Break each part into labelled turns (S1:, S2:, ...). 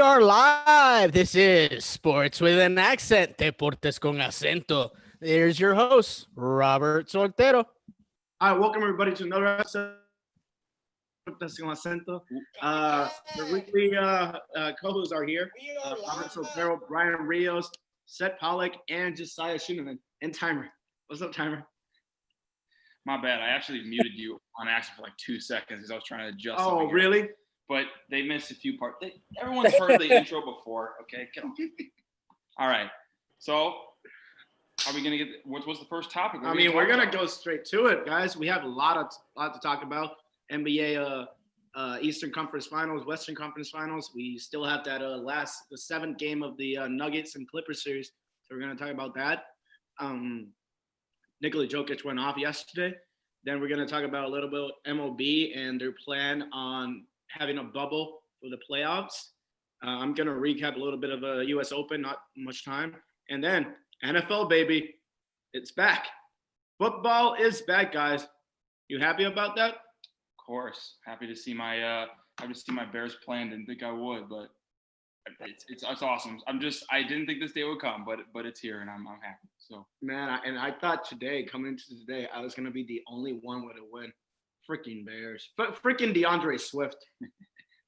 S1: are live. This is Sports with an Accent, Deportes con Acento. There's your host, Robert Soltero.
S2: All right, welcome everybody to another episode of Deportes con Acento. The weekly co-hosts are here. Robert Soltero, Brian Rios, Seth Pollock, and Josiah Schuneman. And Timer. What's up, Timer?
S3: My bad. I actually muted you on accident for like 2 seconds because I was trying to adjust.
S2: Oh, really?
S3: But they missed a few parts. Everyone's heard the intro before. Okay, come on. All right. So, are we gonna get? What's the first topic?
S2: We're gonna go straight to it, guys. We have a lot to talk about. NBA, Eastern Conference Finals, Western Conference Finals. We still have that the seventh game of the Nuggets and Clippers series. So we're gonna talk about that. Nikola Jokic went off yesterday. Then we're gonna talk about a little bit MLB and their plan on having a bubble for the playoffs. I'm going to recap a little bit of a U.S. Open, not much time. And then NFL, baby, it's back. Football is back, guys. You happy about that?
S3: Of course. Happy to see my Bears playing. Didn't think I would, but it's awesome. I didn't think this day would come, but it's here and I'm happy. So
S2: man, I thought coming into today, I was going to be the only one with a win. Freaking Bears. But freaking DeAndre Swift.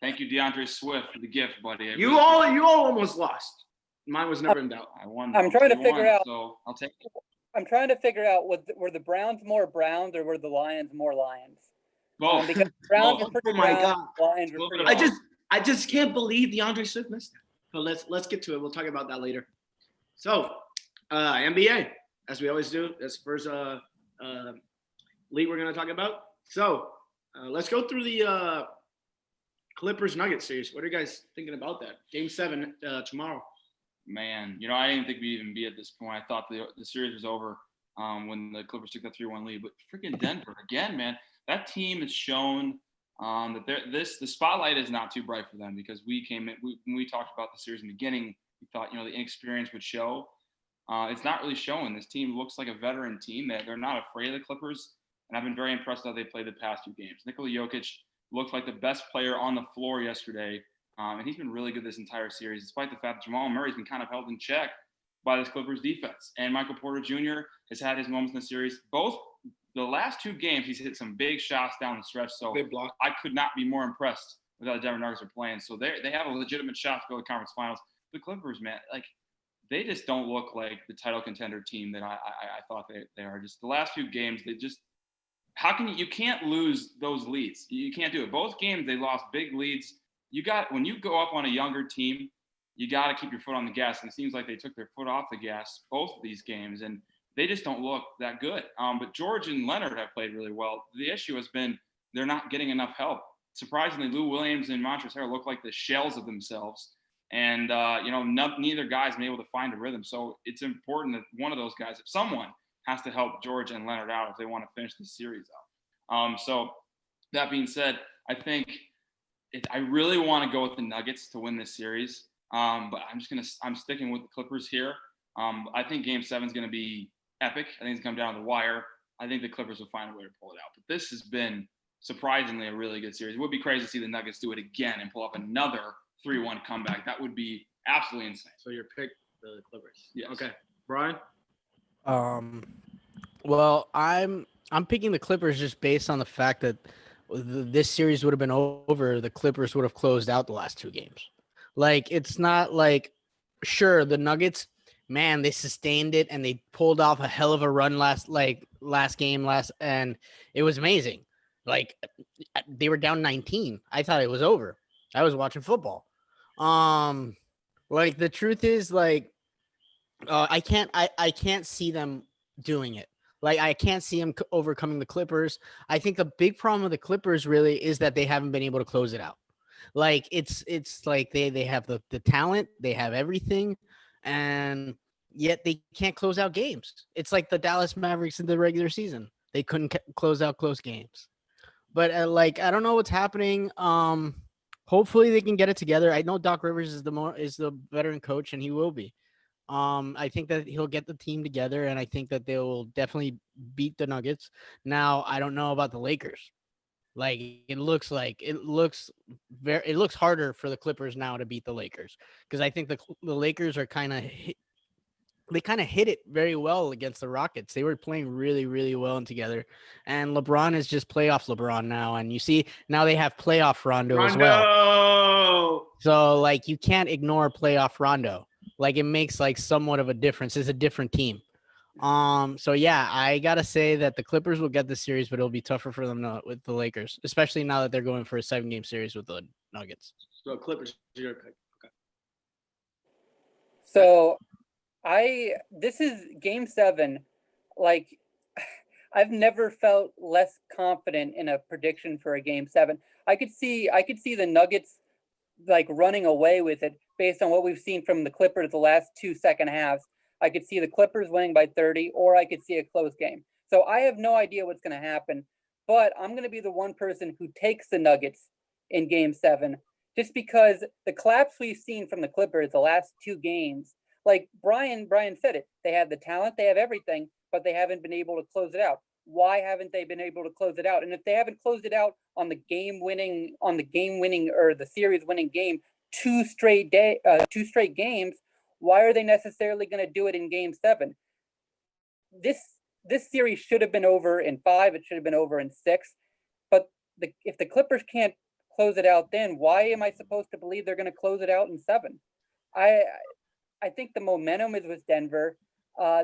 S3: Thank you, DeAndre Swift, for the gift, buddy.
S2: You all almost lost. Mine was never in doubt.
S3: I won.
S4: I'm trying to figure out.
S3: So I'll take it.
S4: I'm trying to figure out were the Browns more Browns or were the Lions more Lions?
S3: Both.
S4: Because the Browns were pretty Browns, Lions were pretty.
S2: I just can't believe DeAndre Swift missed that. But let's get to it. We'll talk about that later. So, NBA, as we always do, that's the first league we're going to talk about. So let's go through the Clippers Nuggets series. What are you guys thinking about that? Game 7 tomorrow.
S3: Man, I didn't think we'd even be at this point. I thought the series was over when the Clippers took that 3-1 lead. But freaking Denver again, man. That team has shown that the spotlight is not too bright for them because when we talked about the series in the beginning, we thought the inexperience would show. It's not really showing. This team looks like a veteran team. They're not afraid of the Clippers. And I've been very impressed with how they played the past 2 games. Nikola Jokic looked like the best player on the floor yesterday, and he's been really good this entire series, despite the fact that Jamal Murray's been kind of held in check by this Clippers defense. And Michael Porter Jr. has had his moments in the series. Both the last 2 games, he's hit some big shots down the stretch. So I could not be more impressed with how the Denver Nuggets are playing. So they have a legitimate shot to go to the conference finals. The Clippers, man, they just don't look like the title contender team that I thought they are. Just the last few games, you can't lose those leads. You can't do it. Both games, they lost big leads. When you go up on a younger team, you got to keep your foot on the gas. And it seems like they took their foot off the gas both of these games, and they just don't look that good. But George and Leonard have played really well. The issue has been they're not getting enough help. Surprisingly, Lou Williams and Montrezl Harrell look like the shells of themselves. And, neither guy's been able to find a rhythm. So it's important that one of those guys, if someone, has to help George and Leonard out if they want to finish the series out. So that being said, I think I really want to go with the Nuggets to win this series. But I'm sticking with the Clippers here. I think Game 7 is going to be epic. I think it's going to come down to the wire. I think the Clippers will find a way to pull it out. But this has been surprisingly a really good series. It would be crazy to see the Nuggets do it again and pull up another 3-1 comeback. That would be absolutely insane.
S2: So your pick, the Clippers.
S3: Yes.
S2: Okay. Brian?
S1: Well, I'm picking the Clippers just based on the fact that this series would have been over. The Clippers would have closed out the last 2 games. It's not sure, the Nuggets, man, they sustained it and they pulled off a hell of a run last game, and it was amazing. They were down 19. I thought it was over. I was watching football. The truth is, I can't see them doing it. I can't see them overcoming the Clippers. I think the big problem with the Clippers really is that they haven't been able to close it out. It's like they have the talent, they have everything, and yet they can't close out games. It's like the Dallas Mavericks in the regular season. They couldn't close out close games. But I don't know what's happening. Hopefully they can get it together. I know Doc Rivers is the veteran coach, and he will be. I think that he'll get the team together, and I think that they will definitely beat the Nuggets. Now, I don't know about the Lakers. Like it looks harder for the Clippers now to beat the Lakers, because I think the Lakers are kind of hit it very well against the Rockets. They were playing really, really well together, and LeBron is just playoff LeBron now. And you see now they have playoff Rondo as well.
S2: Rondo.
S1: So like you can't ignore playoff Rondo. Like it makes like somewhat of a difference. It's a different team. So yeah, I gotta say that the Clippers will get the series, but it'll be tougher for them with the Lakers, especially now that they're going for a 7-game series with the Nuggets.
S2: So Clippers, your pick. Okay.
S4: So this is game 7. Like I've never felt less confident in a prediction for a game 7. I could see the Nuggets like running away with it based on what we've seen from the Clippers the last 2 second halves. I could see the Clippers winning by 30, or I could see a close game. So I have no idea what's going to happen, but I'm going to be the one person who takes the Nuggets in game 7, just because the collapse we've seen from the Clippers the last 2 games, like Brian said it, they have the talent, they have everything, but they haven't been able to close it out. Why haven't they been able to close it out? And if they haven't closed it out on the series winning game 2 straight games, why are they necessarily going to do it in game 7? This series should have been over in 5. It should have been over in 6. But if the Clippers can't close it out, then why am I supposed to believe they're going to close it out in 7? I think the momentum is with Denver.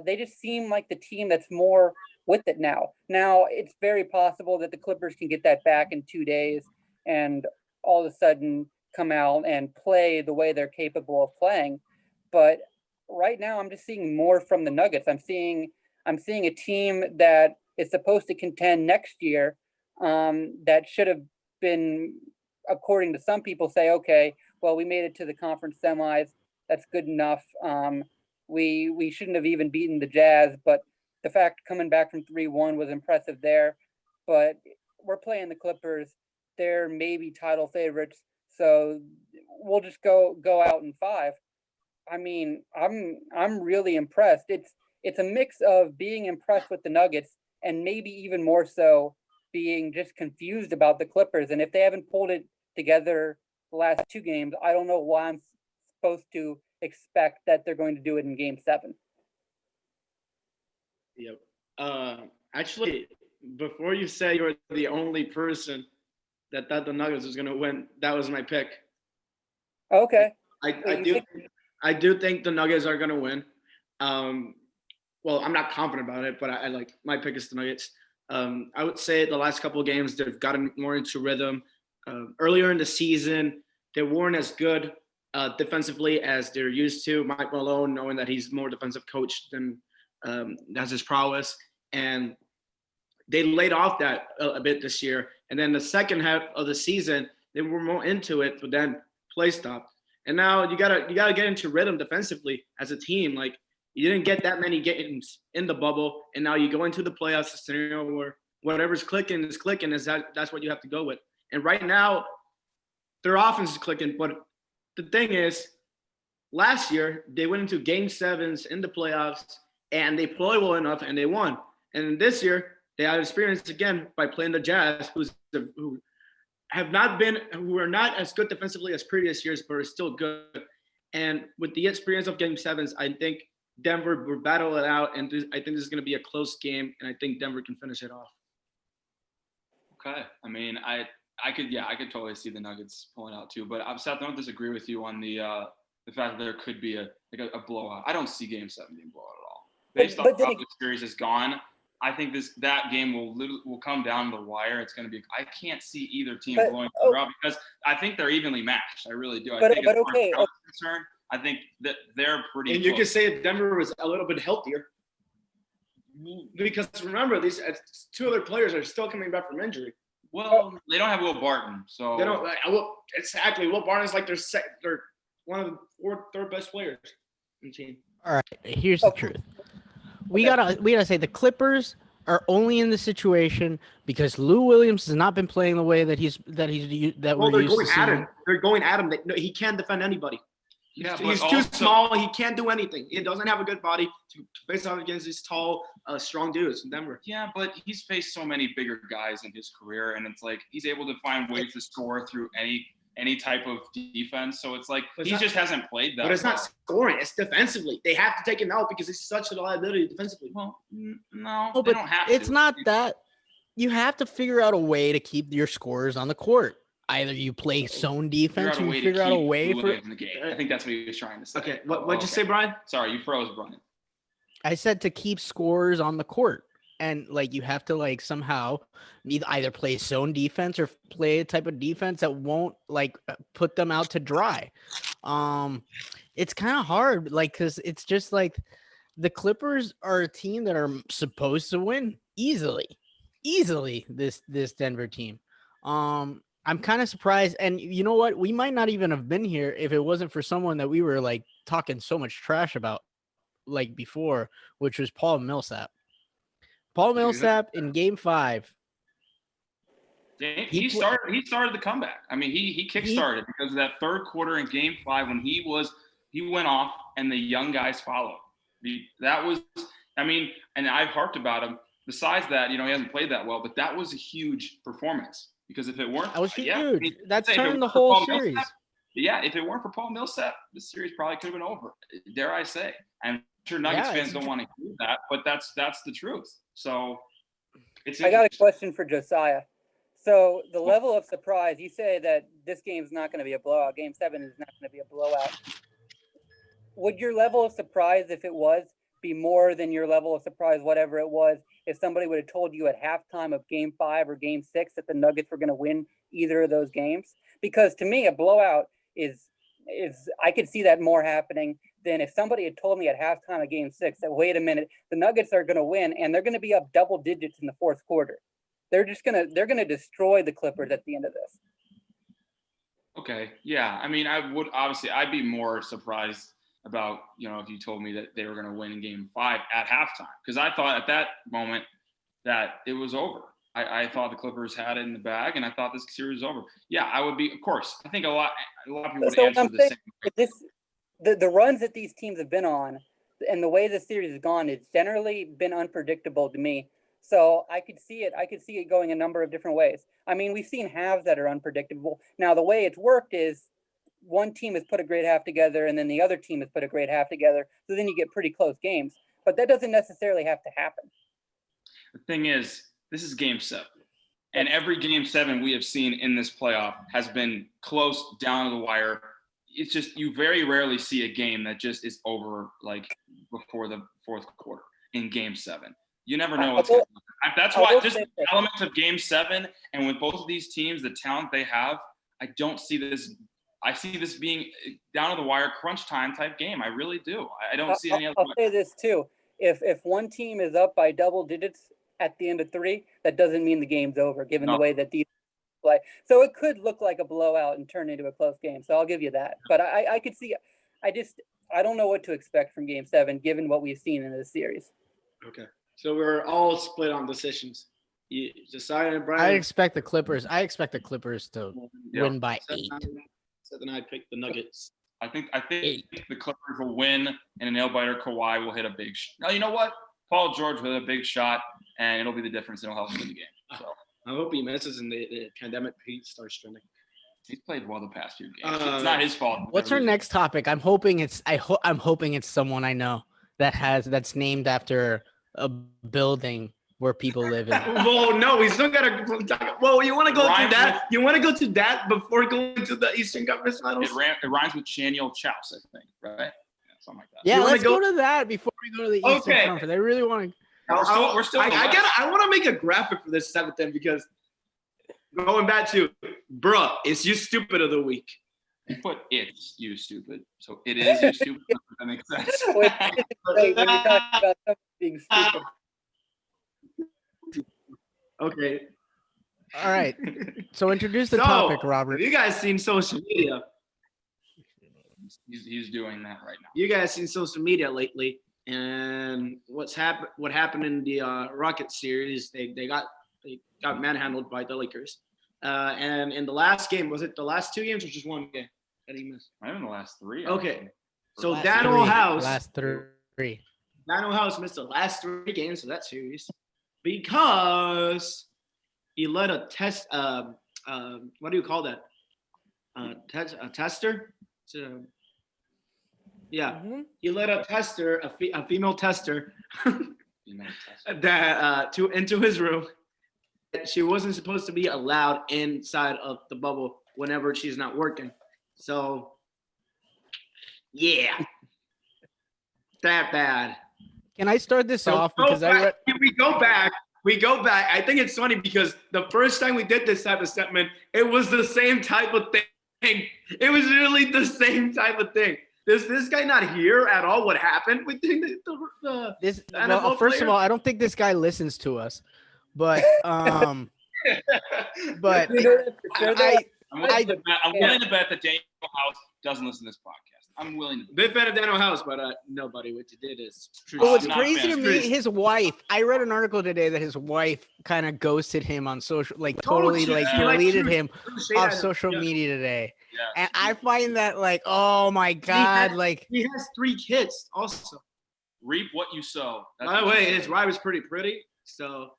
S4: They just seem like the team that's more with it now. Now, it's very possible that the Clippers can get that back in 2 days and all of a sudden come out and play the way they're capable of playing. But right now, I'm just seeing more from the Nuggets. I'm seeing a team that is supposed to contend next year, that should have been, according to some people, say, okay, well, we made it to the conference semis. That's good enough. We shouldn't have even beaten the Jazz, but the fact coming back from 3-1 was impressive there. But we're playing the Clippers. They're maybe title favorites, so we'll just go out in 5. I mean, I'm really impressed. It's a mix of being impressed with the Nuggets and maybe even more so being just confused about the Clippers. And if they haven't pulled it together the last 2 games, I don't know why I'm supposed to expect that they're going to do it in game 7.
S2: Yep. Actually, before you say you're the only person that thought the Nuggets was going to win, that was my pick.
S4: Okay.
S2: I do think the Nuggets are going to win. Well, I'm not confident about it, but I like my pick is the Nuggets. I would say the last couple of games they've gotten more into rhythm. Earlier in the season, they weren't as good defensively as they're used to. Mike Malone, knowing that he's more defensive coach than that's his prowess, and they laid off that a bit this year. And then the second half of the season, they were more into it, but then play stopped. And now you gotta get into rhythm defensively as a team. Like you didn't get that many games in the bubble, and now you go into the playoffs scenario where whatever's clicking is clicking. That's what you have to go with. And right now, their offense is clicking. But the thing is, last year they went into game 7s in the playoffs, and they played well enough, and they won. And this year they had experience again by playing the Jazz, who are not as good defensively as previous years, but are still good. And with the experience of game 7s, I think Denver will battle it out, and I think this is going to be a close game, and I think Denver can finish it off.
S3: Okay. I mean, I could totally see the Nuggets pulling out too. But Seth, I don't disagree with you on the fact that there could be a blowout. I don't see game 7 being blowout at all. Based on how the series is gone, I think that game will come down to the wire. It's going to be. I can't see either team blowing out because I think they're evenly matched. I really do. I think as far as concerned, I think that they're pretty.
S2: And you could say if Denver was a little bit healthier, because remember these 2 other players are still coming back from injury.
S3: Well, they don't have Will Barton, so
S2: they don't. Exactly. Will Barton is like they're one of the 3rd best players in the team.
S1: All right, here's the truth. We gotta say the Clippers are only in this situation because Lou Williams has not been playing the way that we're used to seeing.
S2: They're going at him. He can't defend anybody.
S3: Yeah, but
S2: He's too
S3: also-
S2: small. He can't do anything. He doesn't have a good body to face off against these tall, strong dudes in Denver.
S3: Yeah, but he's faced so many bigger guys in his career, and it's like he's able to find ways to score through any type of defense. So it's like
S2: But
S3: he
S2: it's
S3: just hasn't played that.
S2: But it's not
S3: well.
S2: scoring. It's defensively. They have to take him out because he's such a liability defensively.
S3: Well, no,
S1: Oh,
S3: they
S1: but
S3: don't have
S1: it's
S3: to.
S1: not that. You have to figure out a way to keep your scorers on the court. Either you play zone defense, or you figure out a way for.
S3: in the game. I think that's what he was trying to say.
S2: Okay, what'd you say, Brian?
S3: Sorry, you froze, Brian.
S1: I said to keep scorers on the court, and like you have to like somehow either play zone defense or play a type of defense that won't like put them out to dry. It's kind of hard, like because it's just like the Clippers are a team that are supposed to win easily. This Denver team. I'm kind of surprised, and you know what? We might not even have been here if it wasn't for someone that we were like talking so much trash about, like before, which was Paul Millsap. Paul Millsap in Game 5.
S3: He started the comeback. I mean, he kickstarted because of that third quarter in Game 5 when he went off and the young guys followed. That was, I mean, and I've harped about him. Besides that, he hasn't played that well, but that was a huge performance because if it weren't,
S1: That was huge.
S3: I mean,
S1: That's
S3: if it
S1: turned the
S3: weren't for
S1: whole
S3: Paul
S1: series.
S3: Millsap, if it weren't for Paul Millsap, this series probably could have been over. Dare I say? I'm sure Nuggets fans don't want to hear that, but that's the truth. So
S4: I got a question for Josiah. So the level of surprise, you say that this game's not going to be a blowout. Game 7 is not going to be a blowout. Would your level of surprise, if it was, be more than your level of surprise, whatever it was, if somebody would have told you at halftime of Game 5 or Game 6 that the Nuggets were going to win either of those games? Because to me, a blowout is I could see that more happening than if somebody had told me at halftime of Game 6 that, wait a minute, the Nuggets are going to win and they're going to be up double digits in the fourth quarter. They're gonna destroy the Clippers at the end of this.
S3: Okay, yeah. I mean, I'd be more surprised about, if you told me that they were going to win in Game 5 at halftime, because I thought at that moment that it was over. I thought the Clippers had it in the bag, and I thought this series was over. Yeah, I would be, of course. I think a lot of people would answer the same.
S4: The runs that these teams have been on, and the way the series has gone, it's generally been unpredictable to me. So I could see it going a number of different ways. I mean, we've seen halves that are unpredictable. Now, the way it's worked is one team has put a great half together and then the other team has put a great half together. So then you get pretty close games. But that doesn't necessarily have to happen.
S3: The thing is, this is Game 7. And every Game 7 we have seen in this playoff has been close, down to the wire. It's just you very rarely see a game that just is over like before the fourth quarter in Game 7. You never know what's going to happen. That's why just the elements of Game 7 and with both of these teams, the talent they have, I don't see this. I see this being down to the wire, crunch time type game. I really do. I don't see any other way.
S4: I'll say this too. If one team is up by double digits at the end of 3, that doesn't mean the game's over, given the way that these play. So it could look like a blowout and turn into a close game. So I'll give you that. But I could see. I don't know what to expect from Game 7, given what we've seen in this series.
S2: Okay. So we're all split on decisions. Josiah and Brian.
S1: I expect the Clippers to win by 8.
S2: Seth and I picked the Nuggets.
S3: I think the Clippers will win, and a nail-biter Kawhi will hit a big shot. No, you know what? Paul George will hit a big shot, and it'll be the difference. It'll help us win the game. So
S2: I hope he misses and the pandemic Pete starts trending.
S3: He's played well the past few games. It's not his fault.
S1: What's our next topic? I'm hoping it's someone I know that's named after a building where people live in.
S2: Well, no, we still gotta. Well, you want to go to that? You want to go to that before going to the Eastern Conference Finals?
S3: It rhymes with Chaniel Chouse, I think, right? Yeah, something like that.
S1: Yeah, let's go to that before we go to the Eastern
S2: Okay.
S1: Conference. I really want to.
S3: We're still.
S2: I want to make a graphic for this 7th then because going back to, bruh, it's you stupid of the week.
S3: You put it's you stupid, so it is you stupid. That makes sense.
S4: Wait, when you're talking about something being stupid.
S2: Okay.
S1: All right. So introduce the topic, Robert.
S2: Have you guys seen social media?
S3: He's doing that right now.
S2: You guys seen social media lately, and what happened in the Rockets series? They got manhandled by the Lakers. And in the last game, was it the last 2 games or just one game? that he missed?
S3: Not even the last 3.
S2: Okay.
S3: actually.
S2: So
S1: Last
S2: Daniel House.
S1: Last 3.
S2: Daniel House missed the last 3 games of that series because he led a test. What do you call that? A tester. So, yeah, he led a tester, a female tester, that into his room. She wasn't supposed to be allowed inside of the bubble whenever she's not working. So, yeah, that bad.
S1: Can I start this
S2: So
S1: off because I read?
S2: we go back. I think it's funny because the first time we did this type of segment, it was the same type of thing. It was really the same type of thing. Is this guy not here at all? What happened with the
S1: This?
S2: NFL
S1: Well, first of
S2: player?
S1: all, I don't think this guy listens to us, but but
S4: You know that for sure, though?
S3: I'm willing to bet that Daniel House doesn't listen to this podcast. I'm willing to.
S2: Big fan of Daniel House, but nobody. What you did is true.
S1: Well, what's
S3: not
S1: crazy to
S3: fan.
S1: me, his wife. I read an article today that his wife kind of ghosted him on social, like totally,
S2: she-
S1: like
S2: she, like,
S1: deleted
S2: threw-
S1: him
S2: shade
S1: off
S2: at him.
S1: social
S2: Yeah.
S1: media today,
S3: Yes.
S1: and I find that like, oh my god, like
S2: He has 3 kids also.
S3: Reap what you sow. That's
S2: By the
S3: what
S2: way,
S3: you
S2: his
S3: say.
S2: wife is pretty pretty. So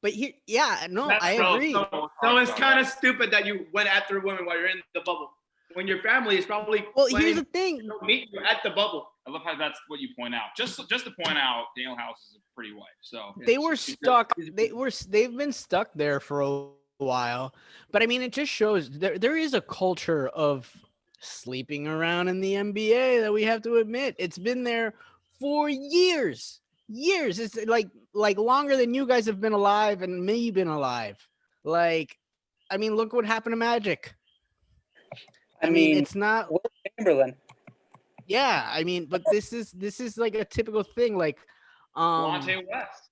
S1: But here, yeah, no,
S3: That's
S1: I agree.
S2: So it's kind of stupid that you went after women while you're in the bubble. When your family is probably
S1: Well,
S2: planning
S1: here's the thing.
S2: to meet you at the bubble.
S3: I love how that's what you point out. Just to point out, Daniel House is a pretty wife. So
S1: They were
S3: she's-
S1: stuck. They've been stuck there for a while. But I mean, it just shows there is a culture of sleeping around in the NBA that we have to admit. It's been there for years. Years. It's like longer than you guys have been alive and me been alive. Like, I mean, look what happened to Magic. I mean, it's not.
S4: Will Chamberlain.
S1: Yeah, I mean, but this is like a typical thing. Like,
S3: Delonte West.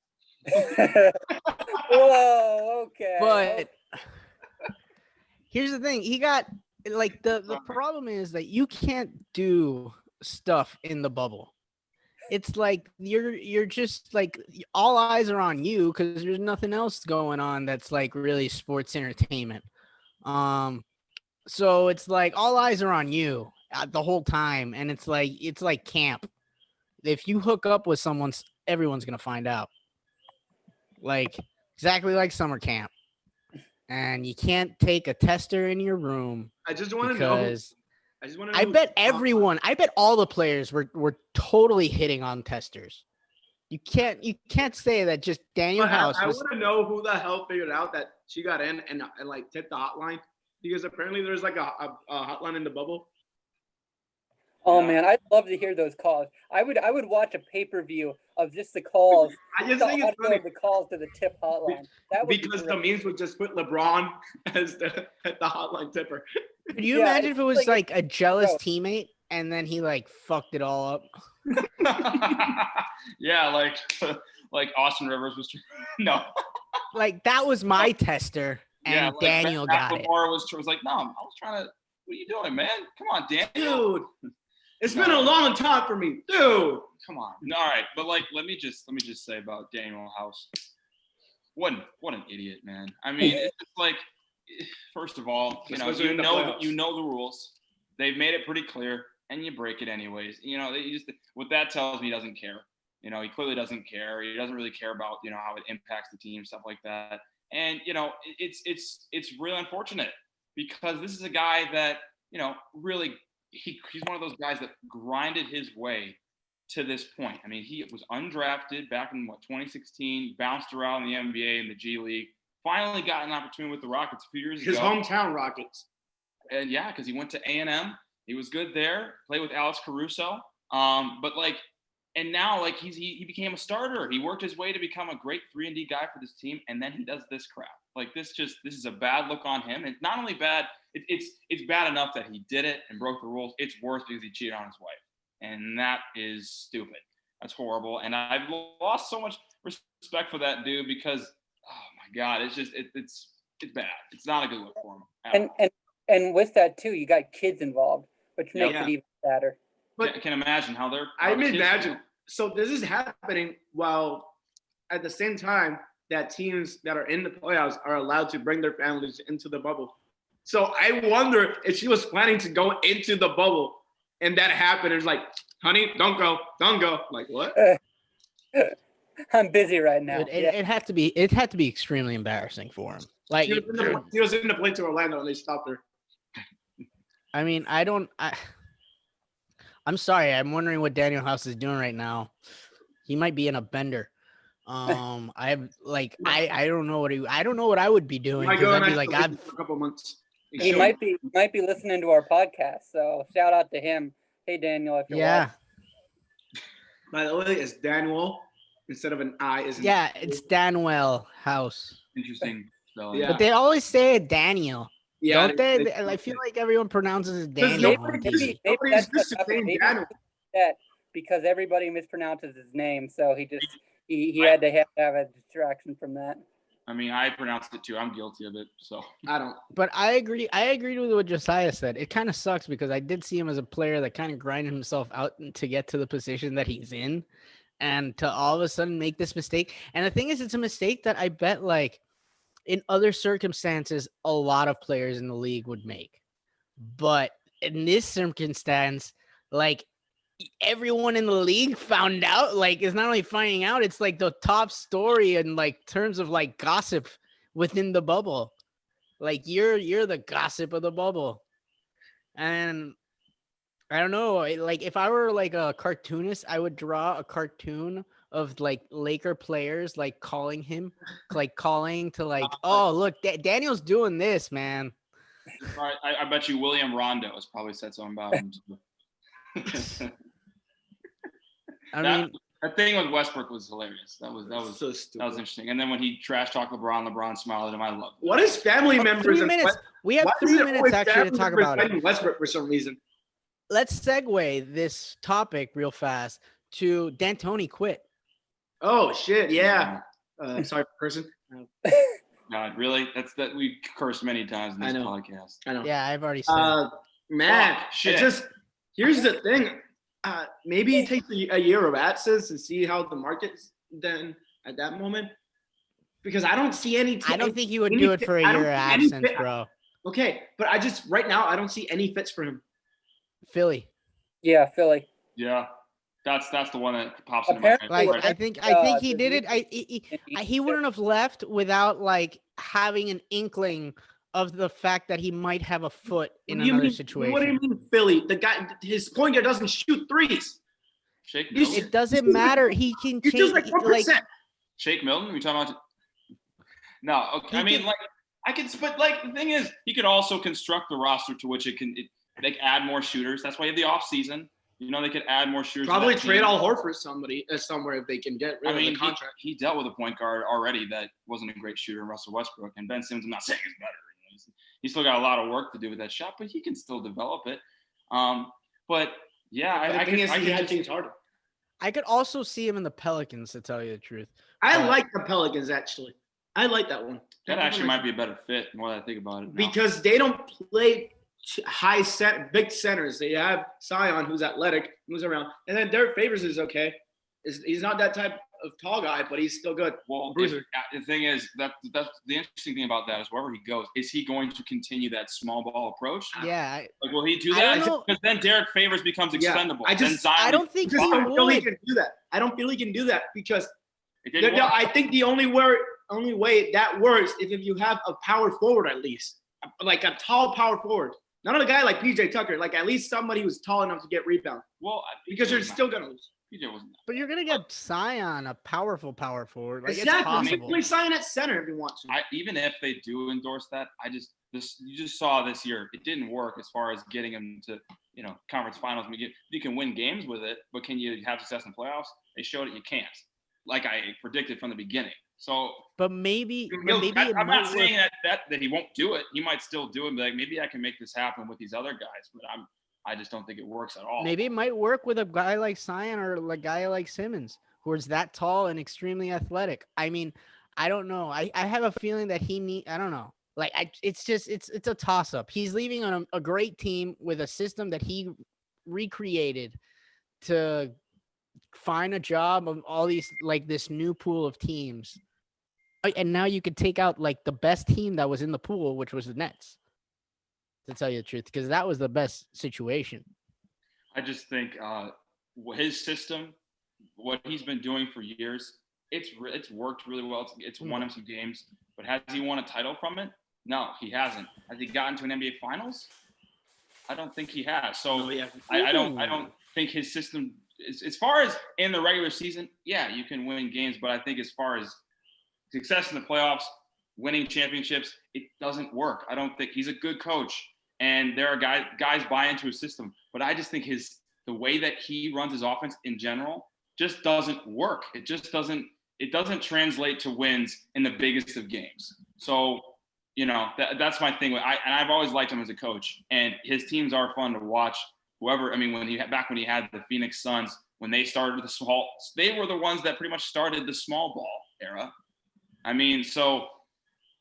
S4: Whoa, okay.
S1: but here's the thing. He got like the problem is that you can't do stuff in the bubble. It's like you're just like all eyes are on you because there's nothing else going on that's like really sports entertainment. So it's like all eyes are on you the whole time, and it's like camp. If you hook up with someone, everyone's gonna find out. Like exactly like summer camp, and you can't take a tester in your room
S2: I just want to know.
S1: because
S2: I just want to know.
S1: I bet everyone, I bet all the players were totally hitting on testers. You can't say that just Daniel House
S2: I
S1: was.
S2: want to know who the hell figured out that she got in and like tipped the hotline, because apparently there's like a hotline in the bubble.
S4: Oh
S3: Yeah.
S4: man, I'd love to hear those calls. I would watch a pay-per-view of just the calls,
S2: I just
S4: the
S2: think it's
S4: audio
S2: funny
S4: of the calls to the tip hotline. That would
S2: because
S4: be
S2: the
S4: great.
S2: memes would just put LeBron as the hotline tipper.
S1: Could you
S4: Yeah,
S1: imagine if it was
S4: like-
S1: like a jealous
S4: Bro.
S1: teammate and then he like fucked it all up?
S3: Yeah, like Austin Rivers was. No.
S1: Like that was my tester and
S3: Yeah, like,
S1: Daniel
S3: Matt
S1: got it.
S3: LaMar was like, no, I was trying to. What are you doing, man? Come on, Daniel.
S2: Dude, it's been a long time for me, dude.
S3: Come on. All right, but like, let me just say about Daniel House. What an idiot, man. I mean, it's just like, first of all,
S2: Especially in the playoffs.
S3: you know the rules. They've made it pretty clear, and you break it anyways. You know, what that tells me, he doesn't care. You know, he clearly doesn't care. He doesn't really care about how it impacts the team, stuff like that. And it's really unfortunate because this is a guy that really he's one of those guys that grinded his way to this point. I mean, he was undrafted back in 2016, bounced around the NBA and the G League, finally got an opportunity with the Rockets a few years
S2: His
S3: ago.
S2: hometown Rockets.
S3: And yeah, because he went to A&M. He was good there, played with Alex Caruso. And now he became a starter. He worked his way to become a great 3-and-D guy for this team, and then he does this crap. Like this is a bad look on him. And it's not only bad, it's bad enough that he did it and broke the rules. It's worse because he cheated on his wife. And that is stupid. That's horrible. And I've lost so much respect for that dude because, oh my God, it's just it's bad. It's not a good look for him.
S4: And with that too, you got kids involved, which makes
S2: Yeah.
S4: it even sadder.
S2: But
S3: I can imagine how they're.
S2: I
S3: how the kids
S2: imagine.
S3: feel.
S2: So this is happening while at the same time that teams that are in the playoffs are allowed to bring their families into the bubble. So I wonder if she was planning to go into the bubble, and that happened. It was like, honey, don't go. Like what?
S4: I'm busy right now.
S1: Dude, it had to be extremely embarrassing for him. Like,
S2: She was in the plane to Orlando, and they stopped her.
S1: I mean, I'm sorry. I'm wondering what Daniel House is doing right now. He might be in a bender. I don't know I don't know what I would be doing.
S2: Might go
S1: I'd
S2: on
S1: be like,
S2: isolation for a couple months.
S4: He might be listening to our podcast. So shout out to him. Hey Daniel, if you're
S1: yeah,
S4: watching.
S2: By the way, it's Daniel instead of an I.
S1: it's Danwell House.
S3: Interesting. So,
S2: Yeah.
S1: But they always say it Daniel.
S2: Yeah,
S1: Don't they? I feel like everyone pronounces it Daniel.
S2: nobody
S1: on
S2: gives-
S1: TV.
S4: Maybe
S2: Nobody's
S4: that's
S2: used to saying
S4: maybe
S2: Daniel.
S4: that because everybody mispronounces his name, so he had to have a distraction from that.
S3: I mean, I pronounced it too. I'm guilty of it. So
S2: I don't.
S1: But I agreed with what Josiah said. It kind of sucks because I did see him as a player that kind of grinded himself out to get to the position that he's in, and to all of a sudden make this mistake. And the thing is, it's a mistake that I bet, like, in other circumstances, a lot of players in the league would make. But in this circumstance, like, everyone in the league found out. Like, it's not only finding out, it's like the top story in like terms of like gossip within the bubble. Like, you're the gossip of the bubble. And I don't know, like, if I were like a cartoonist, I would draw a cartoon of like Laker players like calling him, like calling to like, oh look, Daniel's doing this, man.
S3: I bet you William Rondo has probably said something about him.
S1: I mean,
S3: that thing with Westbrook was hilarious. That was
S2: so stupid.
S3: that was interesting. And then when he trash talked LeBron smiled at him. I loved it.
S2: What is family members?
S1: 3
S2: and
S1: minutes. We have
S2: why is
S1: 3
S2: it
S1: minutes
S2: always
S1: actually to
S2: family
S1: talk
S2: members
S1: about it.
S2: fighting Westbrook for some reason.
S1: Let's segue this topic real fast to D'Antoni quit.
S2: Oh shit! Yeah. Sorry, person.
S3: God, really? That we cursed many times in this
S2: I know.
S3: podcast.
S2: I know.
S1: Yeah, I've already said.
S2: Man,
S3: shit.
S2: it just here's the thing. Maybe it takes a year of absence and see how the market's then at that moment. Because I don't see any.
S1: I don't think you would
S2: any
S1: do it
S2: fit-
S1: for a
S2: I don't
S1: year of
S2: see any
S1: absence,
S2: fit-
S1: bro.
S2: Okay, but I just right now I don't see any fits for him.
S1: Philly.
S4: Yeah, Philly.
S3: Yeah, that's the one that pops into my head.
S4: Apparently,
S1: Like, I think he did it. He
S4: would
S1: wouldn't have left without like having an inkling of the fact that he might have a foot in
S2: What do you
S1: another
S2: mean-
S1: situation.
S2: What do you mean, Philly? The guy, his point guard doesn't shoot threes.
S3: Shake
S2: You
S3: Milton.
S1: It doesn't matter. He can
S2: He's just
S1: change.
S2: like 1%.
S1: Like,
S3: Shake Milton? Are we talking about? No, okay.
S1: He
S3: I mean,
S1: can-
S3: like, I can, but like the thing is, he could also construct the roster to which they can add more shooters. That's why you have the off season. You know, they could add more shooters. to
S2: Probably
S3: that
S2: trade
S3: team.
S2: Al Horford somewhere if they can get rid
S3: I
S2: of
S3: mean,
S2: the contract.
S3: he dealt with a point guard already that wasn't a great shooter, Russell Westbrook, and Ben Simmons. I'm not saying is better. He's still got a lot of work to do with that shot, but he can still develop it. But yeah, I
S2: think he had
S3: just,
S2: James Harden.
S1: I could also see him in the Pelicans, to tell you the truth.
S2: I like the Pelicans actually. I like that one.
S3: that actually might be a better fit. The more that I think about it, now.
S2: because they don't play big centers. They have Zion, who's athletic, moves around, and then Derek Favors is okay. He's not that type of tall guy, but he's still good.
S3: Well,
S2: Bruiser.
S3: the thing is that's the interesting thing about that is wherever he goes, is he going to continue that small ball approach?
S1: Yeah,
S3: Like, will he do
S1: I
S3: that?
S1: don't know.
S3: Because then Derek Favors becomes
S2: Yeah,
S3: expendable.
S2: I just-
S3: then Zion
S1: I don't think
S2: Because
S1: he
S2: I don't feel he
S1: would.
S2: can do that. I don't feel he can do that because
S3: it didn't work.
S2: I think the only way that works is if you have a power forward at least, like a tall power forward. Not a guy like PJ Tucker, like at least somebody who's tall enough to get rebound.
S3: Well,
S2: Because you're still gonna lose.
S3: PJ wasn't.
S1: But you're gonna get Zion, a powerful power forward. Like, it's
S2: Exactly.
S1: possible.
S2: Maybe sign at center if you want to.
S3: Even if they do endorse that, you just saw this year it didn't work as far as getting him to conference finals. You can win games with it, but can you have success in the playoffs? They showed it you can't, like I predicted from the beginning. So
S1: But maybe it
S3: I'm
S1: might
S3: not saying
S1: work.
S3: that he won't do it. He might still do it. And be like, maybe I can make this happen with these other guys, but I just don't think it works at all.
S1: Maybe it might work with a guy like Zion or a guy like Simmons, who is that tall and extremely athletic. I mean, I don't know. I have a feeling that I don't know. Like, it's a toss up. He's leaving on a great team with a system that he recreated to find a job of all these, like, this new pool of teams. And now you could take out like the best team that was in the pool, which was the Nets. to tell you the truth, because that was the best situation.
S3: I just think his system, what he's been doing for years, it's worked really well. It's won him some games, but has he won a title from it? No, he hasn't. Has he gotten to an NBA Finals? I don't think he has. So
S2: No, yeah.
S3: I don't think his system as far as in the regular season, yeah, you can win games, but I think as far as success in the playoffs, winning championships, it doesn't work. I don't think he's a good coach, and there are guys buy into his system, but I just think the way that he runs his offense in general just doesn't work. It doesn't translate to wins in the biggest of games. So, that's my thing. I've always liked him as a coach, and his teams are fun to watch. When he had the Phoenix Suns, when they started with they were the ones that pretty much started the small ball era. So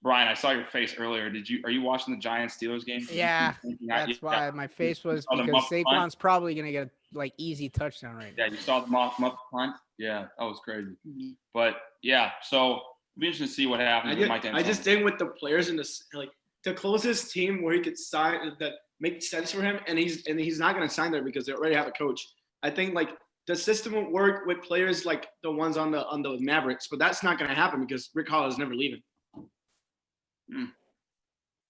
S3: Brian, I saw your face earlier. Are you watching the Giants Steelers game?
S1: Yeah, that's why my face was, because Saquon's probably gonna get a easy touchdown right now.
S3: Yeah, you saw the muff punt. Yeah, that was crazy. But yeah, so it'll be interesting to see what happens with Mike D'Antoni.
S2: I just think with the players in this, to close his team where he could sign that makes sense for him, and he's not gonna sign there because they already have a coach. I think the system will work with players like the ones on the Mavericks, but that's not gonna happen because Rick Hollis is never leaving.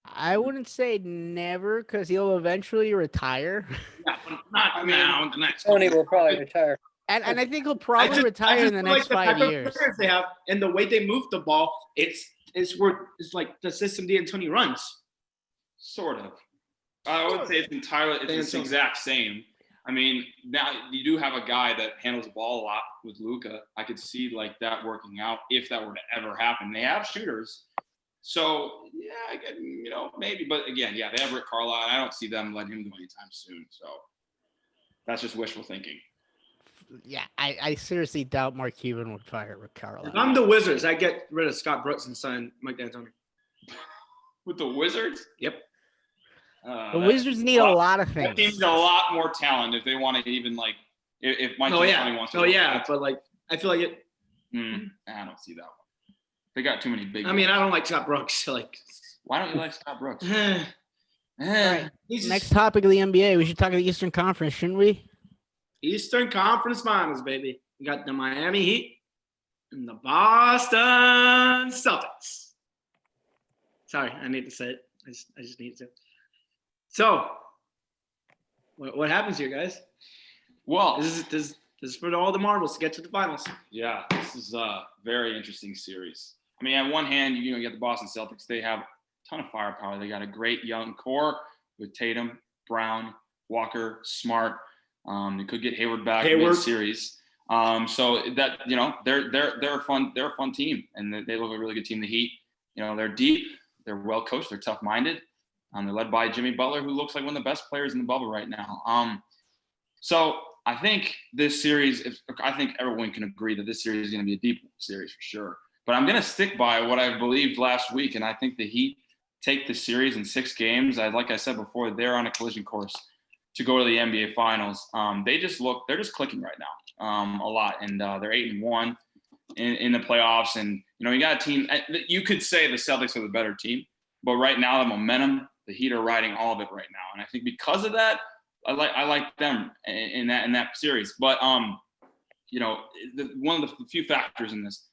S1: I wouldn't say never, because he'll eventually retire.
S2: Yeah, but not now. The next
S4: Tony will probably retire.
S1: And I think he'll probably retire in the next 5 years.
S2: They have, and the way they move the ball, it's like the system D'Antoni runs.
S3: Sort of. I would say it's the exact same. Now you do have a guy that handles the ball a lot with Luka. I could see that working out if that were to ever happen. They have shooters. So, yeah, maybe. But again, yeah, they have Rick Carlisle. I don't see them letting him go anytime soon. So that's just wishful thinking.
S1: Yeah, I seriously doubt Mark Cuban would fire Rick Carlisle.
S2: If I'm the Wizards, I get rid of Scott Brooks and sign Mike D'Antoni.
S3: With the Wizards?
S2: Yep.
S1: The Wizards need a lot of things.
S3: That team's got a lot more talent if they want to even if Mike D'Antoni wants to.
S2: Oh yeah, but I feel like it.
S3: I don't see that one. They got too many big.
S2: I don't like Scott Brooks.
S3: Why don't you like Scott Brooks?
S1: All right. Next topic of the NBA. We should talk about the Eastern Conference, shouldn't we?
S2: Eastern Conference Finals, baby. We got the Miami Heat and the Boston Celtics. Sorry, I need to say it. I just need to. So, what happens here, guys?
S3: Well,
S2: this is for all the marbles to get to the finals.
S3: Yeah, this is a very interesting series. On one hand, you got the Boston Celtics. They have a ton of firepower. They got a great young core with Tatum, Brown, Walker, Smart. They could get Hayward back mid-series. So that they're a fun team, and they look like a really good team. The Heat, they're deep, they're well coached, they're tough-minded. They're led by Jimmy Butler, who looks like one of the best players in the bubble right now. So I think this series, I think everyone can agree that this series is going to be a deep series for sure. But I'm going to stick by what I believed last week, and I think the Heat take the series in 6 games. Like I said before, they're on a collision course to go to the NBA Finals. They're just clicking right now a lot, and they're 8-1 in the playoffs. And you got a team. You could say the Celtics are the better team, but right now the momentum, the Heat are riding all of it right now, and I think because of that, I like them in that series. But one of the few factors in this,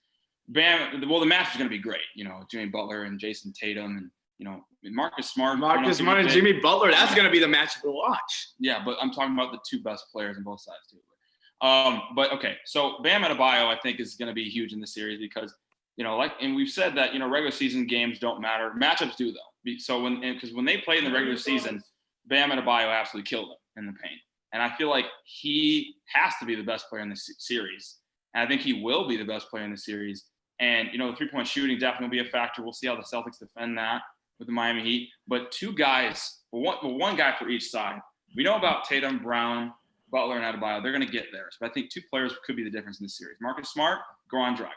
S3: the match is going to be great. Jimmy Butler and Jason Tatum and Marcus Smart.
S2: And Jimmy Butler. That's going to be the match to watch.
S3: Yeah, but I'm talking about the 2 best players on both sides too. But okay, so Bam Adebayo I think is going to be huge in this series because and we've said that regular season games don't matter. Matchups do though. So when they play in the regular season, Bam Adebayo absolutely killed them in the paint. And I feel like he has to be the best player in the series. And I think he will be the best player in the series. And, the 3-point shooting definitely will be a factor. We'll see how the Celtics defend that with the Miami Heat. But 2 guys, one guy for each side. We know about Tatum, Brown, Butler, and Adebayo. They're going to get there. So I think 2 players could be the difference in the series. Marcus Smart, Goran Dragic.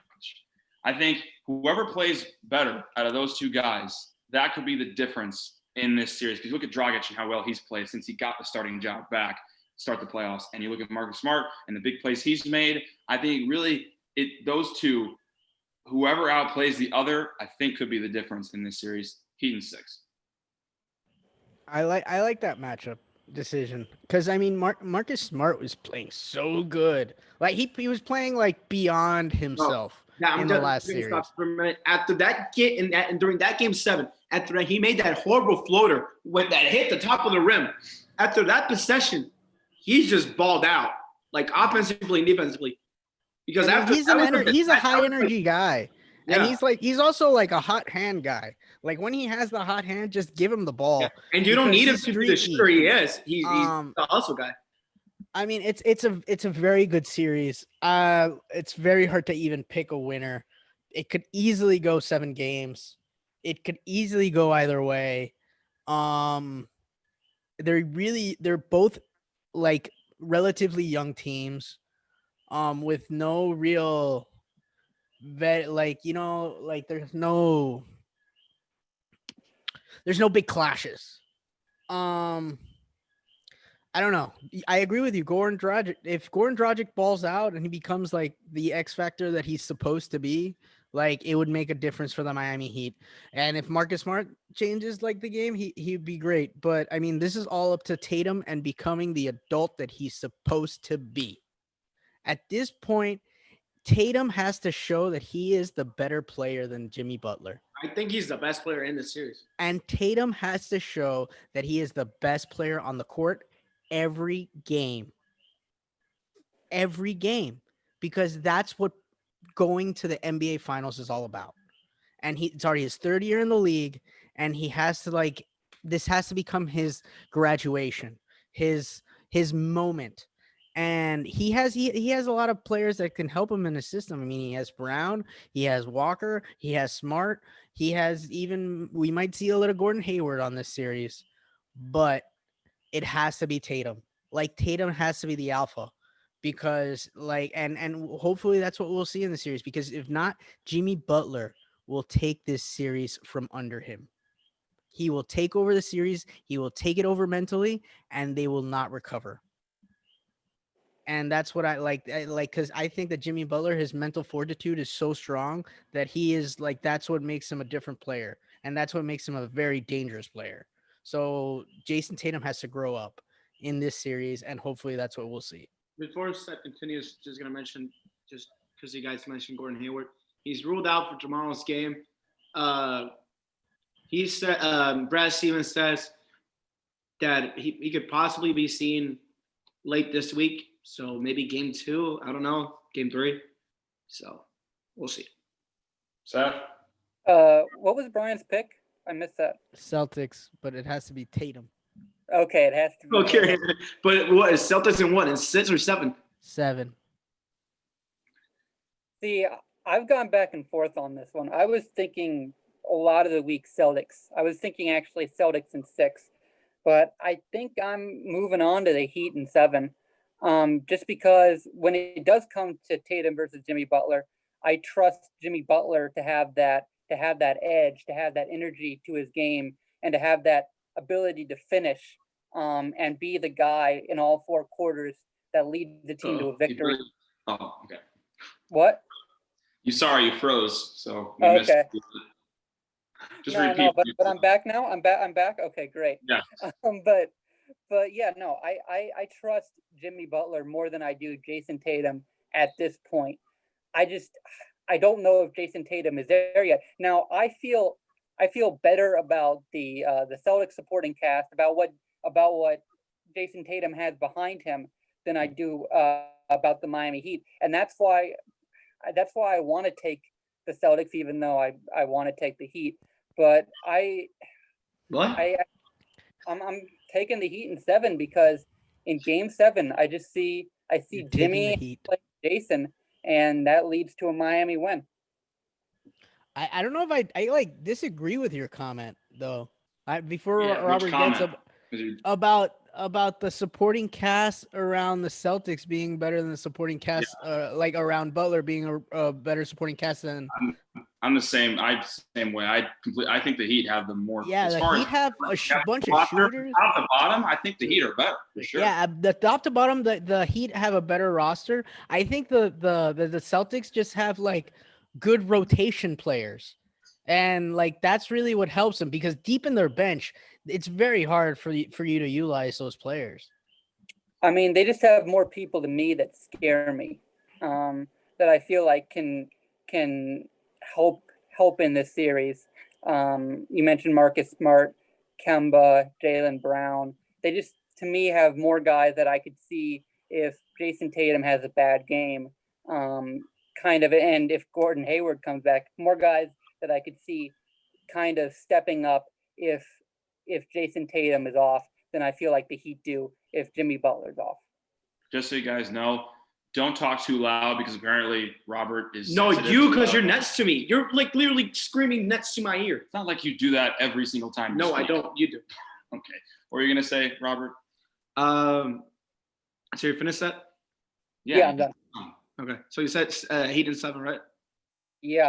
S3: I think whoever plays better out of those 2 guys, that could be the difference in this series. Because you look at Dragic and how well he's played since he got the starting job back to start the playoffs. And you look at Marcus Smart and the big plays he's made. I think really those 2, whoever outplays the other, I think could be the difference in this series. Heat in 6.
S1: I like that matchup decision because I mean Marcus Smart was playing so good. Like he was playing like beyond
S2: Bro,
S1: himself
S2: yeah, I'm
S1: in the
S2: just
S1: last
S2: gonna
S1: series.
S2: stop for a minute. After that game and during that game 7, after that, he made that horrible floater when that hit the top of the rim. After that possession, he's just balled out, like offensively and defensively. Because
S1: And
S2: after that was like
S1: he's a high
S2: that was like,
S1: energy guy. And
S2: yeah,
S1: he's also like a hot hand guy. Like when he has the hot hand, just give him the
S2: yeah.
S1: ball.
S2: And you don't
S1: Because
S2: need him
S1: he's
S2: to be the
S1: streaky.
S2: shooter he is. He's
S1: Um
S2: the hustle guy.
S1: I mean it's a very good series. It's very hard to even pick a winner. It could easily go 7 games. It could easily go either way. Um they're both like relatively young teams with no real like like there's no big clashes. um I don't know. I agree with you. Goran Dragic, if Goran Dragic balls out and he becomes like the X factor that he's supposed to be, like it would make a difference for the Miami Heat. And if Marcus Smart changes like the game, he'd be great. But I mean, this is all up to Tatum and becoming the adult that he's supposed to be. At this point, Tatum has to show that he is the better player than Jimmy Butler.
S2: I think he's the best player in the series.
S1: And Tatum has to show that he is the best player on the court every game. Every game. Because that's what going to the NBA finals is all about. And it's already his 3rd year in the league. And he has to this has to become his graduation, his moment. And he has a lot of players that can help him in his system. I mean, he has Brown, he has Walker, he has Smart, he has we might see a little Gordon Hayward on this series, but it has to be Tatum. Like Tatum has to be the alpha because and hopefully that's what we'll see in the series because if not, Jimmy Butler will take this series from under him. He will take over the series, he will take it over mentally, and they will not recover. And that's what I like because I think that Jimmy Butler, his mental fortitude is so strong that he is that's what makes him a different player, and that's what makes him a very dangerous player. So Jason Tatum has to grow up in this series, and hopefully that's what we'll see.
S2: Before Seth continues, just gonna mention, just because you guys mentioned Gordon Hayward, he's ruled out for tomorrow's game. He said Brad Stevens says that he could possibly be seen late this week. So maybe game 2, I don't know, game 3. So we'll see.
S3: Seth?
S4: What was Brian's pick? I missed that.
S1: Celtics, but it has to be Tatum.
S4: Okay, it has to be.
S2: Okay, but what is Celtics in what? In 6 or 7?
S1: 7.
S4: See, I've gone back and forth on this one. I was thinking a lot of the week Celtics. I was thinking actually Celtics in 6, but I think I'm moving on to the Heat in 7. Just because when it does come to Tatum versus Jimmy Butler, I trust Jimmy Butler to have that edge, to have that energy to his game, and to have that ability to finish and be the guy in all 4 quarters that leads the team to a victory.
S3: Oh, okay.
S4: What?
S3: You froze, so
S4: we missed
S3: it.
S4: Just repeat. No, but I'm back now. I'm back. Okay, great.
S3: Yeah.
S4: But yeah, no, I trust Jimmy Butler more than I do Jason Tatum at this point. I don't know if Jason Tatum is there yet. Now I feel better about the Celtics supporting cast, about what Jason Tatum has behind him than I do about the Miami Heat, and that's why I want to take the Celtics, even though I want to take the Heat. But I'm taking the Heat in 7 because in Game 7 I see Jimmy play Jason, and that leads to a Miami win.
S1: I don't know if I like disagree with your comment though. Robert gets about the supporting cast around the Celtics being better than the supporting cast, like around Butler being a better supporting cast than.
S3: I'm the same. Same way. I think the Heat have the more.
S1: Yeah, the Heat have a bunch of shooters.
S3: Top to bottom, I think the Heat are better for sure.
S1: Yeah, the top to bottom, the Heat have a better roster. I think the Celtics just have like good rotation players, and like that's really what helps them because deep in their bench it's very hard for you to utilize those players.
S4: I mean, they just have more people than me that scare me, that I feel like can help in this series. You mentioned Marcus Smart, Kemba, Jaylen Brown. They just, to me, have more guys that I could see if Jason Tatum has a bad game, kind of, and if Gordon Hayward comes back, more guys that I could see kind of stepping up if Jason Tatum is off than I feel like the Heat do if Jimmy Butler's off.
S3: Just so you guys know, don't talk too loud because apparently Robert is.
S2: No, you, because you're next to me. You're like literally screaming next to my ear.
S3: It's not like you do that every single time.
S2: No, I don't. You do.
S3: Okay. What are you gonna say, Robert?
S2: So you're finished that?
S4: Yeah, I'm done.
S2: Okay. So you said Heat in 7, right?
S4: Yeah,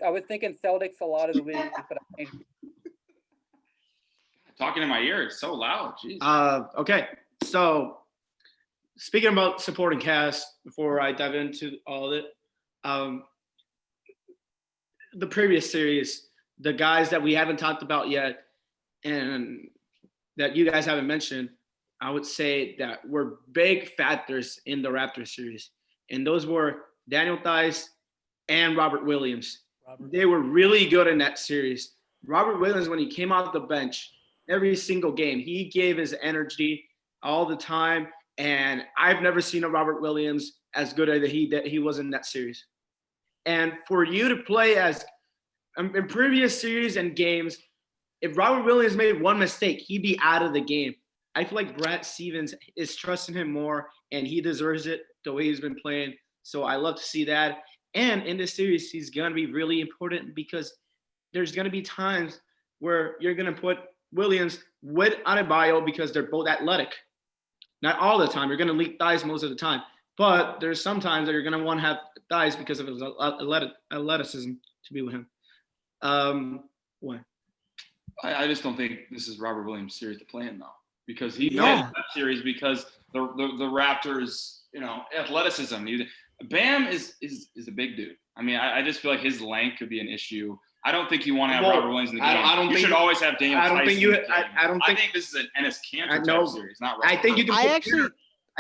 S4: I was thinking Celtics a lot of the week, but I changed.
S3: Talking in my ear, it's so loud. Jeez.
S2: Okay. So speaking about supporting cast, before I dive into all of it, the previous series, the guys that we haven't talked about yet, and that you guys haven't mentioned, I would say that were big factors in the Raptors series, and those were Daniel Theis and Robert Williams. They were really good in that series. Robert Williams, when he came off the bench, every single game, he gave his energy all the time. And I've never seen a Robert Williams as good as he was in that series. And for you to play as in previous series and games, if Robert Williams made one mistake, he'd be out of the game. I feel like Brad Stevens is trusting him more, and he deserves it the way he's been playing. So I love to see that. And in this series, he's going to be really important because there's going to be times where you're going to put Williams with Adebayo because they're both athletic. Not all the time. You're going to leak Theis most of the time. But there's some times that you're going to want to have Theis because of his athleticism to be with him. What?
S3: I just don't think this is Robert Williams' series to play in, though. Because he
S1: Yeah.
S3: knows that series because the Raptors, athleticism. Bam is a big dude. I mean, I just feel like his length could be an issue. I don't think you want to have Robert Williams in the game.
S2: I don't
S3: you
S2: think
S3: should always have Daniel
S2: I don't
S3: Theis
S2: think
S3: in
S2: you.
S3: the game.
S2: I think
S3: this is an Enes Kanter
S2: know.
S3: type series, not Robert.
S2: I think you can.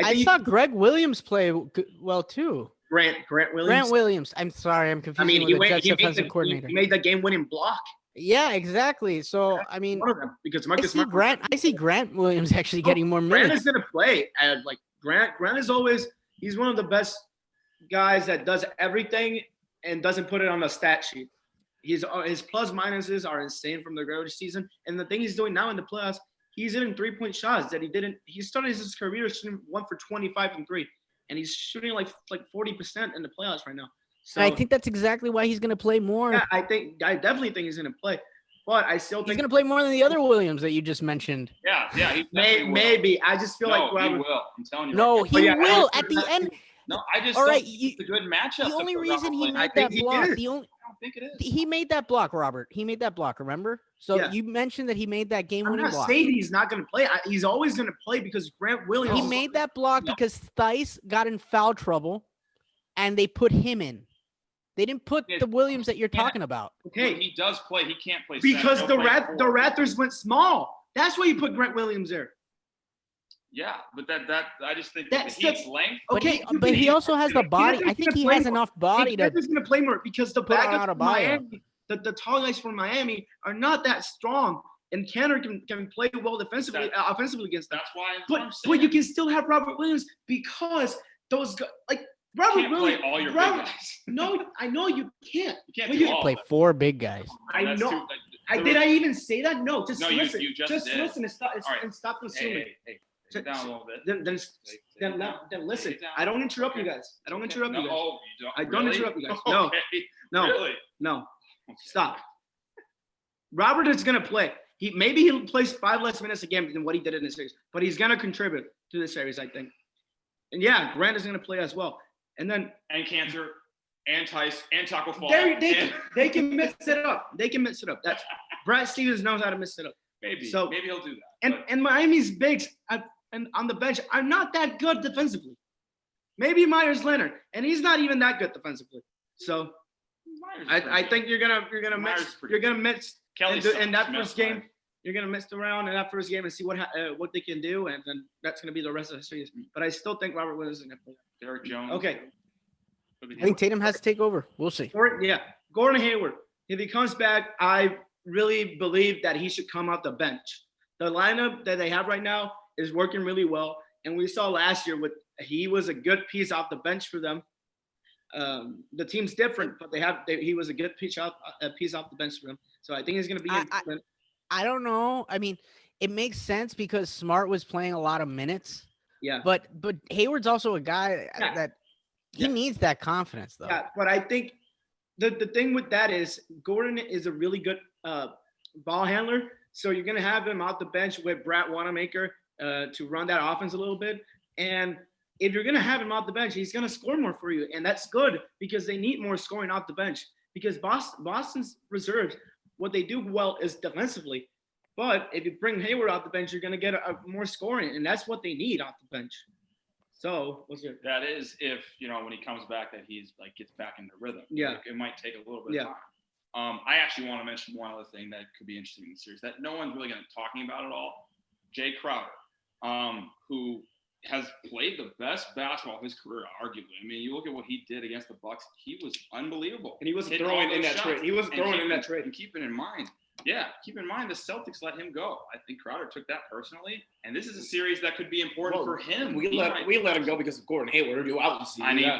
S1: I saw Greg Williams play well too.
S2: Grant Williams.
S1: Grant Williams. I'm sorry, I'm confusing
S2: I mean,
S1: with the Jets defensive coordinator.
S2: He made the game-winning block.
S1: Yeah, exactly. So I mean,
S2: One of them because
S1: I
S2: Marcus Smart.
S1: see Grant Williams actually getting more minutes.
S2: Grant is gonna play. Grant is always. He's one of the best guys that does everything and doesn't put it on the stat sheet. His plus minuses are insane from the regular season, and the thing he's doing now in the playoffs, he's hitting 3-point shots that he didn't. He started his career shooting 1 for 25 from 3, and he's shooting like 40% in the playoffs right now. So
S1: And I think that's exactly why he's going to play more.
S2: yeah, I definitely think he's going to play, but I still
S1: He's
S2: think
S1: going to play more than the other Williams that you just mentioned.
S3: Yeah, he
S2: maybe. I just feel like
S3: he
S2: Robert.
S3: will. I'm telling you.
S1: No,
S3: right
S1: he
S2: yeah,
S1: will
S2: I-
S1: at the end.
S3: No, I just
S1: All
S3: don't
S1: right,
S3: think it's a good matchup.
S1: The only
S3: for
S1: reason
S3: Robert
S1: he
S3: Williams.
S1: made
S2: I think
S1: that
S2: he
S1: block,
S2: is.
S1: the only
S3: I don't think it is.
S1: he made that block, Robert. He made that block. Remember? So
S2: Yeah.
S1: you mentioned that he made that
S2: I'm
S1: game-winning
S2: not
S1: block.
S2: saying he's not going to play. He's always going to play because Grant Williams.
S1: He made that block because Theis got in foul trouble, and they put him in. They didn't put the Williams that you're talking about.
S3: When
S2: Okay,
S3: he does play, he can't play
S2: because
S3: center.
S2: the
S3: He'll play forward.
S2: Raptors went small. That's why you put Grant Williams there.
S3: Yeah, but that I just think
S2: That's
S3: the Heat's length.
S1: But
S2: Okay,
S1: he also has the body. I
S2: Kanter's
S1: think
S2: gonna
S1: he
S2: play
S1: has
S2: more.
S1: enough body to.
S2: He's going to play more because the
S1: put on
S2: backups from
S1: Adebayo.
S2: Miami, the tall guys from Miami are not that strong, and Kanter can play well defensively, offensively against them.
S3: That's why.
S2: But you can still have Robert Williams because those guys, like Robert
S3: can't
S2: Williams.
S3: play all your
S2: Robert,
S3: big guys.
S2: No, I know you can't.
S3: You can't
S2: Well,
S3: do
S2: you
S3: all
S1: Play
S3: of it.
S1: 4 big guys.
S2: I
S3: That's
S2: know.
S3: too-
S2: Did I even say that? No, just
S3: No, you
S2: listen.
S3: just did.
S2: listen and stop,
S3: All right.
S2: and stop consuming.
S3: Hey, sit down a little bit.
S2: Then
S3: Take
S2: listen.
S3: it down.
S2: I don't interrupt you
S3: Okay.
S2: guys. I don't
S3: Okay.
S2: interrupt you guys.
S3: No, you don't.
S2: I don't
S3: Really?
S2: interrupt you guys. No.
S3: Okay.
S2: No,
S3: Really?
S2: no.
S3: Okay.
S2: Stop. Robert is gonna play. Maybe he plays 5 less minutes a game than what he did in the series, but he's gonna contribute to the series, I think. And yeah, Grant is gonna play as well. And then
S3: And Cancer, and Theis, and Taco Fall.
S2: they can mix it up. They can mix it up. That's Brad Stevens knows how to mix it up.
S3: maybe
S2: so-
S3: maybe he'll do that.
S2: And Miami's bigs and on the bench are not that good defensively. Maybe Myers Leonard, and he's not even that good defensively. So
S3: Myers is
S2: I
S3: pretty
S2: think
S3: good.
S2: you're gonna
S3: Myers is
S2: mix
S3: pretty
S2: in
S3: Kelly
S2: that
S3: sucks.
S2: first game.
S3: Myers.
S2: you're gonna mess around in that first game and see what they can do, and then that's gonna be the rest of the series. But I still think Robert Williams is gonna play.
S3: Derek Jones.
S2: Okay.
S1: I think Tatum has to take over. We'll see.
S2: Gordon Hayward. If he comes back, I really believe that he should come off the bench. The lineup that they have right now is working really well, and we saw last year he was a good piece off the bench for them. The team's different, but he was a good piece off the bench for them. So I think he's going to be.
S1: I don't know. I mean, it makes sense because Smart was playing a lot of minutes.
S2: Yeah.
S1: But Hayward's also a guy that he needs that confidence, though.
S2: Yeah, but I think the thing with that is Gordon is a really good ball handler. So you're going to have him off the bench with Brad Wanamaker to run that offense a little bit. And if you're going to have him off the bench, he's going to score more for you. And that's good because they need more scoring off the bench. Because Boston's reserves, what they do well is defensively. But if you bring Hayward off the bench, you're going to get more scoring. And that's what they need off the bench. So
S3: that is if, when he comes back, that he's gets back into rhythm.
S2: Yeah.
S3: It might take a little bit of time. I actually want to mention one other thing that could be interesting in the series that no one's really going to be talking about at all. Jay Crowder, who has played the best basketball of his career, arguably. I mean, you look at what he did against the Bucks; he was unbelievable.
S2: And he was throwing in that trade.
S3: And keeping in mind, the Celtics let him go. I think Crowder took that personally, and this is a series that could be important for him.
S2: We let him go because of Gordon Hayward.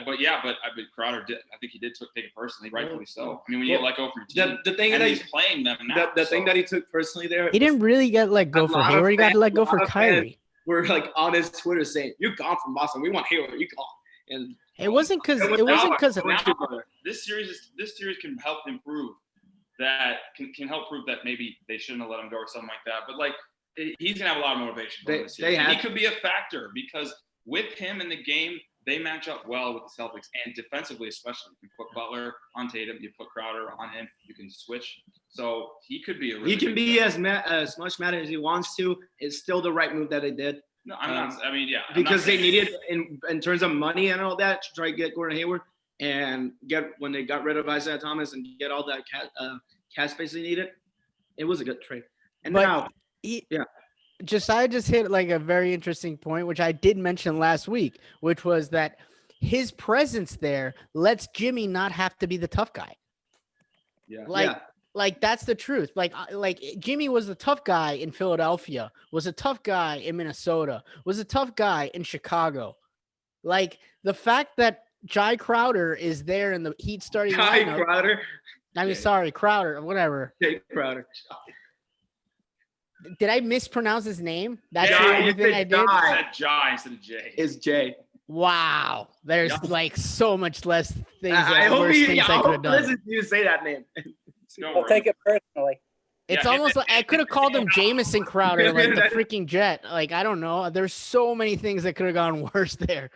S3: But Crowder did. I think he did take it personally, rightfully so. I mean, when you get let go from your team,
S2: the thing
S3: and
S2: that
S3: he's playing them now.
S2: The thing that he took personally there,
S1: he didn't really get let go for Hayward. He got let go for Kyrie.
S2: We're on his Twitter saying, "You're gone from Boston. We want Hayward. You gone." And
S1: it wasn't because
S3: this series can help improve. That can help prove that maybe they shouldn't have let him go or something like that. But he's gonna have a lot of motivation. He could be a factor because with him in the game, they match up well with the Celtics and defensively, especially. You can put Butler on Tatum, you put Crowder on him, you can switch. So he could be
S2: he can be as much mad as he wants to. It's still the right move that they did.
S3: No, I'm not. I mean, yeah,
S2: because they needed in terms of money and all that to try to get Gordon Hayward. And when they got rid of Isaiah Thomas and get all that cap space they needed, it was a good trade. And
S1: Josiah just hit a very interesting point, which I did mention last week, which was that his presence there lets Jimmy not have to be the tough guy.
S3: Yeah.
S1: That's the truth. Like Jimmy was the tough guy in Philadelphia, was a tough guy in Minnesota, was a tough guy in Chicago. The fact that Jai Crowder is there in the Heat starting lineup.
S2: Crowder.
S1: I mean, sorry, Crowder, whatever.
S2: Jay Crowder.
S1: Did I mispronounce his name? That's the only thing I did.
S3: I said Jai instead of Jay.
S2: It's Jay.
S1: Wow. There's so much less things.
S2: I hope
S1: I could have done.
S2: Listen to you say that name.
S4: I'll take it personally.
S1: It's almost like I could have called him Jamison Crowder, like the freaking Jet. I don't know. There's so many things that could have gone worse there.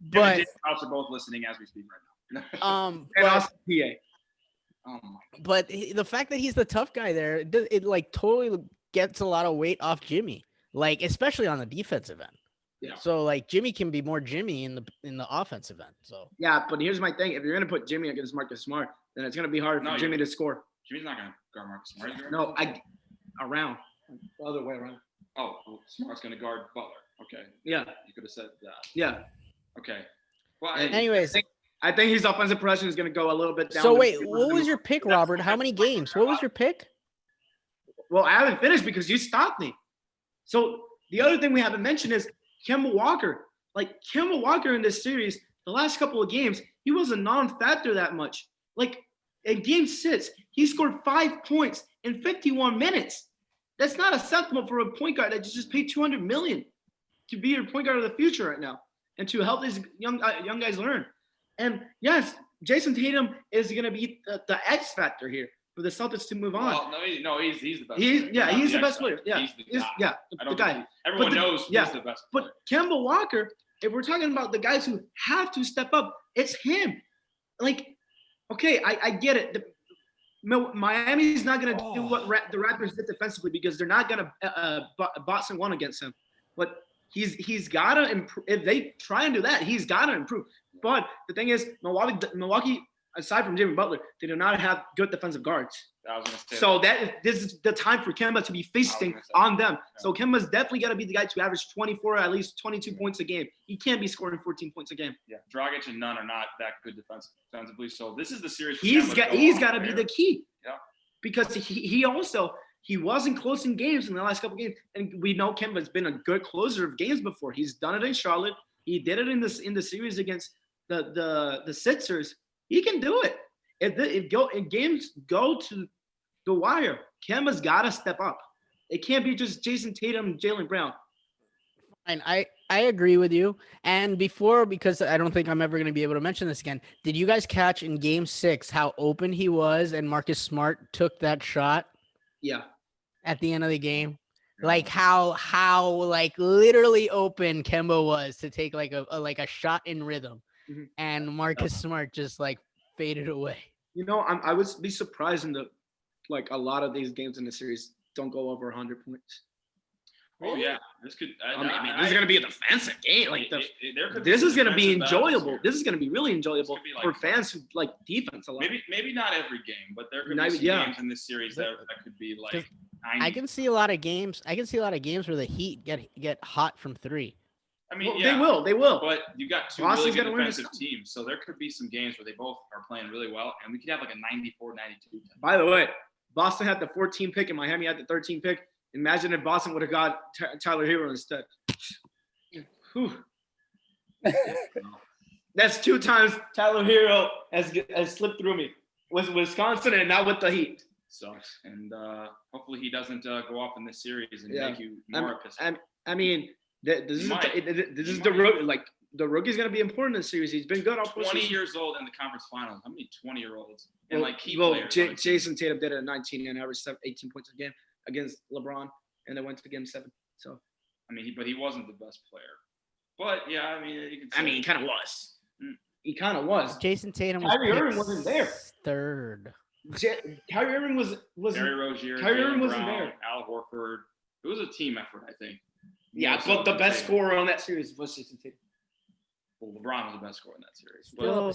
S1: But
S3: are both listening as we speak right
S1: now.
S2: And also PA.
S1: But the fact that he's the tough guy there, it totally gets a lot of weight off Jimmy, especially on the defensive end.
S2: Yeah.
S1: So Jimmy can be more Jimmy in the offensive end. So
S2: yeah, but here's my thing: if you're gonna put Jimmy against Marcus Smart, then it's gonna be hard for Jimmy to score.
S3: Jimmy's not gonna guard Marcus Smart.
S2: No, around the other way around.
S3: Oh, well, Smart's gonna guard Butler. Okay.
S2: Yeah.
S3: You could have said that.
S2: Yeah.
S3: Okay. Well,
S1: anyways,
S2: I think his offensive production is gonna go a little bit down.
S1: So wait, what was your pick, Robert? How many games? What was your pick?
S2: Well, I haven't finished because you stopped me. So the other thing we haven't mentioned is Kemba Walker. Kemba Walker in this series, the last couple of games, he was a non-factor that much. In game 6, he scored 5 points in 51 minutes. That's not acceptable for a point guard that just paid $200 million to be your point guard of the future right now and to help these young guys learn. And yes, Jason Tatum is going to be the X factor here for the Celtics to move on.
S3: Well, no, he's the best.
S2: He's the best player. Yeah,
S3: he's
S2: the guy.
S3: Everyone knows he's the best player.
S2: But Kemba Walker, if we're talking about the guys who have to step up, it's him. Okay, I get it. Miami's not going to do what the Raptors did defensively because they're not going to Boston won against him. But he's got to improve. If they try and do that, he's got to improve. But the thing is, Milwaukee, aside from Jimmy Butler, they do not have good defensive guards.
S3: I was gonna say
S2: So this is the time for Kemba to be feasting on them. So Kemba's definitely got to be the guy to average 24, at least 22 points a game. He can't be scoring 14 points a game.
S3: Yeah, Dragic and Nunn are not that good defensively. So this is the series.
S2: He's got to be the key.
S3: Yeah.
S2: Because he wasn't close in games in the last couple games, and we know Kemba's been a good closer of games before. He's done it in Charlotte. He did it in the series against the Sixers. He can do it. If games go to the wire, Kemba's got to step up. It can't be just Jason Tatum and Jaylen Brown.
S1: And I agree with you. And before, because I don't think I'm ever going to be able to mention this again, did you guys catch in Game 6 how open he was and Marcus Smart took that shot?
S2: Yeah.
S1: At the end of the game? Like how like literally open Kemba was to take like a shot in rhythm.
S2: Mhm.
S1: And Marcus Smart just like faded away.
S2: You know, I would be surprised in a lot of these games in the series don't go over 100 points.
S3: Oh yeah, this could.
S2: This is gonna be a defensive game. This is gonna be enjoyable. This is gonna be really enjoyable for fans who like defense a lot.
S3: Maybe not every game, but there could be some games in this series that could be like 90.
S1: I can see a lot of games. Where the Heat get hot from 3.
S3: I mean,
S2: they will.
S3: But you got two
S2: Boston's
S3: really good defensive teams, so there could be some games where they both are playing really well, and we could have like a 94-92.
S2: By the way, Boston had the 14 pick and Miami had the 13 pick. Imagine if Boston would have got Tyler Hero instead. That's 2 times Tyler Hero has slipped through me. With Wisconsin and now with the Heat.
S3: Sucks. And hopefully he doesn't go off in this series and make you more pissed.
S2: I mean, this is the rookie. Like the rookie's gonna be important in this series. He's been good all
S3: 20 years old in the conference finals. How many 20-year-olds and key players?
S2: Jason Tatum did it at 19 and averaged 18 points a game against LeBron, and they went to Game 7. So,
S3: I mean, but he wasn't the best player. But yeah, I mean, you can.
S2: I mean, he kind of was. He kind of was.
S1: Jason Tatum was.
S2: Kyrie Irving wasn't there.
S1: 3rd.
S2: Kyrie Irving was.
S3: Terry Rozier.
S2: Kyrie Irving wasn't
S3: Brown,
S2: there.
S3: Al Horford. It was a team effort, I think.
S2: Yeah, but the best scorer on that series was Jason Tatum.
S3: Well, LeBron was the best scorer in that series.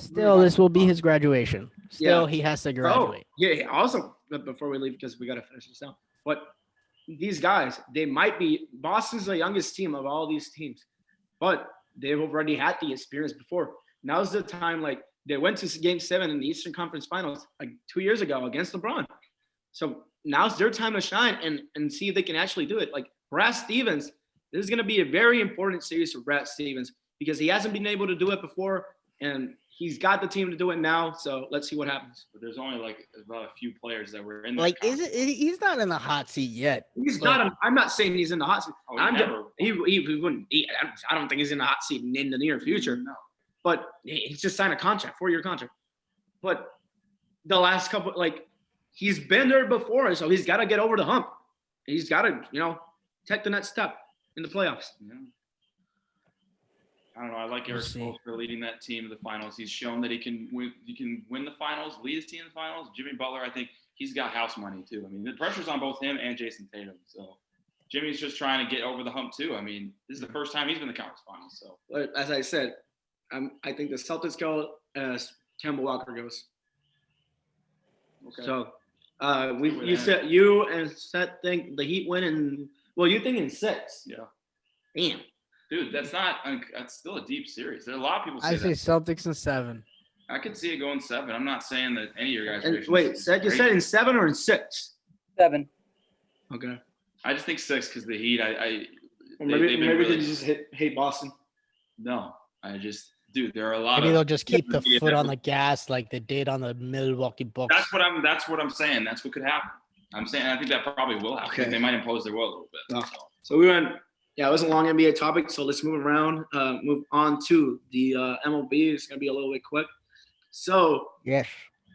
S1: Still, this will be his graduation. He has to graduate.
S2: Yeah. Also, before we leave, because we got to finish this down. But these guys, they might be. Boston's the youngest team of all these teams, but they've already had the experience before. Now's the time. Like they went to Game 7 in the Eastern Conference Finals like 2 years ago against LeBron. So now's their time to shine and see if they can actually do it. Like Brad Stevens, this is going to be a very important series for Brad Stevens because he hasn't been able to do it before, and he's got the team to do it now. So let's see what happens.
S3: But there's only about a few players that were in.
S1: He's not in the hot seat yet.
S2: He's not. I'm not saying he's in the hot seat.
S3: He
S2: wouldn't. I don't think he's in the hot seat in the near future.
S3: No.
S2: But he's just signed a contract, 4-year contract. But the last couple, he's been there before, so he's got to get over the hump. He's got to, take the next step in the playoffs.
S3: Yeah. I don't know. I like Eric Spoelstra leading that team to the finals. He's shown that he can win the finals, lead his team in the finals. Jimmy Butler, I think he's got house money too. I mean, the pressure's on both him and Jason Tatum. So Jimmy's just trying to get over the hump too. I mean, this is the first time he's been in the conference finals. So,
S2: but as I said, I think the Celtics go as Kemba Walker goes.
S3: Okay.
S2: So you and Seth think the Heat win you think in 6.
S3: Yeah.
S2: Damn.
S3: Dude, that's still a deep series. There are a lot of people say
S1: I say Celtics in 7.
S3: I could see it going 7. I'm not saying that any of your guys.
S2: And wait, Seth, you said in 7 or in 6?
S4: 7.
S2: Okay.
S3: I just think 6 because the Heat.
S2: Maybe they just hate Boston.
S3: No, there are a lot.
S1: Maybe they'll just keep the foot on the gas like they did on the Milwaukee Bucks.
S3: That's what I'm saying. That's what could happen. I'm saying I think that probably will happen.
S2: Okay.
S3: They might impose their will a little bit.
S2: So we went. Yeah, it was a long NBA topic. So let's move around. Move on to the MLB. It's gonna be a little bit quick. So
S1: yes,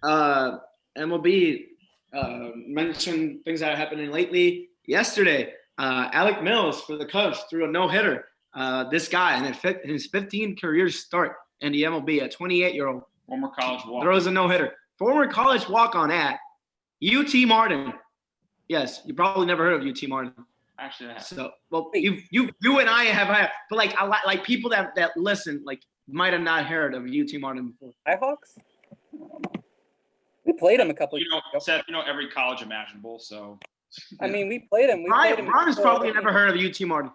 S2: MLB mentioned things that are happening lately. Yesterday, Alec Mills for the Cubs threw a no-hitter. This guy in his 15th career start in the MLB, a 28-year-old
S3: former college walk
S2: throws a no-hitter. Former college walk-on at UT Martin. Yes, you probably never heard of UT Martin.
S3: Actually, I have.
S2: So, well, you and I have, but a lot, people that listen might have not heard of UT Martin before.
S4: Hawks? We played them a couple
S3: You
S4: years
S3: know,
S4: ago.
S3: Seth, you know every college imaginable. So
S4: I mean, we played them.
S2: Brian's probably never heard of UT Martin.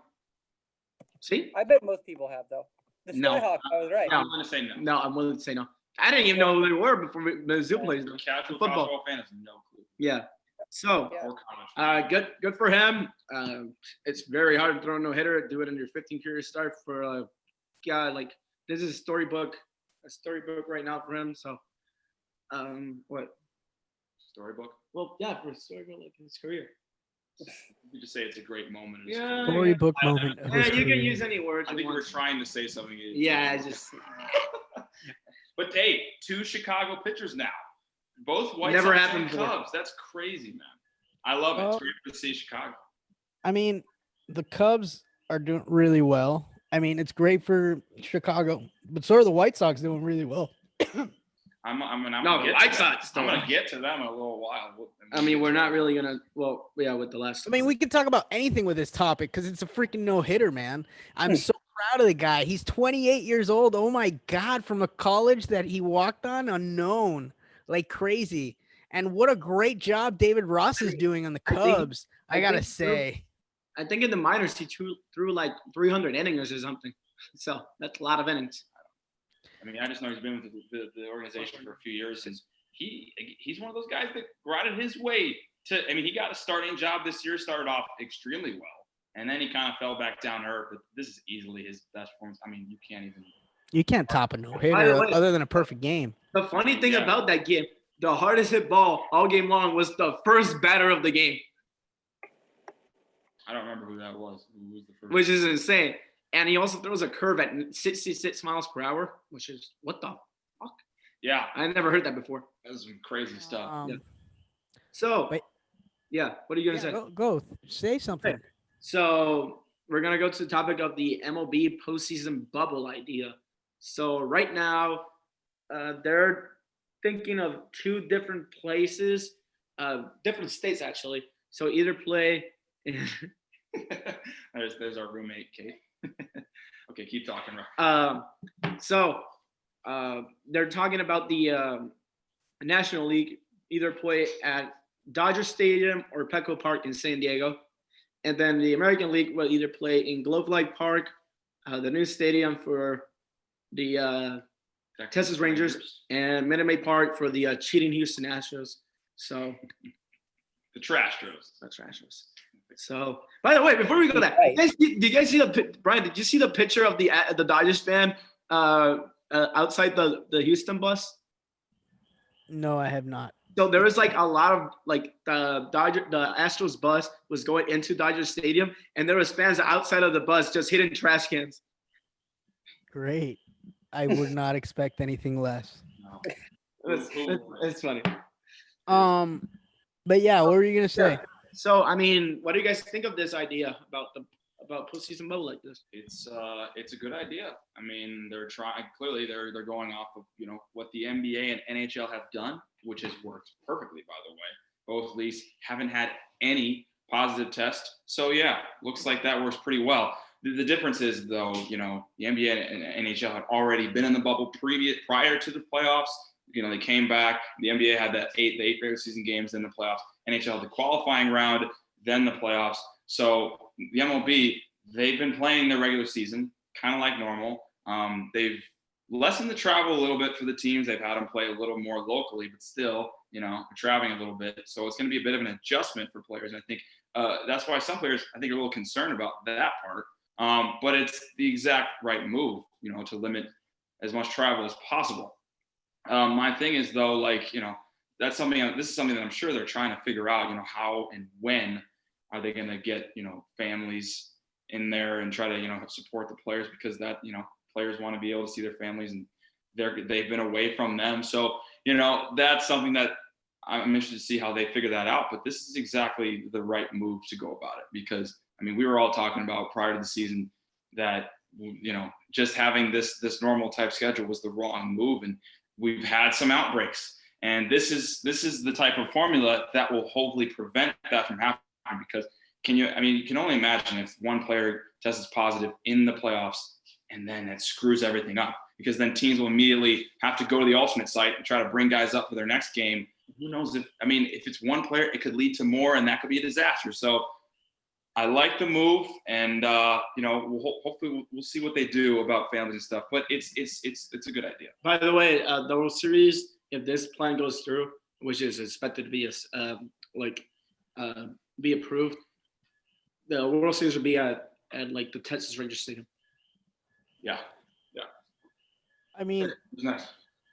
S2: See?
S4: I bet most people have, though. The
S2: No.
S4: Skyhawks, I was right.
S2: No.
S3: I'm going to say no.
S2: No, I'm willing to say no. I didn't even know who they were before Mizzou plays them.
S3: Casual
S2: Football.
S3: football fan has no clue.
S2: Yeah. So,
S4: Yeah.
S3: Or college.
S2: good for him. It's very hard to throw a no-hitter. Do it in your 15 career start for a guy like this is a storybook right now for him. So, what?
S3: Storybook.
S2: Well, yeah, for a storybook like his career.
S3: You just say it's a great moment. in his
S2: Yeah.
S3: career.
S1: Storybook
S3: I don't
S1: moment.
S3: know.
S1: of
S2: Yeah,
S1: his
S2: you can
S1: career.
S2: use any words.
S3: I
S2: you
S3: think you were
S2: want.
S3: trying to say something.
S2: Yeah, I just
S3: But hey, 2 Chicago pitchers now. Both White
S2: Never
S3: Sox
S2: happened
S3: and
S2: before.
S3: Cubs. That's crazy, man. I love it. It's
S1: Well-
S3: great to see Chicago.
S1: I mean, the Cubs are doing really well. I mean, it's great for Chicago, but so are the White Sox doing really well.
S3: I'm
S2: No,
S3: gonna
S2: the
S3: get
S2: White
S3: to them.
S2: Sox
S3: I'm
S2: don't.
S3: gonna get to them in a little while.
S2: I mean, we're not really gonna. Well, yeah, with the last.
S1: I mean, we can talk about anything with this topic because it's a freaking no-hitter, man. I'm so proud of the guy. He's 28 years old. Oh my God, from a college that he walked on unknown, like crazy. And what a great job David Ross is doing on the
S2: I think-
S1: Cubs. I gotta
S2: think
S1: say.
S2: I think in the minors he threw like 300 innings or something. So that's a lot of innings.
S3: I mean, I just know he's been with the organization for a few years, and he's one of those guys that grinded his way to. I mean, he got a starting job this year, started off extremely well, and then he kind of fell back down to earth. But this is easily his best performance. I mean, you can't even.
S1: You can't top a
S2: By the
S1: no-hitter
S2: way-
S1: other than a perfect game.
S2: The funny thing
S3: Yeah.
S2: about that game, the hardest hit ball all game long was the first batter of the game,
S3: I don't remember who that was. Who was the first?
S2: which is insane. And he also throws a curve at 66 miles per hour, which is what the fuck?
S3: Yeah,
S2: I never heard that before.
S3: that was some crazy stuff.
S2: Yeah. So,
S1: Wait.
S2: yeah, what are you gonna
S1: Yeah,
S2: say?
S1: go say something.
S2: So we're gonna go to the topic of the MLB postseason bubble idea. So right now, they're thinking of 2 different places, different states actually. So either play.
S3: There's our roommate, Kate. Okay, keep talking. Rob.
S2: So they're talking about the National League either play at Dodger Stadium or Petco Park in San Diego, and then the American League will either play in Globe Life Park, the new stadium for the Texas Rangers, and Minute Maid Park for the cheating Houston Astros. So
S3: The Trash Tros.
S2: that's Astros. So, by the way, before we go to that,
S4: Right.
S2: did you guys see Brian? Did you see the picture of the Dodgers fan outside the Houston bus?
S1: No, I have not.
S2: So there was like a lot of like the Astros bus was going into Dodger Stadium, and there was fans outside of the bus just hitting trash cans.
S1: Great. I would not expect anything less.
S3: No.
S2: It's funny.
S1: But yeah, what were you gonna say?
S2: So I mean, what do you guys think of this idea about postseason bubble like this?
S3: It's a good idea. I mean, they're trying. Clearly, they're going off of what the NBA and NHL have done, which has worked perfectly. By the way, both leagues haven't had any positive test. So yeah, looks like that works pretty well. The difference is though, the NBA and NHL had already been in the bubble prior to the playoffs. They came back. The NBA had the eight regular season games, then the playoffs. NHL had the qualifying round, then the playoffs. So the MLB, they've been playing their regular season kind of like normal. They've lessened the travel a little bit for the teams. They've had them play a little more locally, but still, traveling a little bit. So it's going to be a bit of an adjustment for players. And I think that's why some players, I think, are a little concerned about that part. But it's the exact right move, to limit as much travel as possible. My thing is though, this is something that I'm sure they're trying to figure out, how and when are they going to get, families in there and try to, support the players, because that, players want to be able to see their families and they've been away from them. So, that's something that I'm interested to see how they figure that out, but this is exactly the right move to go about it, because we were all talking about prior to the season that, just having this normal type schedule was the wrong move. And we've had some outbreaks, and this is the type of formula that will hopefully prevent that from happening. Because you can only imagine if one player tests positive in the playoffs, and then it screws everything up, because then teams will immediately have to go to the alternate site and try to bring guys up for their next game who knows if it's one player, it could lead to more, and that could be a disaster. So I like the move, and hopefully we'll see what they do about families and stuff. But it's a good idea.
S2: By the way, the World Series, if this plan goes through, which is expected to be be approved, the World Series will be at like the Texas Ranger Stadium.
S3: Yeah.
S1: I mean,
S3: It's nice.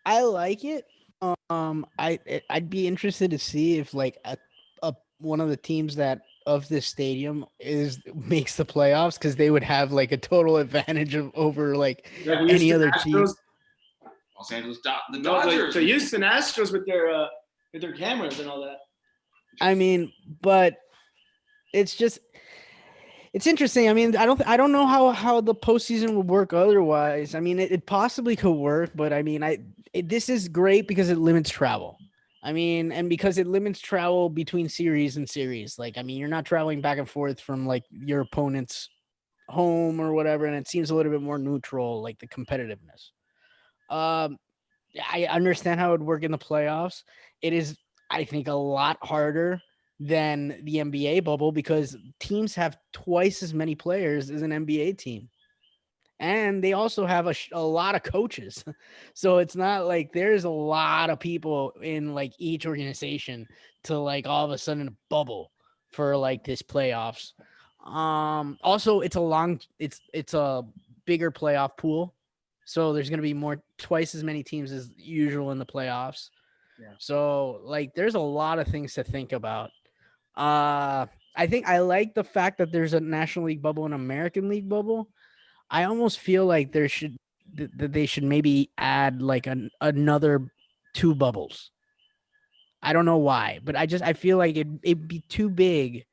S1: I like it. I'd be interested to see if like a one of the teams that of this stadium makes the playoffs, because they would have like a total advantage over like any other team.
S3: Los Angeles the
S2: No,
S3: Dodgers.
S2: so Houston Astros with their cameras and all that.
S1: I mean, but it's interesting. I mean, I don't know how the postseason would work otherwise. I mean, it possibly could work, but I mean, this is great because it limits travel. I mean, and because it limits travel between series and series. Like, I mean, you're not traveling back and forth from like your opponent's home or whatever, and it seems a little bit more neutral, like the competitiveness. I understand how it would work in the playoffs. It is, I think, a lot harder than the NBA bubble because teams have twice as many players as an NBA team. And they also have a lot of coaches. So it's not like there's a lot of people in like each organization to like all of a sudden bubble for like this playoffs. Also it's a bigger playoff pool. So there's going to be twice as many teams as usual in the playoffs.
S2: Yeah.
S1: So like there's a lot of things to think about. I think I like the fact that there's a National League bubble and American League bubble. I almost feel like they should maybe add like another 2 bubbles. I don't know why, but I feel like it'd be too big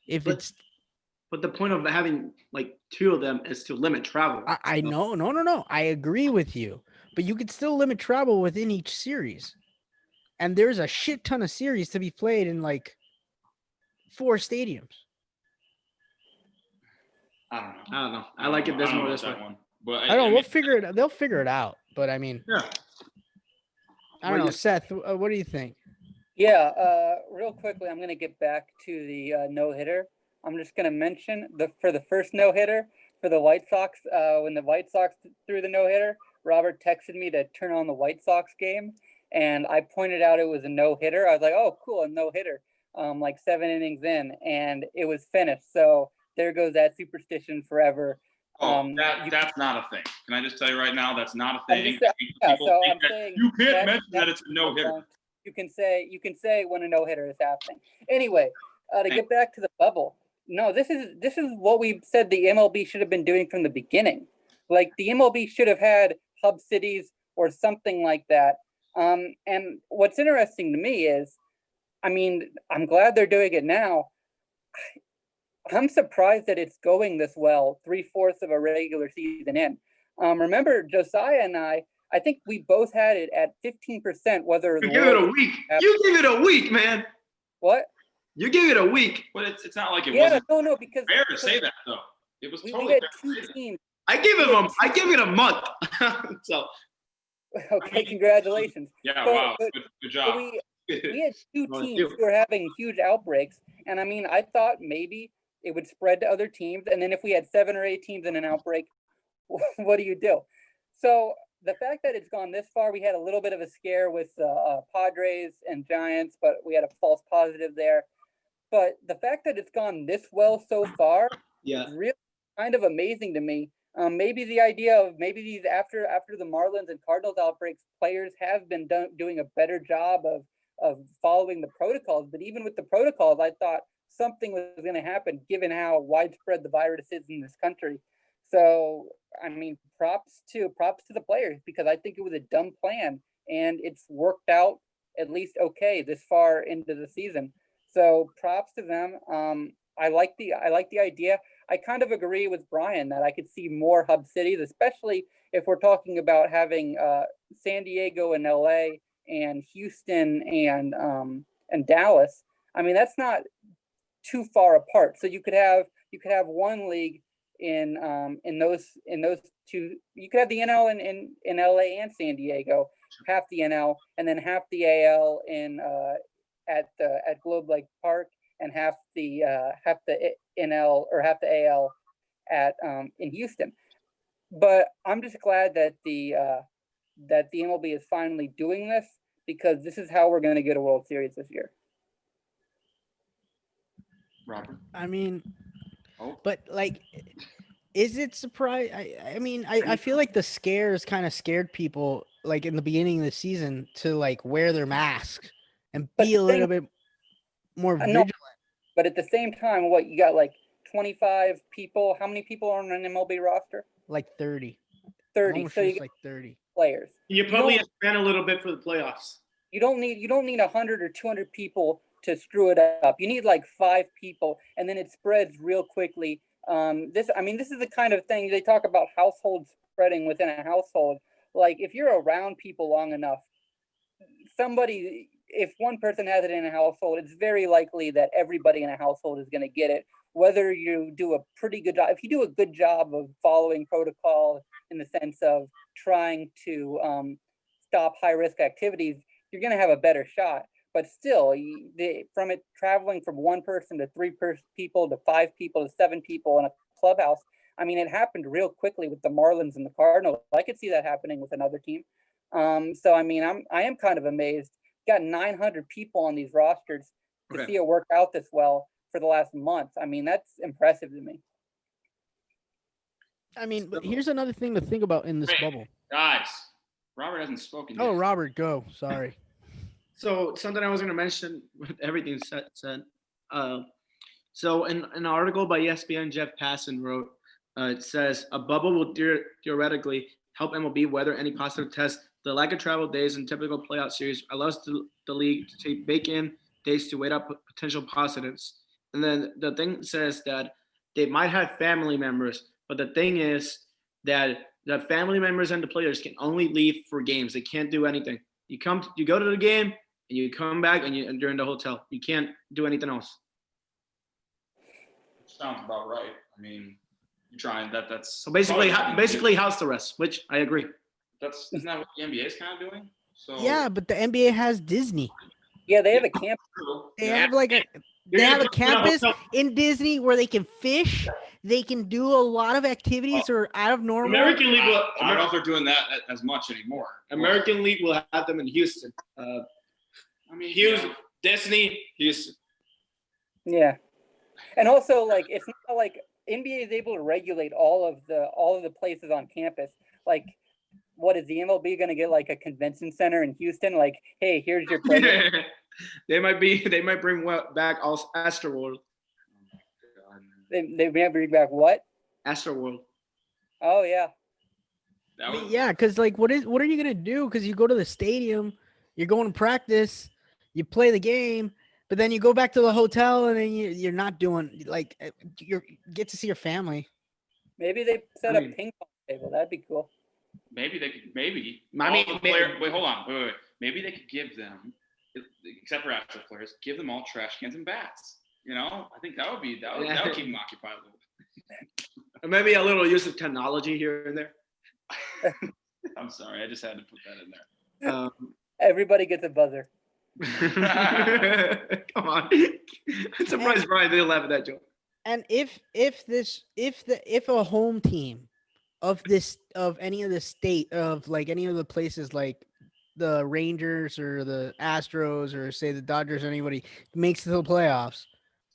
S1: if it's.
S2: But the point of having like 2 of them is to limit travel.
S1: I know, no. I agree with you, but you could still limit travel within each series, and there's a shit ton of series to be played in like 4 stadiums.
S3: I don't know.
S2: I like it this more this way.
S3: One. But
S1: I don't know. We'll figure it. They'll figure it out. But I mean,
S2: yeah.
S1: I don't know. Seth, what do you think?
S4: Yeah, real quickly, I'm going to get back to the no-hitter. I'm just going to mention for the first no-hitter for the White Sox, when the White Sox threw the no-hitter, Robert texted me to turn on the White Sox game, and I pointed out it was a no-hitter. I was like, oh, cool, a no-hitter, like 7 innings in, and it was finished. So there goes that superstition forever.
S3: That's not a thing. Can I just tell you right now, that's not a thing.
S4: You
S3: can't mention that it's a no-hitter.
S4: You can say when a no-hitter is happening. Anyway, to get back to the bubble, no, this is what we said the MLB should have been doing from the beginning. Like the MLB should have had hub cities or something like that. And what's interesting to me is, I mean, I'm glad they're doing it now. I'm surprised that it's going this well, 3/4 of a regular season in. Remember, Josiah and I think we both had it at 15%. Whether
S2: you gave it a week. You gave it a week, man.
S4: What?
S2: You gave it a week.
S3: But it's not like it wasn't.
S4: No, because
S3: fair to say that though. It was totally
S4: we had
S3: fair
S4: 2 teams.
S2: I gave it a month. So.
S4: Okay, congratulations.
S3: Yeah, wow, good job.
S4: We had 2 teams who were having huge outbreaks, and I mean, I thought maybe it would spread to other teams, and then if we had 7 or 8 teams in an outbreak, what do you do? So the fact that it's gone this far, we had a little bit of a scare with Padres and Giants, but we had a false positive there. But the fact that it's gone this well so far, is really kind of amazing to me. Maybe the idea of these after the Marlins and Cardinals outbreaks, players have been doing a better job of following the protocols. But even with the protocols, I thought something was going to happen given how widespread the virus is in this country. So, I mean, props to the players, because I think it was a dumb plan and it's worked out at least okay this far into the season. So props to them. I like the idea. I kind of agree with Brian that I could see more hub cities, especially if we're talking about having San Diego and LA and Houston and Dallas. I mean, that's not too far apart. So you could have one league in those You could have the NL in LA and San Diego, half the NL, and then half the AL at Globe Lake Park, and half the NL or half the AL at in Houston. But I'm just glad that the MLB is finally doing this, because this is how we're going to get a World Series this year.
S3: Robert.
S1: I mean,
S3: Oh.
S1: but like, is it surprise? I mean, I feel like the scares kind of scared people like in the beginning of the season to like wear their masks and
S4: But
S1: be a
S4: the
S1: little
S4: thing-
S1: bit more
S4: No.
S1: vigilant.
S4: But at the same time, what you got, like 25 people? How many people are on an MLB roster?
S1: Like 30.
S4: 30.
S1: Almost
S4: So you
S1: just
S4: get
S1: like 30.
S4: players.
S2: You probably expand a little bit for the playoffs.
S4: You don't need 100 or 200 people to screw it up. You need like 5 people, and then it spreads real quickly. This is the kind of thing they talk about, households spreading within a household. Like, if you're around people long enough, if one person has it in a household, it's very likely that everybody in a household is going to get it. Whether you do a pretty good job, if you do a good job of following protocol in the sense of trying to stop high risk activities, you're going to have a better shot. But still, from it traveling from one person to 3 people to 5 people to 7 people in a clubhouse, I mean, it happened real quickly with the Marlins and the Cardinals. I could see that happening with another team. So I mean, I am kind of amazed. Got 900 people on these rosters to see it work out this well for the last month. I mean, that's impressive to me.
S1: I mean, but here's another thing to think about in this bubble.
S3: Guys, Robert hasn't spoken
S1: Oh,
S3: yet.
S1: Robert, go. Sorry.
S2: So something I was going to mention with everything said. So in an article by ESPN, Jeff Passan wrote, it says a bubble will theoretically help MLB weather any positive test. The lack of travel days in typical playoff series allows the league to bake in days to wait up potential positives. And then the thing says that they might have family members, but the thing is that the family members and the players can only leave for games. They can't do anything. You go to the game and you come back and you're in the hotel. You can't do anything else.
S3: Sounds about right. I mean, you're trying that's
S2: So basically house arrest, which I agree.
S3: isn't that what the NBA is kind of doing? So
S1: Yeah, but the NBA has Disney.
S4: Yeah, they have a camp.
S1: They have like they have a campus in Disney where they can fish. They can do a lot of activities that are out of normal.
S2: American League will.
S3: I don't know if they're doing that as much anymore.
S2: American League will have them in Houston.
S3: I mean,
S2: Houston, Disney, Houston.
S4: Yeah, and also like it's not like NBA is able to regulate all of the places on campus. Like, what is the MLB going to get, like a convention center in Houston? Like, hey, here's your place.
S2: They might bring back Astroworld.
S4: They may bring back what?
S2: Astroworld.
S4: Oh yeah.
S1: I mean, yeah, because like, what are you gonna do? Because you go to the stadium, you're going to practice, you play the game, but then you go back to the hotel and then you're not doing like you get to see your family.
S4: Maybe they set a ping pong table. That'd be cool.
S3: Maybe they could. Maybe.
S2: Wait,
S3: Hold on. Wait. Maybe they could give them, except for Astros players, give them all trash cans and bats. You know, I think that would keep them occupied a little bit.
S2: Maybe a little use of technology here and there.
S3: I'm sorry, I just had to put that in there.
S4: Everybody gets a buzzer.
S2: Come on. I'm surprised Brian didn't laugh at that joke.
S1: And if a home team of any of the state of like any of the places like the Rangers or the Astros or say the Dodgers or anybody makes it to the playoffs,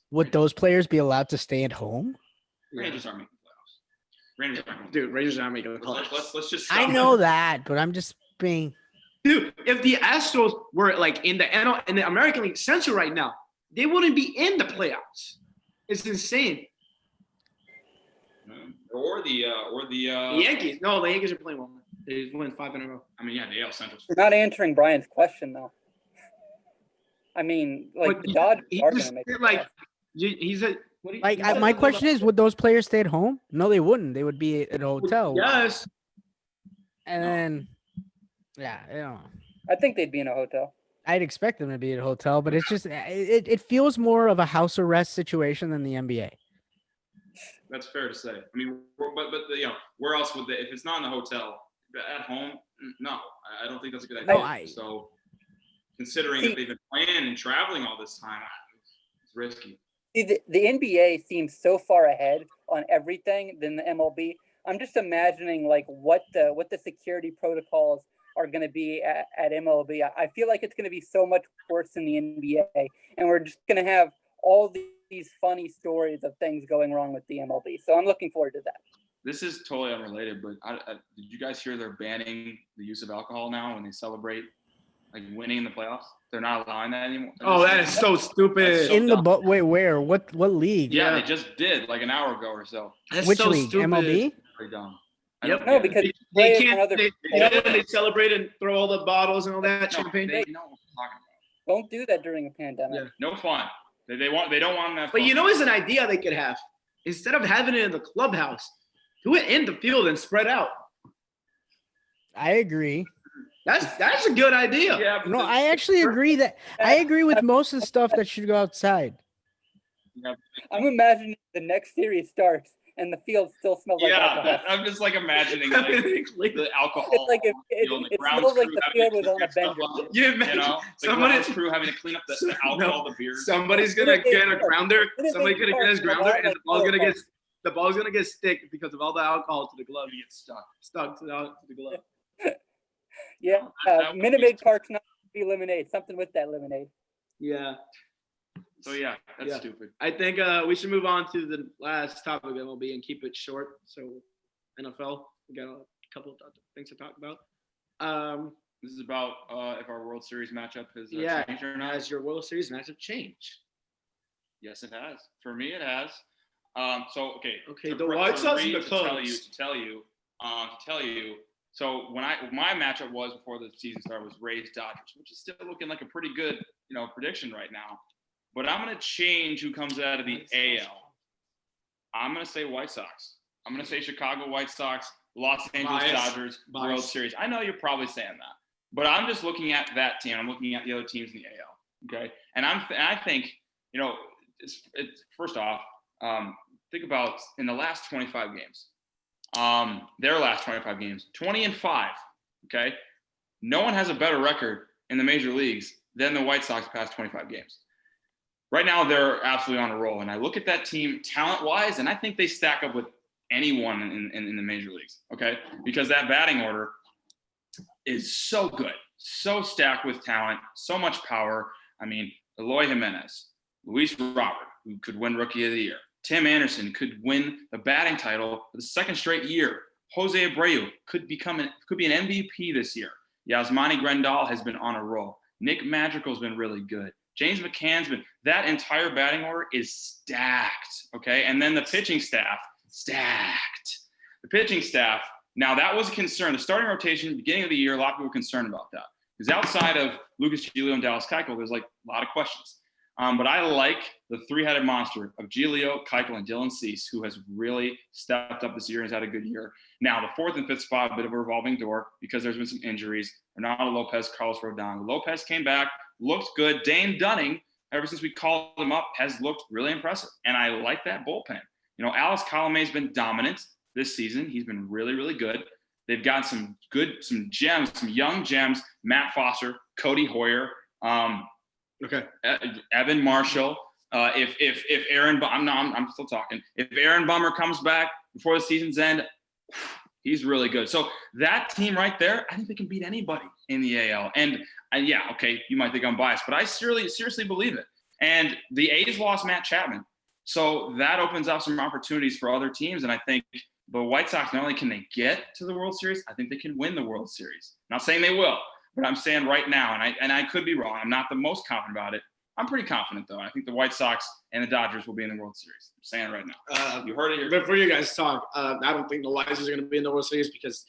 S1: would those players be allowed to stay at home?
S3: Rangers aren't making the playoffs.
S2: Dude, Rangers aren't making the playoffs.
S3: Let's just.
S1: I know that, but I'm just being.
S2: Dude, if the Astros were like in the NL in the American League Central right now, they wouldn't be in the playoffs. It's insane.
S3: Or the
S2: Yankees. No, the Yankees are playing well. They won 5 in a row.
S3: I mean, yeah, the AL Central.
S4: You're not answering Brian's question though. I mean, like
S2: But
S4: the Dodgers
S2: he
S4: are
S2: just
S4: going to make
S2: said,
S4: the
S2: like
S4: playoffs.
S2: he said. What
S1: Like my question is, would those players stay at home? No, they wouldn't. They would be at a hotel.
S2: Yes.
S1: And then, yeah, I don't know.
S4: I think they'd be in a hotel.
S1: I'd expect them to be at a hotel, but it's just it feels more of a house arrest situation than the NBA.
S3: That's fair to say. I mean, where else would they? If it's not in the hotel, at home, no, I don't think that's a good idea. So, considering that they've been playing and traveling all this time, it's risky.
S4: The NBA seems so far ahead on everything than the MLB. I'm just imagining like what the security protocols are going to be at MLB. I feel like it's going to be so much worse than the NBA, and we're just going to have all these funny stories of things going wrong with the MLB. So I'm looking forward to that.
S3: This is totally unrelated, but did you guys hear they're banning the use of alcohol now when they celebrate like winning in the playoffs? They're not allowing that anymore.
S2: Oh, that is so stupid.
S1: In the wait, where? What league?
S3: Yeah, they just did like an hour ago or so.
S2: That's
S1: Which
S2: so
S1: league?
S2: stupid.
S1: MLB?
S3: Pretty dumb.
S2: Yep.
S4: No, because
S2: they can't. They celebrate and throw all the bottles and all that champagne.
S3: They know what I'm talking about.
S4: Don't do that during a pandemic.
S2: Yeah.
S3: No fun. They don't want to have fun.
S2: But you know, it's an idea they could have. Instead of having it in the clubhouse, do it in the field and spread out.
S1: I agree.
S2: That's a good idea.
S3: Yeah,
S1: No, I actually agree that I agree with most of the stuff that should go outside.
S4: I'm imagining the next series starts and the field still smells like alcohol.
S3: I'm just like imagining like the alcohol.
S4: It's like it smells like the field was on a bender.
S2: You imagine
S3: the grounds crew having to clean up the alcohol, the beer.
S2: Somebody's gonna get a grounder. Somebody's gonna get his grounder, and the ball's gonna get stick because of all the alcohol to the glove. You get stuck to the glove.
S4: Yeah, Minute Maid Park's not be lemonade. Something with that lemonade.
S2: Yeah.
S3: So yeah, that's stupid.
S2: I think we should move on to the last topic of MLB and keep it short. So NFL, we got a couple of things to talk about.
S3: This is about if our World Series matchup has changed or not.
S2: Has your World Series matchup changed?
S3: Yes, it has. For me, it has.
S2: Okay. The White Sox and the Cubs.
S3: To tell you. So my matchup was before the season started was Rays Dodgers, which is still looking like a pretty good prediction right now. But I'm going to change who comes out of the AL. I'm going to say White Sox. I'm going to say Chicago White Sox, Los Angeles Dodgers, World Series. I know you're probably saying that, but I'm just looking at that team. I'm looking at the other teams in the AL. Okay, and I think it's first off, think about in the last 25 games. Their last 25 games, 20-5. Okay, no one has a better record in the major leagues than the White Sox past 25 games. Right now, they're absolutely on a roll, and I look at that team talent-wise, and I think they stack up with anyone in the major leagues. Okay, because that batting order is so good, so stacked with talent, so much power. I mean, Eloy Jimenez, Luis Robert, who could win Rookie of the Year. Tim Anderson could win the batting title for the second straight year. Jose Abreu could be an MVP this year. Yasmani Grandal has been on a roll. Nick Madrical's been really good. James McCann's been – that entire batting order is stacked, okay? And then the pitching staff, stacked. The pitching staff, now that was a concern. The starting rotation, beginning of the year, a lot of people were concerned about that. Because outside of Lucas Giolito and Dallas Keuchel, there's like a lot of questions. But I like the three-headed monster of Giolito, Keuchel, and Dylan Cease, who has really stepped up this year and has had a good year. Now, the fourth and fifth spot, a bit of a revolving door because there's been some injuries. Renato Lopez, Carlos Rodon. Lopez came back, looked good. Dane Dunning, ever since we called him up, has looked really impressive. And I like that bullpen. Alex Colomé has been dominant this season. He's been really, really good. They've got some gems, some young gems. Matt Foster, Cody Hoyer, Evan Marshall. If Aaron, I'm still talking. If Aaron Bummer comes back before the season's end, he's really good. So that team right there, I think they can beat anybody in the AL. And yeah, okay, you might think I'm biased, but I seriously believe it. And the A's lost Matt Chapman, so that opens up some opportunities for other teams. And I think the White Sox, not only can they get to the World Series, I think they can win the World Series. Not saying they will, but I'm saying right now, and I could be wrong. I'm not the most confident about it. I'm pretty confident, though. I think the White Sox and the Dodgers will be in the World Series. I'm saying right now. You heard it here.
S2: Before you guys talk, I don't think the White Sox are going to be in the World Series because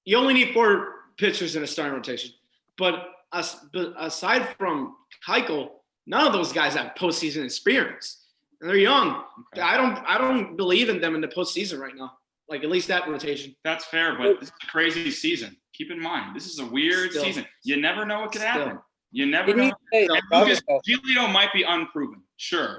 S2: you only need 4 pitchers in a starting rotation. But aside from Keuchel, none of those guys have postseason experience, and they're young. Okay. I don't believe in them in the postseason right now. Like at least that rotation.
S3: That's fair, but this is a crazy season. Keep in mind, this is a weird season. You never know what could happen. You never know. Lucas Giolito might be unproven. Sure.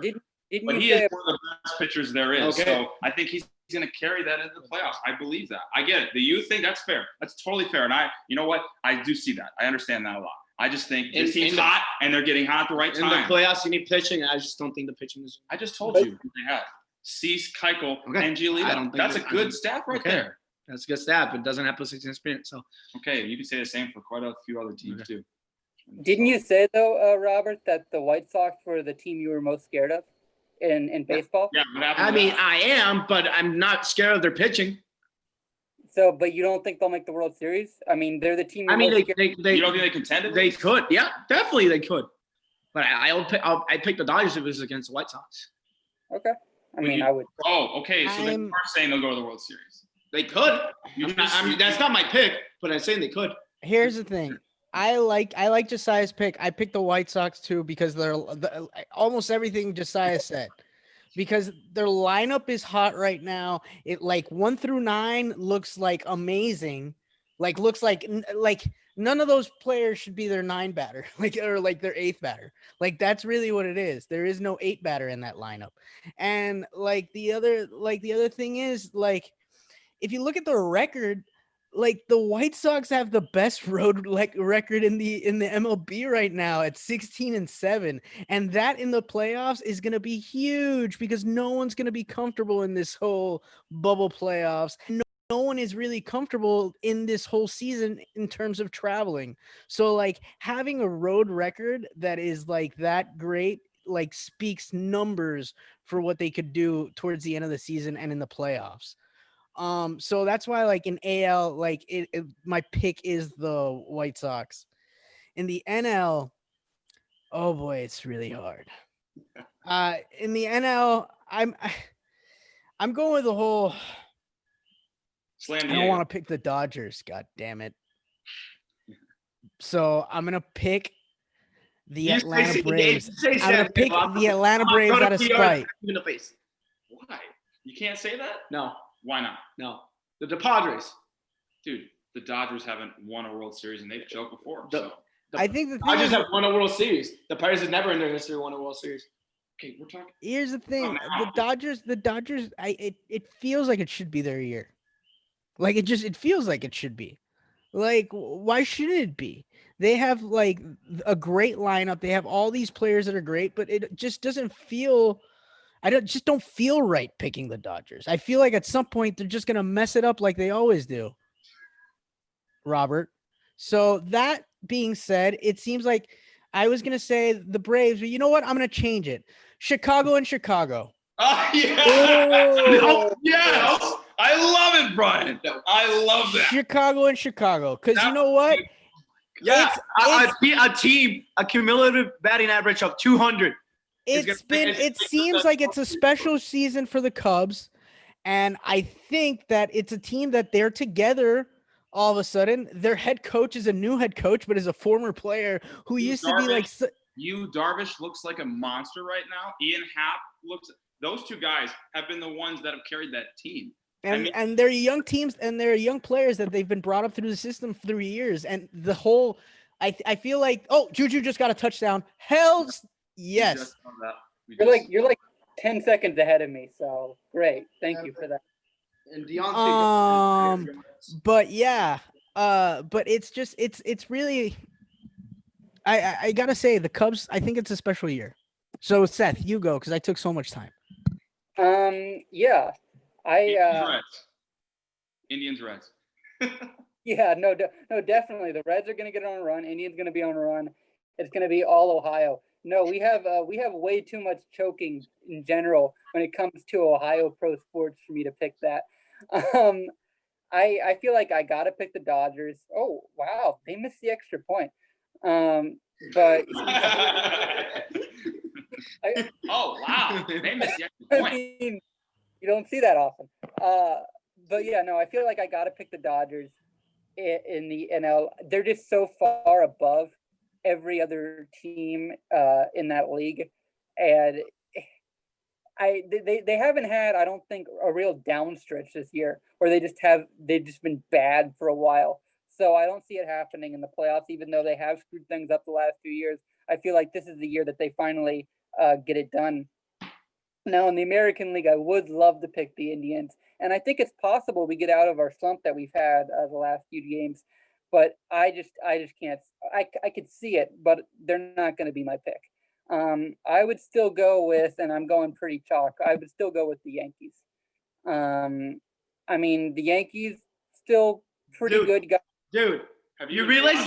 S4: Didn't
S3: But
S4: you
S3: he
S4: say
S3: is one of the best pitchers there is.
S2: Okay.
S3: So I think he's going to carry that into the playoffs. I believe that. I get it. The youth thing, that's fair. That's totally fair. And you know what? I do see that. I understand that a lot. I just think this team's hot and they're getting hot at the right time.
S2: In the playoffs, you need pitching. I just don't think the pitching is.
S3: I just told you who they have. Cease, Keuchel, and Giolito. That's a good staff right there.
S2: That's a good staff, but doesn't have position experience. So
S3: Okay, you can say the same for quite a few other teams too.
S4: Didn't you say though, Robert, that the White Sox were the team you were most scared of in baseball?
S3: Yeah, what happened
S2: I
S3: to
S2: mean,
S3: that?
S2: I am, but I'm not scared of their pitching.
S4: So, but you don't think they'll make the World Series? I mean, they're the team.
S2: I mean,
S3: You don't think they contended?
S2: They could, yeah, definitely they could. But I'll pick the Dodgers if it's against the White Sox.
S4: Okay. I mean, I would.
S3: Oh, okay. So they are saying they'll go to the World Series.
S2: They could. That's not my pick, but I'm saying they could.
S1: Here's the thing. I like Josiah's pick. I picked the White Sox too because they're almost everything Josiah said. Because their lineup is hot right now. It like 1 through 9 looks like amazing. Looks like none of those players should be their 9 batter, or their 8th batter. That's really what it is. There is no 8 batter in that lineup. And the other thing is if you look at the record, the White Sox have the best road record in the MLB right now at 16-7, and that in the playoffs is going to be huge because no one's going to be comfortable in this whole bubble playoffs. No one is really comfortable in this whole season in terms of traveling. So having a road record that is that great speaks numbers for what they could do towards the end of the season and in the playoffs. So that's why in AL, my pick is the White Sox. In the NL, oh boy, it's really hard. In the NL, I'm going with the whole. I don't want to pick the Dodgers. God damn it. So I'm gonna pick the Atlanta Braves. I'm gonna pick the Atlanta Braves out of spite.
S2: In the face.
S3: Why? You can't say that?
S2: No.
S3: Why not?
S2: No. The Padres.
S3: Dude, the Dodgers haven't won a World Series and they've choked before.
S1: I think the
S2: Dodgers have won a World Series. The Pirates have never in their history won a World Series.
S3: Okay, we're talking.
S1: Here's the thing. The Dodgers, it feels like it should be their year. It feels like it should be. Why shouldn't it be? They have a great lineup. They have all these players that are great, but it just doesn't feel. I don't feel right picking the Dodgers. I feel like at some point they're just gonna mess it up like they always do. Robert. So that being said, it seems like I was gonna say the Braves, but you know what? I'm gonna change it. Chicago and Chicago.
S3: Oh yeah!
S2: Oh,
S3: yes! I love it, Brian. I love that.
S1: Chicago and Chicago, because you know what?
S2: Yeah, a team, a cumulative batting average of 200.
S1: It seems like it's a special season for the Cubs, and I think that it's a team that they're together all of a sudden. Their head coach is a new head coach, but is a former player who used to be
S3: Darvish looks like a monster right now. Ian Happ looks. Those two guys have been the ones that have carried that team.
S1: And they're young teams and they're young players that they've been brought up through the system for years. And the whole, I feel like, Juju just got a touchdown. Hell's yes.
S4: You're like 10 seconds ahead of me. So great. Thank you for that.
S2: And Deontay.
S1: But yeah, but it's really, I gotta say the Cubs, I think it's a special year. So Seth, you go, because I took so much time.
S4: Yeah.
S3: Indians Reds.
S4: Yeah, no, definitely. The Reds are going to get on a run. Indians going to be on a run. It's going to be all Ohio. No, we have way too much choking in general when it comes to Ohio pro sports for me to pick that. I feel like I got to pick the Dodgers. Oh, wow. They missed the extra point. But
S3: oh, wow. They missed the extra point.
S4: I mean, you don't see that often. But yeah, no, I feel like I got to pick the Dodgers in the NL. They're just so far above every other team in that league. And they haven't had, I don't think, a real down stretch this year where they've just been bad for a while. So I don't see it happening in the playoffs, even though they have screwed things up the last few years. I feel like this is the year that they finally get it done. Now in the American League, I would love to pick the Indians, and I think it's possible we get out of our slump that we've had the last few games. But I just can't. I could see it, but they're not going to be my pick. I would still go with, and I'm going pretty chalk. I would still go with the Yankees. I mean, the Yankees still pretty good guys.
S2: Dude, you realize?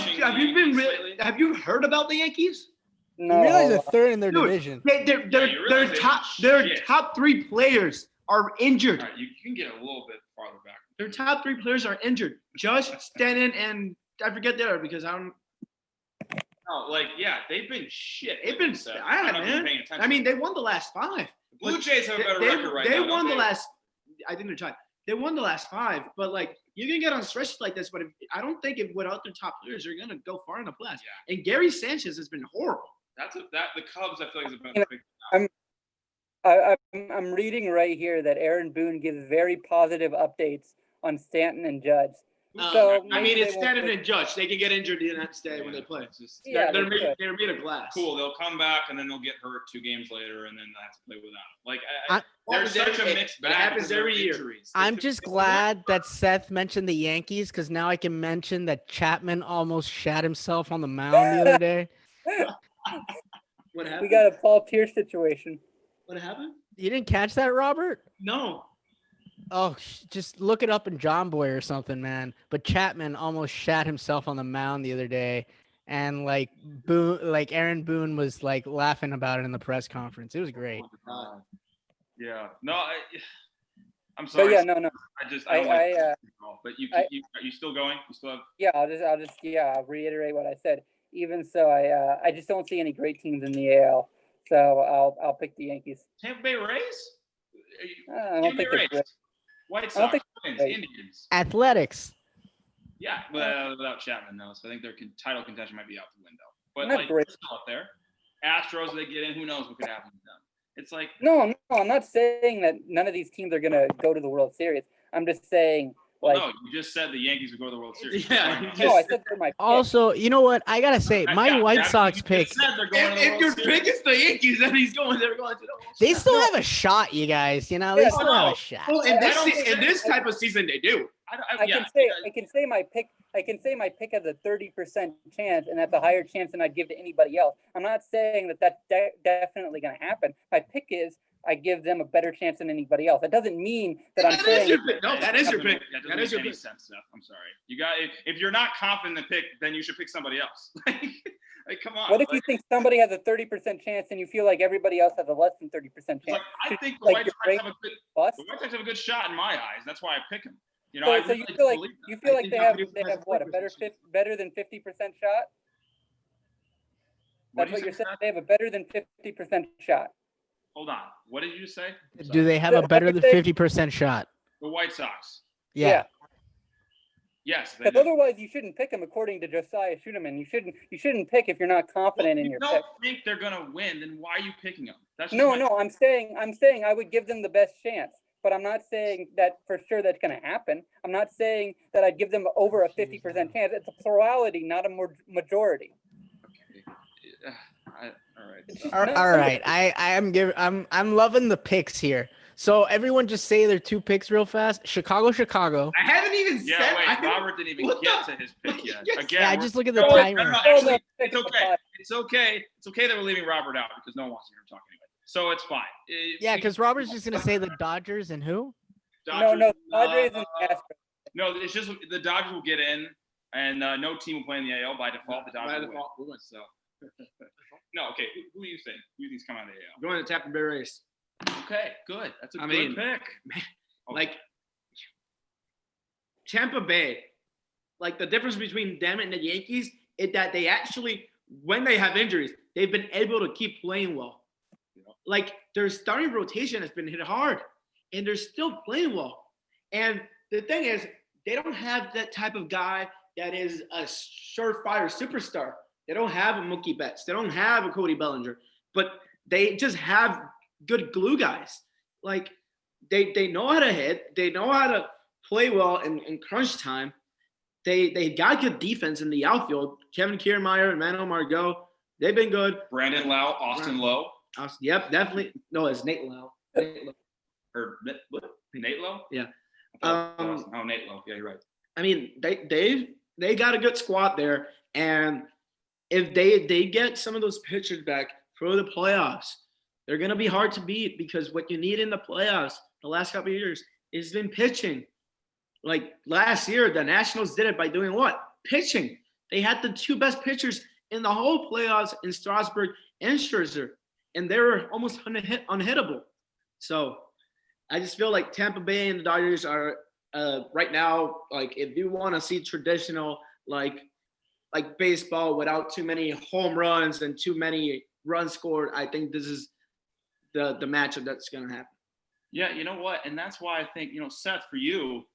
S2: Have you heard about the Yankees?
S4: No,
S1: You realize they're third in their
S2: Dude,
S1: division.
S2: Their top three players are injured.
S3: All right, you can get a little bit farther back.
S2: Their top three players are injured. Judge, Stanton, and I forget there because I don't.
S3: Oh, like yeah, they've been shit.
S2: They've been bad, man. I mean, they won the last 5.
S3: The Blue Jays have a better record right now.
S2: They
S3: don't
S2: won the
S3: they?
S2: last. I think they're tied. They won the last 5, but like you can get on stretches like this, but I don't think without their top players, you're gonna go far in the playoffs.
S3: Yeah.
S2: And Gary Sanchez has been horrible.
S3: The Cubs I feel like is a better pick.
S4: I'm reading right here that Aaron Boone gives very positive updates on Stanton and Judge. So
S2: I mean,
S4: maybe
S2: it's
S4: they won't
S2: Stanton
S4: pick-
S2: and Judge. They can get injured the next day when they play.
S3: It's just-
S4: Yeah,
S2: they're
S4: they could.
S2: made of glass.
S3: Cool. They'll come back and then they'll get hurt 2 games later, and then they have to play without them. Like they're such a mixed bag.
S2: It happens
S3: because of
S2: every year.
S3: injuries.
S1: I'm just glad that Seth mentioned the Yankees because now I can mention that Chapman almost shat himself on the mound the other day.
S2: What happened?
S4: We got a Paul Pierce situation.
S2: What happened?
S1: You didn't catch that, Robert?
S2: No.
S1: Oh, just look it up in John Boy or something, man. But Chapman almost shat himself on the mound the other day, and like Aaron Boone was like laughing about it in the press conference. It was great.
S3: Yeah. No, I'm
S4: But
S3: sorry.
S4: yeah, no.
S3: I don't like baseball, but are you still going? You still have
S4: Yeah, I'll reiterate what I said. Even so, I just don't see any great teams in the AL. So I'll pick the Yankees.
S3: Tampa Bay Rays?
S4: I don't think they're great.
S3: White
S4: I don't
S3: Sox,
S4: think
S3: Twins,
S4: they're great.
S3: Indians.
S1: Athletics.
S3: Yeah, well, without Chapman though, so I think their title contention might be out the window. But
S4: Not
S3: like
S4: great.
S3: they're still up there. Astros, they get in. Who knows what could happen with them? It's like
S4: No, I'm not saying that none of these teams are gonna go to the World Series. I'm just saying, like,
S3: no, you just said the Yankees would go to the World Series.
S2: Yeah, you
S4: no, I said they're my pick.
S1: Also, you know what? I gotta say, my White Sox pick.
S2: If your pick is the Yankees, then they're going to the World
S1: They
S2: Series.
S1: still have a shot, you guys. You know, they
S4: Yeah,
S1: still have a shot.
S2: Well,
S3: I don't
S2: in this type of season, they do.
S4: I can say my pick. I can say my pick has a 30% chance, and that's a higher chance than I'd give to anybody else. I'm not saying that that's definitely going to happen. My pick is I give them a better chance than anybody else. That doesn't mean that I'm saying.
S2: No, that is your pick.
S3: That doesn't make any sense, Seth. I'm sorry. You got if you're not confident in the pick, then you should pick somebody else. Like, come on.
S4: What if you think somebody has a 30% chance and you feel like everybody else has a less than 30% chance?
S3: Like, I think the
S4: like
S3: White
S4: your
S3: Sox
S4: brain
S3: have a good.
S4: bust?
S3: The White Sox have a good shot in my eyes. That's why I pick them. You know,
S4: So,
S3: I
S4: so
S3: really
S4: you feel like
S3: believe that.
S4: you feel
S2: I
S4: like
S2: think
S4: they
S2: everybody
S4: have
S2: has
S4: what
S2: a
S4: better than 50% shot? That's what you're saying. They have a better than 50% shot.
S3: Hold on. What did you say?
S1: Do they have a better than 50% shot?
S3: The White Sox.
S1: Yeah.
S3: Yes. They
S4: Because
S3: do.
S4: otherwise, you shouldn't pick them according to Josiah Schuneman. You shouldn't pick if you're not confident in
S3: If
S4: your
S3: you
S4: pick.
S3: don't think they're gonna win, then why are you picking them? That's just
S4: No,
S3: my-
S4: no, I'm saying I would give them the best chance, but I'm not saying that for sure that's going to happen. I'm not saying that I'd give them over a 50% chance. It's a plurality, not a majority.
S3: Okay. All right.
S4: It's
S3: So-
S4: just
S1: All right. I'm loving the picks here. So everyone just say their 2 picks real fast. Chicago.
S2: I haven't even
S3: Yeah,
S2: said.
S3: wait.
S2: I haven't-
S3: Robert didn't even
S2: what
S3: get
S2: the-
S3: to his pick yet.
S2: Yes.
S3: Again,
S1: Yeah, I
S3: we're-
S1: just look at the
S3: No,
S1: timer.
S3: no,
S4: Oh,
S3: actually,
S4: no,
S3: it's okay. It's okay. It's okay that we're leaving Robert out because no one wants to hear him talk anyway. So it's fine.
S1: Yeah, because Robert's just gonna say the Dodgers and who?
S4: No, Padres and Astros.
S3: No, it's just the Dodgers will get in, and no team will play in the AL by default. The
S2: By
S3: Dodgers will
S2: default,
S3: win.
S2: we win.
S3: So, no, okay. Who do you think? Who do you think's coming out of the AL?
S2: Going to Tampa Bay Rays.
S3: Okay, good. That's a
S2: I
S3: good
S2: mean,
S3: pick.
S2: Like Tampa Bay, like the difference between them and the Yankees is that they actually, when they have injuries, they've been able to keep playing well. Like their starting rotation has been hit hard, and they're still playing well. And the thing is, they don't have that type of guy that is a surefire superstar. They don't have a Mookie Betts. They don't have a Cody Bellinger, but they just have good glue guys. Like they know how to hit. They know how to play well in crunch time. They got good defense in the outfield. Kevin Kiermaier and Manuel Margot, they've been good.
S3: Brandon Lau, Austin Lowe.
S2: Yep, definitely. No, it's Nate Lowe.
S3: Or what? Nate Lowe?
S2: Yeah.
S3: Nate Lowe. Yeah, you're right.
S2: I mean, they got a good squad there, and if they get some of those pitchers back for the playoffs, they're gonna be hard to beat because what you need in the playoffs the last couple of years has been pitching. Like last year, the Nationals did it by doing what? Pitching. They had the two best pitchers in the whole playoffs in Strasburg and Scherzer, and they were almost unhittable. So I just feel like Tampa Bay and the Dodgers are right now, like if you want to see traditional like baseball without too many home runs and too many runs scored, I think this is the matchup that's going to happen.
S3: Yeah, you know what? And that's why I think, Seth, for you,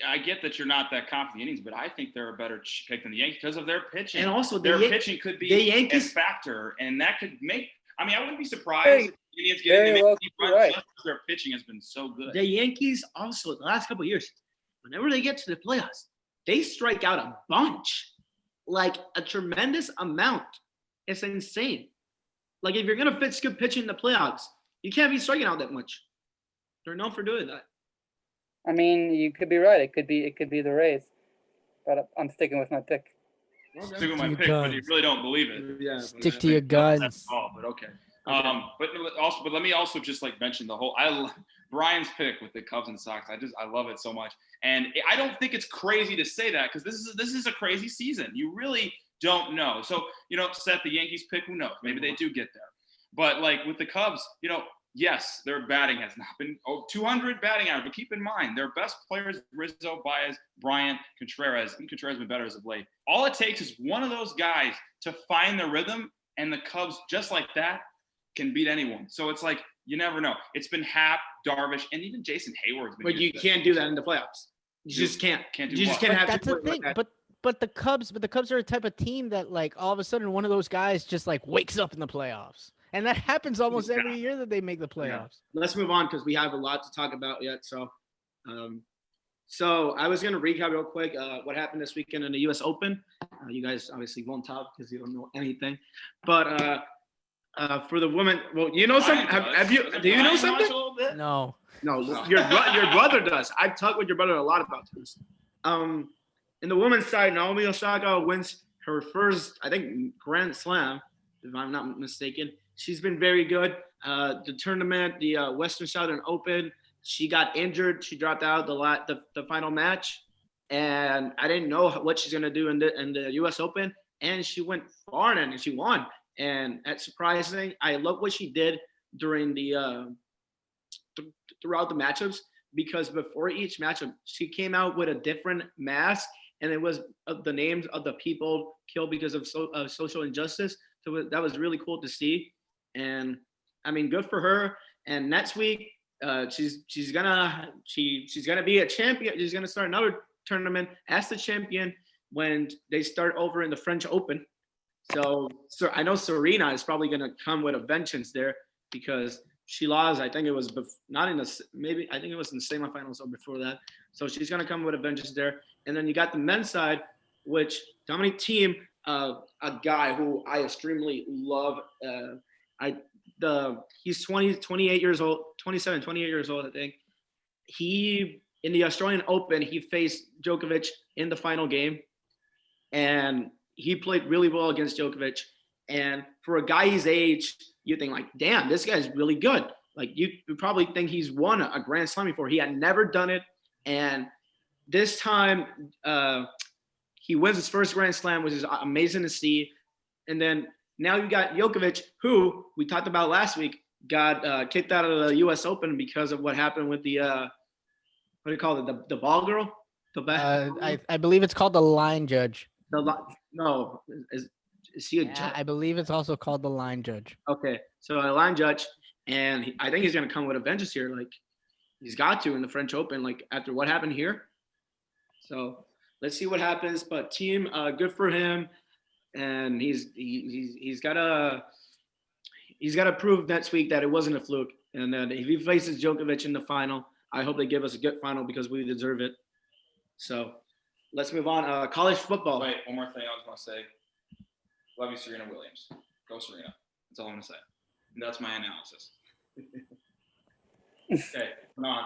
S3: I get that you're not that confident in the innings, but I think they're a better pick than the Yankees because of their pitching.
S2: And also
S3: their pitching could be
S2: the Yankees
S3: a factor, and that could make – I mean, I wouldn't be surprised if the Indians getting the deep runs
S4: right.
S3: just because their pitching has been so good.
S2: The Yankees also, the last couple of years, whenever they get to the playoffs, they strike out a bunch, like a tremendous amount. It's insane. Like if you're going to fit good pitching in the playoffs, you can't be striking out that much. They're known for doing that.
S4: I mean, you could be right. It could be the Rays, but I'm sticking with my pick.
S3: Stick with my pick, but you really don't believe it.
S2: Yeah.
S1: Stick to your guns.
S3: But okay. But let me also just mention the whole. Brian's pick with the Cubs and Sox. I love it so much, and I don't think it's crazy to say that because this is a crazy season. You really don't know. So Seth, the Yankees pick. Who knows? Maybe they do get there. But with the Cubs, yes, their batting has not been 200 batting average, but keep in mind their best players: Rizzo, Baez, Bryant, Contreras. And Contreras has been better as of late. All it takes is one of those guys to find the rhythm, and the Cubs, just like that, can beat anyone. So it's like you never know. It's been Happ, Darvish, and even Jason Hayward's been.
S2: But you can't do that in the playoffs. You just can't.
S3: Can't do.
S2: You just can't have.
S1: That's the thing. But the Cubs are a type of team that all of a sudden one of those guys just wakes up in the playoffs. And that happens almost every year that they make the playoffs. Yeah.
S2: Let's move on because we have a lot to talk about yet. So, so I was going to recap real quick what happened this weekend in the U.S. Open. You guys obviously won't talk because you don't know anything. But for the women, well, you know something? Do you know something?
S1: No.
S2: Your brother does. I've talked with your brother a lot about this. In the women's side, Naomi Osaka wins her first, I think, Grand Slam, if I'm not mistaken. She's been very good. The tournament, the Western Southern Open, she got injured. She dropped out the final match, and I didn't know what she's gonna do in the U.S. Open. And she went far and she won. And that's surprising. I love what she did during the throughout the matchups because before each matchup, she came out with a different mask, and it was the names of the people killed because of social injustice. So that was really cool to see. And I mean, good for her. And next week, she's gonna be a champion. She's gonna start another tournament as the champion when they start over in the French Open. So I know Serena is probably gonna come with a vengeance there because she lost. I think it was not in the maybe. I think it was in the semifinals or before that. So she's gonna come with a vengeance there. And then you got the men's side, which Dominic Thiem, a guy who I extremely love. He's 28 years old, 27, 28 years old, I think. He, in the Australian Open, he faced Djokovic in the final game, and he played really well against Djokovic. And for a guy his age, you think damn, this guy's really good. You probably think he's won a Grand Slam before. He had never done it. And this time, he wins his first Grand Slam, which is amazing to see. And then now you got Djokovic, who we talked about last week, got kicked out of the U.S. Open because of what happened with the what do you call it? The ball girl?
S1: I believe it's called the line judge.
S2: No, is he a judge?
S1: I believe it's also called the line judge.
S2: Okay, so a line judge, and I think he's gonna come with a vengeance here. He's got to in the French Open, after what happened here. So let's see what happens. But Thiem, good for him. And he's got to prove next week that it wasn't a fluke. And then if he faces Djokovic in the final, I hope they give us a good final because we deserve it. So let's move on. College football.
S3: Wait, one more thing I was going to say. Love you, Serena Williams. Go Serena. That's all I'm going to say. And that's my analysis. Okay, come on.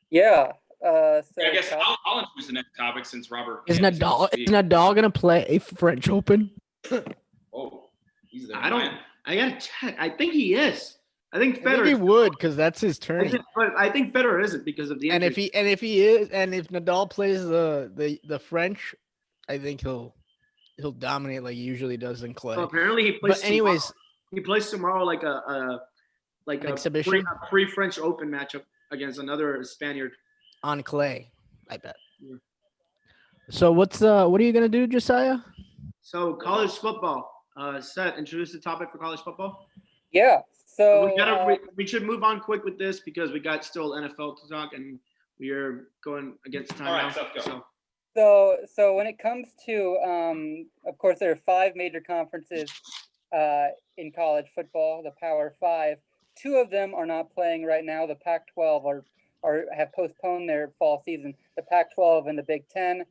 S4: Yeah. So
S3: I guess
S4: Kyle-
S3: I'll introduce the next topic since Robert
S1: Is
S3: can't speak.
S1: Nadal gonna play a French Open?
S3: Oh, he's there.
S2: I don't. I gotta check. I think he is. I think
S1: I think
S2: Federer.
S1: he would because that's his turn.
S2: But I think Federer isn't because of the
S1: And
S2: injury.
S1: if he is, and if Nadal plays the French, I think he'll dominate like he usually does in clay.
S2: Well, apparently he plays.
S1: But anyways,
S2: tomorrow. He plays tomorrow like a
S1: exhibition
S2: pre-French Open matchup against another Spaniard.
S1: on clay, I bet.
S2: Yeah.
S1: So what are you gonna do, Josiah?
S2: So college football. Seth, introduce the topic for college football.
S4: yeah. So
S2: We should move on quick with this because we got still NFL to talk and we are going against time
S3: All right,
S2: now.
S3: Seth, go.
S4: So when it comes to, of course, there are 5 major conferences in college football, the Power 5. 2 of them are not playing right now. The Pac-12 have postponed their fall season. The Pac-12 and the Big Ten.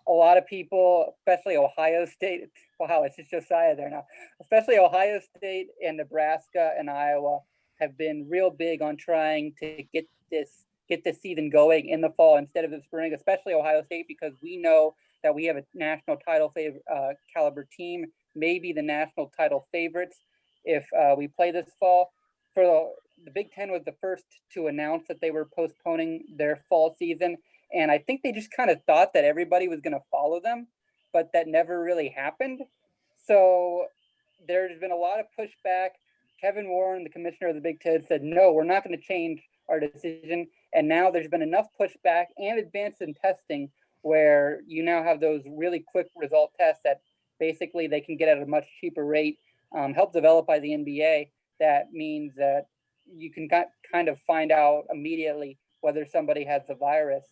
S4: A lot of people, especially Ohio State, wow, it's just Josiah there now. Especially Ohio State and Nebraska and Iowa have been real big on trying to get this season going in the fall instead of the spring, especially Ohio State, because we know that we have a national title caliber team, maybe the national title favorites if we play this fall. For the Big Ten was the first to announce that they were postponing their fall season. And I think they just kind of thought that everybody was going to follow them, but that never really happened. So there's been a lot of pushback. Kevin Warren, the commissioner of the Big Ten, said, no, we're not going to change our decision. And now there's been enough pushback and advance in testing where you now have those really quick result tests that basically they can get at a much cheaper rate, helped develop by the NBA. That means that you can kind of find out immediately whether somebody has the virus.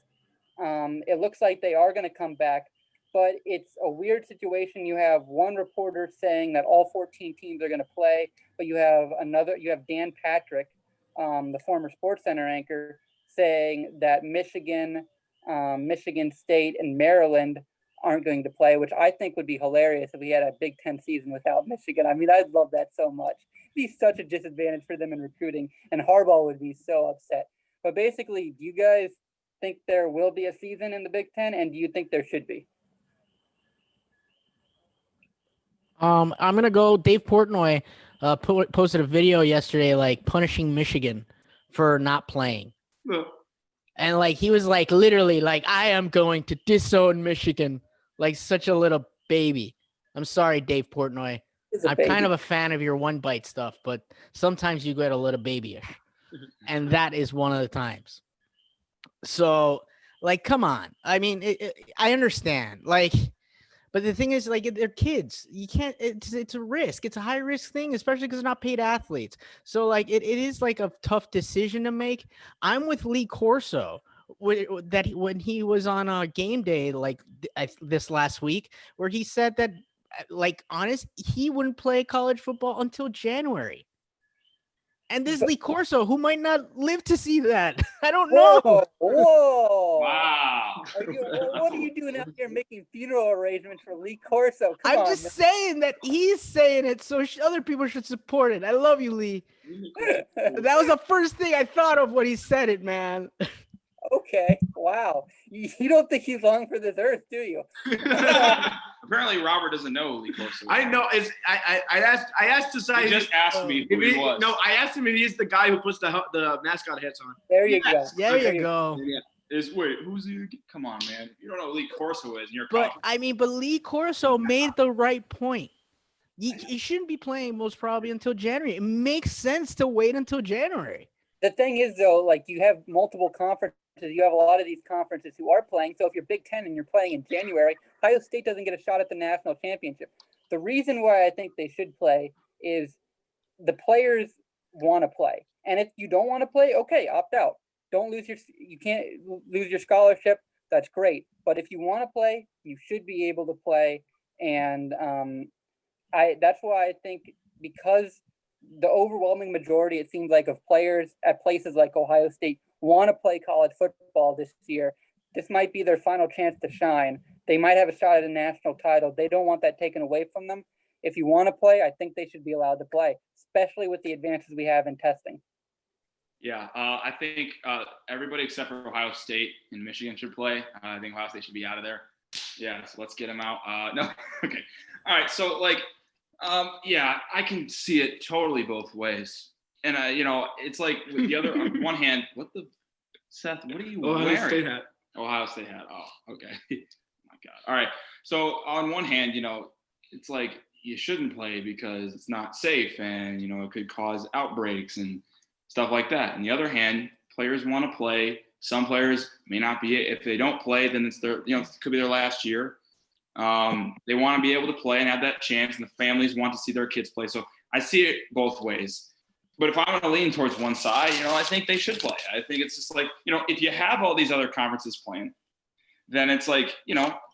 S4: It looks like they are going to come back, but it's a weird situation. You have one reporter saying that all 14 teams are going to play, but you have Dan Patrick, the former SportsCenter anchor, saying that Michigan, Michigan State, and Maryland aren't going to play, which I think would be hilarious if we had a Big Ten season without Michigan. I mean, I'd love that so much. It'd be such a disadvantage for them in recruiting, and Harbaugh would be so upset. But basically, do you guys think there will be a season in the Big Ten, and do you think there should be?
S1: I'm gonna go. Dave Portnoy posted a video yesterday, like punishing Michigan for not playing, and like he was like literally like, I am going to disown Michigan, like such a little baby. I'm sorry, Dave Portnoy. I'm kind of a fan of your one bite stuff, but sometimes you get a little babyish, and that is one of the times. So, like, come on. I mean, I understand. Like, but the thing is, like, they're kids. You can't. It's a risk. It's a high risk thing, especially because they're not paid athletes. So, like, it is like a tough decision to make. I'm with Lee Corso that when he was on game day, like this last week, where he said that, like, honest, he wouldn't play college football until January. And this Lee Corso, who might not live to see that. I don't know.
S4: Whoa.
S3: Wow.
S4: What are you doing out here making funeral arrangements for Lee Corso?
S1: I'm just saying that he's saying it, so other people should support it. I love you, Lee. That was the first thing I thought of when he said it, man.
S4: Okay. Wow. You don't think he's long for this earth, do you?
S3: Apparently, Robert doesn't know Lee Corso.
S2: I know. I asked Josiah.
S3: He just asked me who he was.
S2: No, I asked him if he's the guy who puts the mascot hats on.
S4: There you
S2: Yes.
S4: go.
S1: There you go.
S2: Yeah.
S3: Wait, who's he? Come on, man. You don't know who Lee Corso is. And you're
S1: But Lee Corso made the right point. You shouldn't be playing most probably until January. It makes sense to wait until January.
S4: The thing is, though, like you have multiple conferences. You have a lot of these conferences who are playing. So if you're Big Ten and you're playing in January, Ohio State doesn't get a shot at the national championship. The reason why I think they should play is the players want to play. And if you don't want to play, okay, opt out. You can't lose your scholarship. That's great. But if you want to play, you should be able to play. And that's why I think, because the overwhelming majority, it seems like, of players at places like Ohio State want to play college football this year, this might be their final chance to shine. They might have a shot at a national title. They don't want that taken away from them. If you want to play, I think they should be allowed to play, especially with the advances we have in testing.
S3: Yeah, I think everybody except for Ohio State and Michigan should play. I think Ohio State should be out of there. Yeah, so let's get them out. No, okay. All right, so yeah, I can see it totally both ways. And it's like with the other on one hand, Seth, what are you
S2: Ohio
S3: wearing?
S2: State hat.
S3: Ohio State hat. Oh, okay. My God. All right. So on one hand, it's like you shouldn't play because it's not safe and it could cause outbreaks and stuff like that. On the other hand, players want to play. Some players may not be. If they don't play, then it's their, it could be their last year. They want to be able to play and have that chance, and the families want to see their kids play. So I see it both ways. But if I'm going to lean towards one side, I think they should play. I think it's just like, if you have all these other conferences playing, then it's like,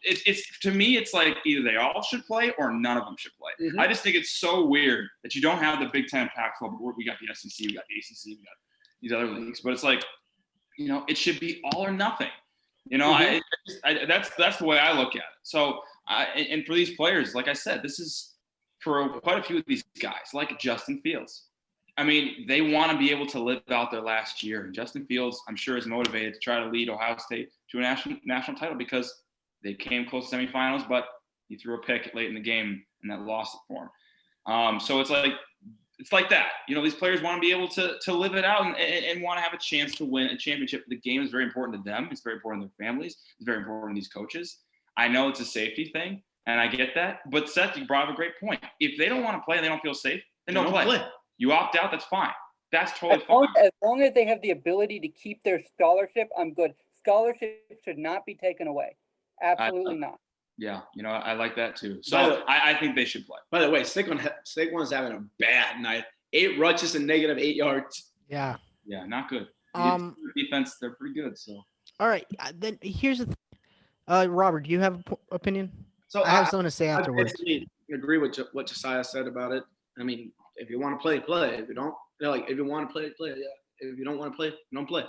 S3: it's to me, it's like either they all should play or none of them should play.
S2: Mm-hmm.
S3: I just think it's so weird that you don't have the Big Ten, Pac-12. We got the SEC, we got the ACC, we got these other leagues. But it's like, it should be all or nothing.
S2: Mm-hmm.
S3: That's the way I look at it. So, and for these players, like I said, this is for quite a few of these guys, like Justin Fields. I mean, they want to be able to live out their last year. And Justin Fields, I'm sure, is motivated to try to lead Ohio State to a national title because they came close to semifinals, but he threw a pick late in the game and that lost it for him. So it's like that. These players want to be able to live it out and want to have a chance to win a championship. The game is very important to them. It's very important to their families. It's very important to these coaches. I know it's a safety thing, and I get that. But Seth, you brought up a great point. If they don't want to play and they don't feel safe, then don't play. You opt out, that's fine. That's totally fine.
S4: As long as they have the ability to keep their scholarship, I'm good. Scholarship should not be taken away. Absolutely not.
S3: Yeah, I like that too. So I think they should play.
S2: By the way, Saquon's having a bad night. 8 rushes and -8 yards.
S1: Yeah.
S3: Yeah, not good. Defense, they're pretty good. So.
S1: All right, then here's the thing. Robert, do you have an opinion?
S2: So
S1: I have something to say
S2: I
S1: afterwards.
S2: basically agree with what Josiah said about it. I mean, if you want to play, play. If you don't, if you want to play, play. Yeah. If you don't want to play, don't play.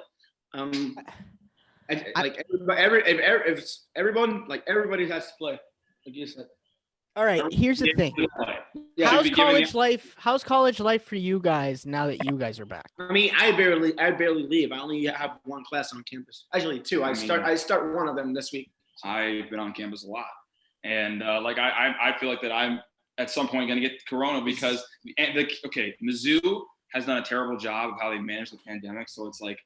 S2: Everybody has to play, like you said.
S1: All right, here's the thing. How's college life for you guys now that you guys are back?
S2: I mean, I barely leave. I only have one class on campus. Actually, 2. I start one of them this week.
S3: I've been on campus a lot, and I feel like that I'm at some point going to get corona because Mizzou has done a terrible job of how they manage the pandemic. So it's like,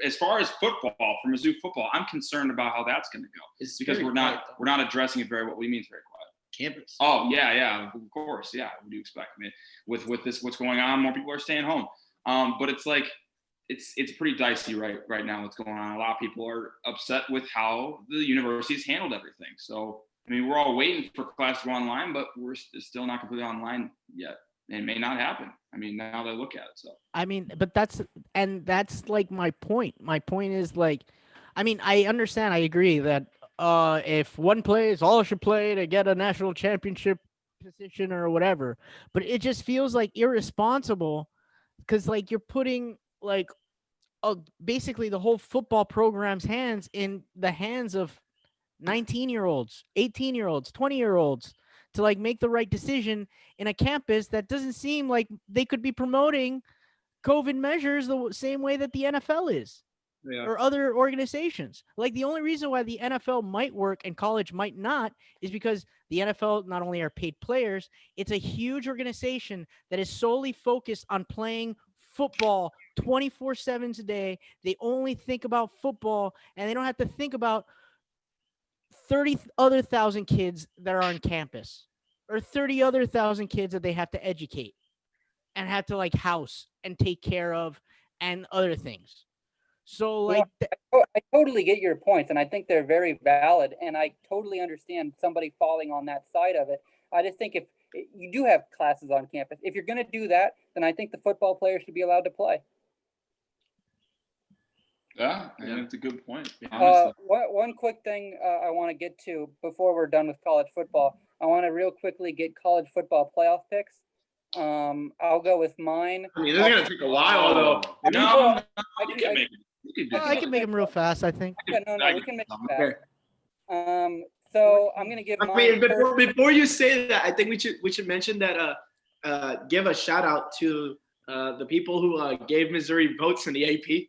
S3: as far as football, for Mizzou football, I'm concerned about how that's going to go. It's because we're not addressing it very well. What do you mean it's very quiet?
S2: Campus.
S3: Oh yeah, of course, yeah. What do you expect? I mean, with this, what's going on, more people are staying home. But it's like, it's pretty dicey right now. What's going on? A lot of people are upset with how the university's handled everything. So I mean, we're all waiting for class to go online, but we're still not completely online yet. It may not happen. I mean, now they look at it. So
S1: I mean, but that's like my point. My point is like, I mean, I understand. I agree that if one plays, all should play to get a national championship position or whatever. But it just feels like irresponsible because like you're putting like basically the whole football program's hands in the hands of 19-year-olds, 18-year-olds, 20-year-olds to like make the right decision in a campus that doesn't seem like they could be promoting COVID measures the same way that the NFL is. Yeah. Or other organizations. Like the only reason why the NFL might work and college might not is because the NFL not only are paid players, it's a huge organization that is solely focused on playing football 24/7 a day. They only think about football and they don't have to think about 30 other thousand kids that are on campus or 30 other thousand kids that they have to educate and have to like house and take care of and other things. So like,
S4: I totally get your points and I think they're very valid. And I totally understand somebody falling on that side of it. I just think if you do have classes on campus, if you're going to do that, then I think the football players should be allowed to play.
S3: Yeah, I think that's a good point.
S4: One quick thing I want to get to before we're done with college football. I want to real quickly get college football playoff picks. I'll go with mine.
S2: I mean, this is going to take a while, though.
S3: No,
S2: you can make it.
S1: I can make them real fast, I think.
S4: Yeah, no, we can make it fast. So I'm going to give mine.
S2: Before you say that, I think we should mention that give a shout out to the people who gave Missouri votes in the AP.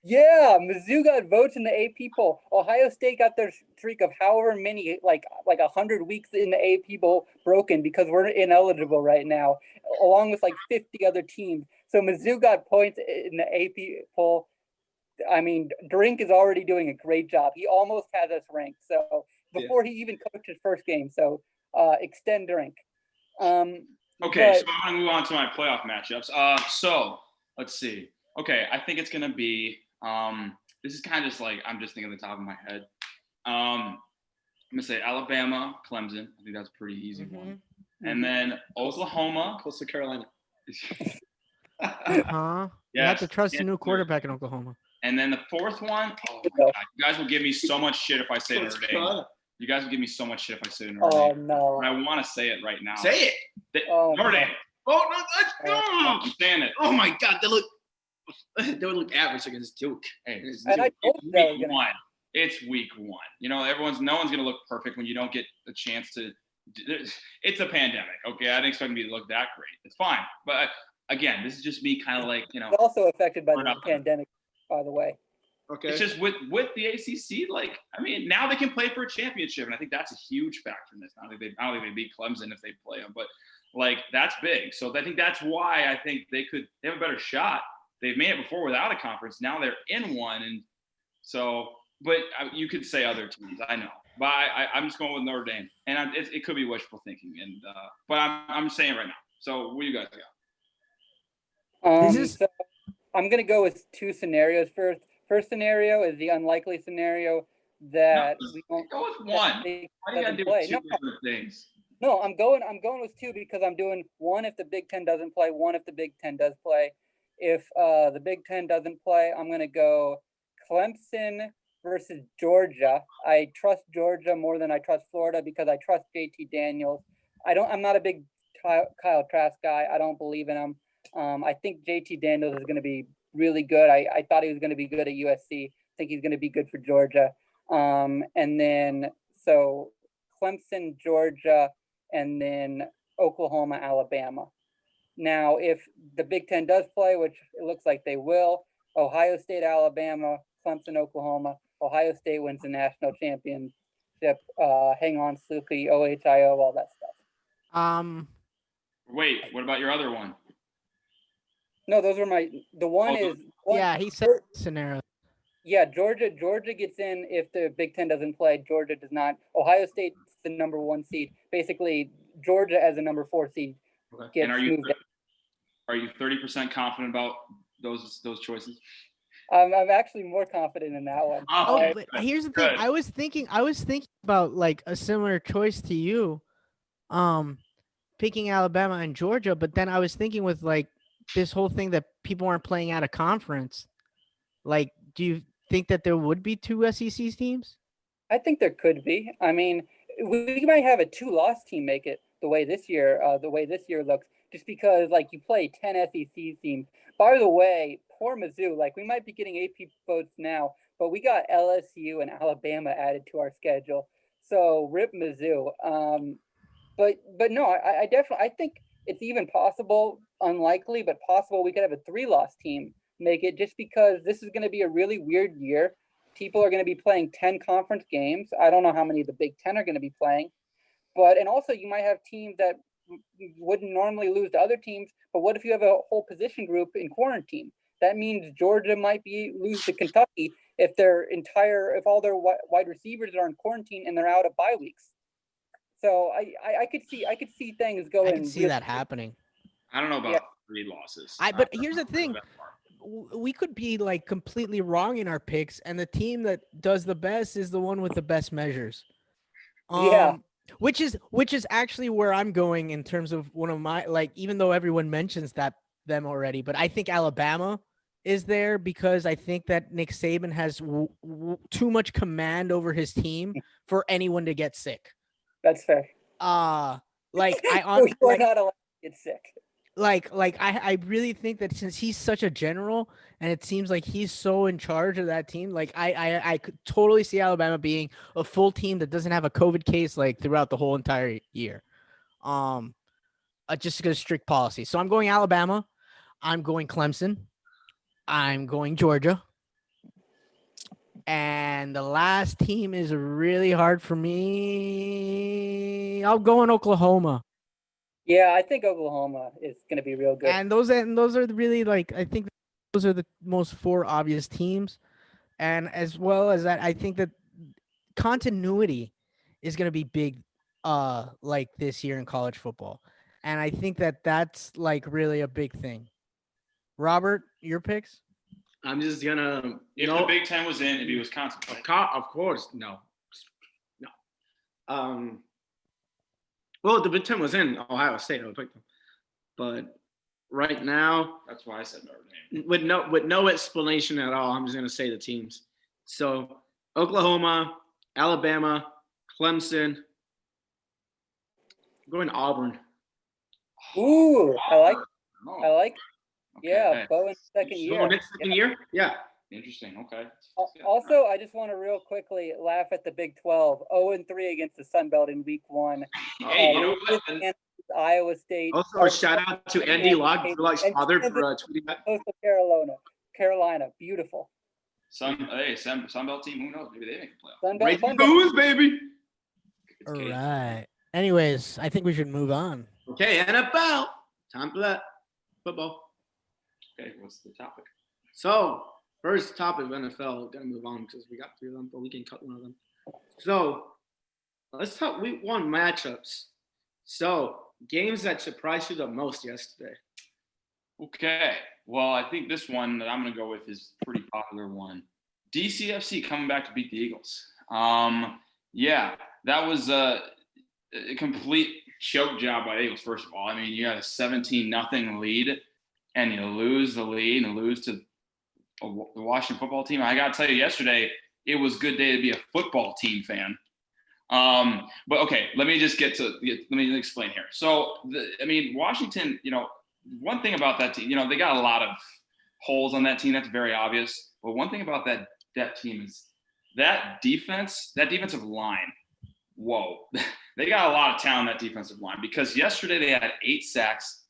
S4: Yeah, Mizzou got votes in the AP poll. Ohio State got their streak of however many, like 100 weeks in the AP poll broken because we're ineligible right now, along with like 50 other teams. So Mizzou got points in the AP poll. I mean, Drink is already doing a great job. He almost has us ranked. So before he even coached his first game. So extend Drink.
S3: Okay,
S4: but-
S3: so I want to move on to my playoff matchups. So let's see. Okay, I think it's gonna be. This is kind of just like I'm just thinking at the top of my head. I'm gonna say Alabama, Clemson. I think that's a pretty easy one. And then Oklahoma,
S2: Coastal Carolina.
S1: Huh? You have to trust a new quarterback in Oklahoma.
S3: And then the fourth one, oh my God, you guys will give me so much shit if I say Notre Dame. You guys will give me so much shit if I say Notre Dame.
S4: Oh no!
S3: But I want to say it right now.
S2: Say it.
S3: Notre Dame.
S2: Oh no! Let's go.
S3: I'm saying it.
S2: Oh my God! They would look average against Duke.
S3: Hey,
S4: And I told you that was
S3: week
S4: gonna.
S3: one. It's week one. You know, no one's gonna look perfect when you don't get a chance to. It's a pandemic. Okay, I didn't expect me to look that great. It's fine, but again, this is just me, kind of like
S4: It's also affected by the pandemic, by the way.
S2: Okay.
S3: It's just with the ACC, like, I mean, now they can play for a championship, and I think that's a huge factor in this. I don't think they beat Clemson if they play them, but like that's big. So I think that's why I think they have a better shot. They've made it before without a conference. Now they're in one, and so. But you could say other teams, I know, but I'm just going with Notre Dame, and it could be wishful thinking, and but I'm saying it right now. So what do you guys got?
S4: So I'm gonna go with two scenarios first. First scenario is the unlikely scenario that we won't
S3: go with one. Why do you gotta do two different things?
S4: No, I'm going with two because I'm doing one if the Big Ten doesn't play, one if the Big Ten does play. If the Big Ten doesn't play, I'm gonna go Clemson versus Georgia. I trust Georgia more than I trust Florida because I trust JT Daniels. I'm not a big Kyle Trask guy. I don't believe in him. I think JT Daniels is going to be really good. I thought he was going to be good at USC. I think he's going to be good for Georgia. And then so Clemson, Georgia, and then Oklahoma, Alabama. Now, if the Big Ten does play, which it looks like they will, Ohio State, Alabama, Clemson, Oklahoma. Ohio State wins the national championship. Hang on, Sloopy, OHIO, all that stuff.
S3: Wait, what about your other one?
S4: No, those are the one is.
S1: Yeah, he said scenario.
S4: Yeah, Georgia gets in if the Big Ten doesn't play. Georgia does not. Ohio State's the number 1 seed. Basically, Georgia as a number 4 seed gets moved in.
S3: Are you 30% confident about those choices?
S4: I'm actually more confident in that one.
S1: Oh, but here's the thing. I was thinking about like a similar choice to you, picking Alabama and Georgia. But then I was thinking with like this whole thing that people aren't playing out of conference. Like, do you think that there would be 2 SEC teams?
S4: I think there could be. I mean, we might have a 2-loss team make it the way this year looks, just because like you play 10 SEC teams. By the way, poor Mizzou, like we might be getting AP votes now, but we got LSU and Alabama added to our schedule. So rip Mizzou. But no, I definitely, I think it's even possible, unlikely, but possible we could have a 3-loss team make it, just because this is going to be a really weird year. People are going to be playing 10 conference games. I don't know how many of the Big Ten are going to be playing, and also you might have teams that wouldn't normally lose to other teams. But what if you have a whole position group in quarantine? That means Georgia might lose to Kentucky if all their wide receivers are in quarantine and they're out of bye weeks. So I could see things going.
S1: I can see that happening.
S3: I don't know about 3 losses.
S1: But here's the thing. We could be like completely wrong in our picks, and the team that does the best is the one with the best measures. Which is actually where I'm going in terms of one of my, like, even though everyone mentions them already, but I think Alabama is there because I think that Nick Saban has too much command over his team for anyone to get sick.
S4: That's fair.
S1: Like
S4: we're not allowed to get sick.
S1: I really think that since he's such a general and it seems like he's so in charge of that team, like I could totally see Alabama being a full team that doesn't have a COVID case like throughout the whole entire year. Just because strict policy. So I'm going Alabama. I'm going Clemson. I'm going Georgia. And the last team is really hard for me. I'll go in Oklahoma.
S4: Yeah, I think Oklahoma is going to be real good.
S1: And those are really like I think those are the most four obvious teams. And as well as that, I think that continuity is going to be big like this year in college football. And I think that that's like really a big thing. Robert, your picks?
S2: I'm just gonna.
S3: If the Big Ten was in, it'd be Wisconsin.
S2: Of course, no. Well, the Big Ten was in Ohio State. I would pick them, but right now,
S3: That's why I said Notre Dame.
S2: with no explanation at all, I'm just gonna say the teams. So Oklahoma, Alabama, Clemson. I'm going Auburn.
S4: Ooh, I like.
S3: Oh,
S4: Okay. Yeah, Bowen's second
S2: Oh,
S4: year.
S2: next second year? Yeah.
S3: interesting. Okay.
S4: Also, I just want to real quickly laugh at the Big 12. 0-3 against the Sun Belt in Week 1.
S3: Hey, you know what?
S4: Against Iowa State.
S2: Also, a shout out to Andy Locke, Locke's father, for tweeting that.
S4: Coastal Carolina, beautiful.
S3: Sunbelt team. Who knows? Maybe they make a playoff.
S4: Sun Belt,
S2: Raising
S4: Sun Belt.
S2: booze, baby.
S1: All right. Anyways, I think we should move on.
S2: Okay, NFL. Time for that. Football.
S3: Okay, what's the topic?
S2: So, first topic of NFL. Gonna move on because we got three of them, but we can cut one of them. So, let's talk Week 1 matchups. So, games that surprised you the most yesterday.
S3: Okay. Well, I think this one that I'm going to go with is a pretty popular one. DCFC coming back to beat the Eagles. Yeah, that was a complete choke job by the Eagles, first of all. I mean, you had a 17-0 lead, and you lose the lead and lose to the Washington football team. I got to tell you, yesterday, it was a good day to be a football team fan. But, okay, let me explain here. So, Washington, one thing about that team, they got a lot of holes on that team. That's very obvious. But one thing about that team is that defensive line. Whoa, they got a lot of talent on that defensive line because yesterday they had 8 sacks.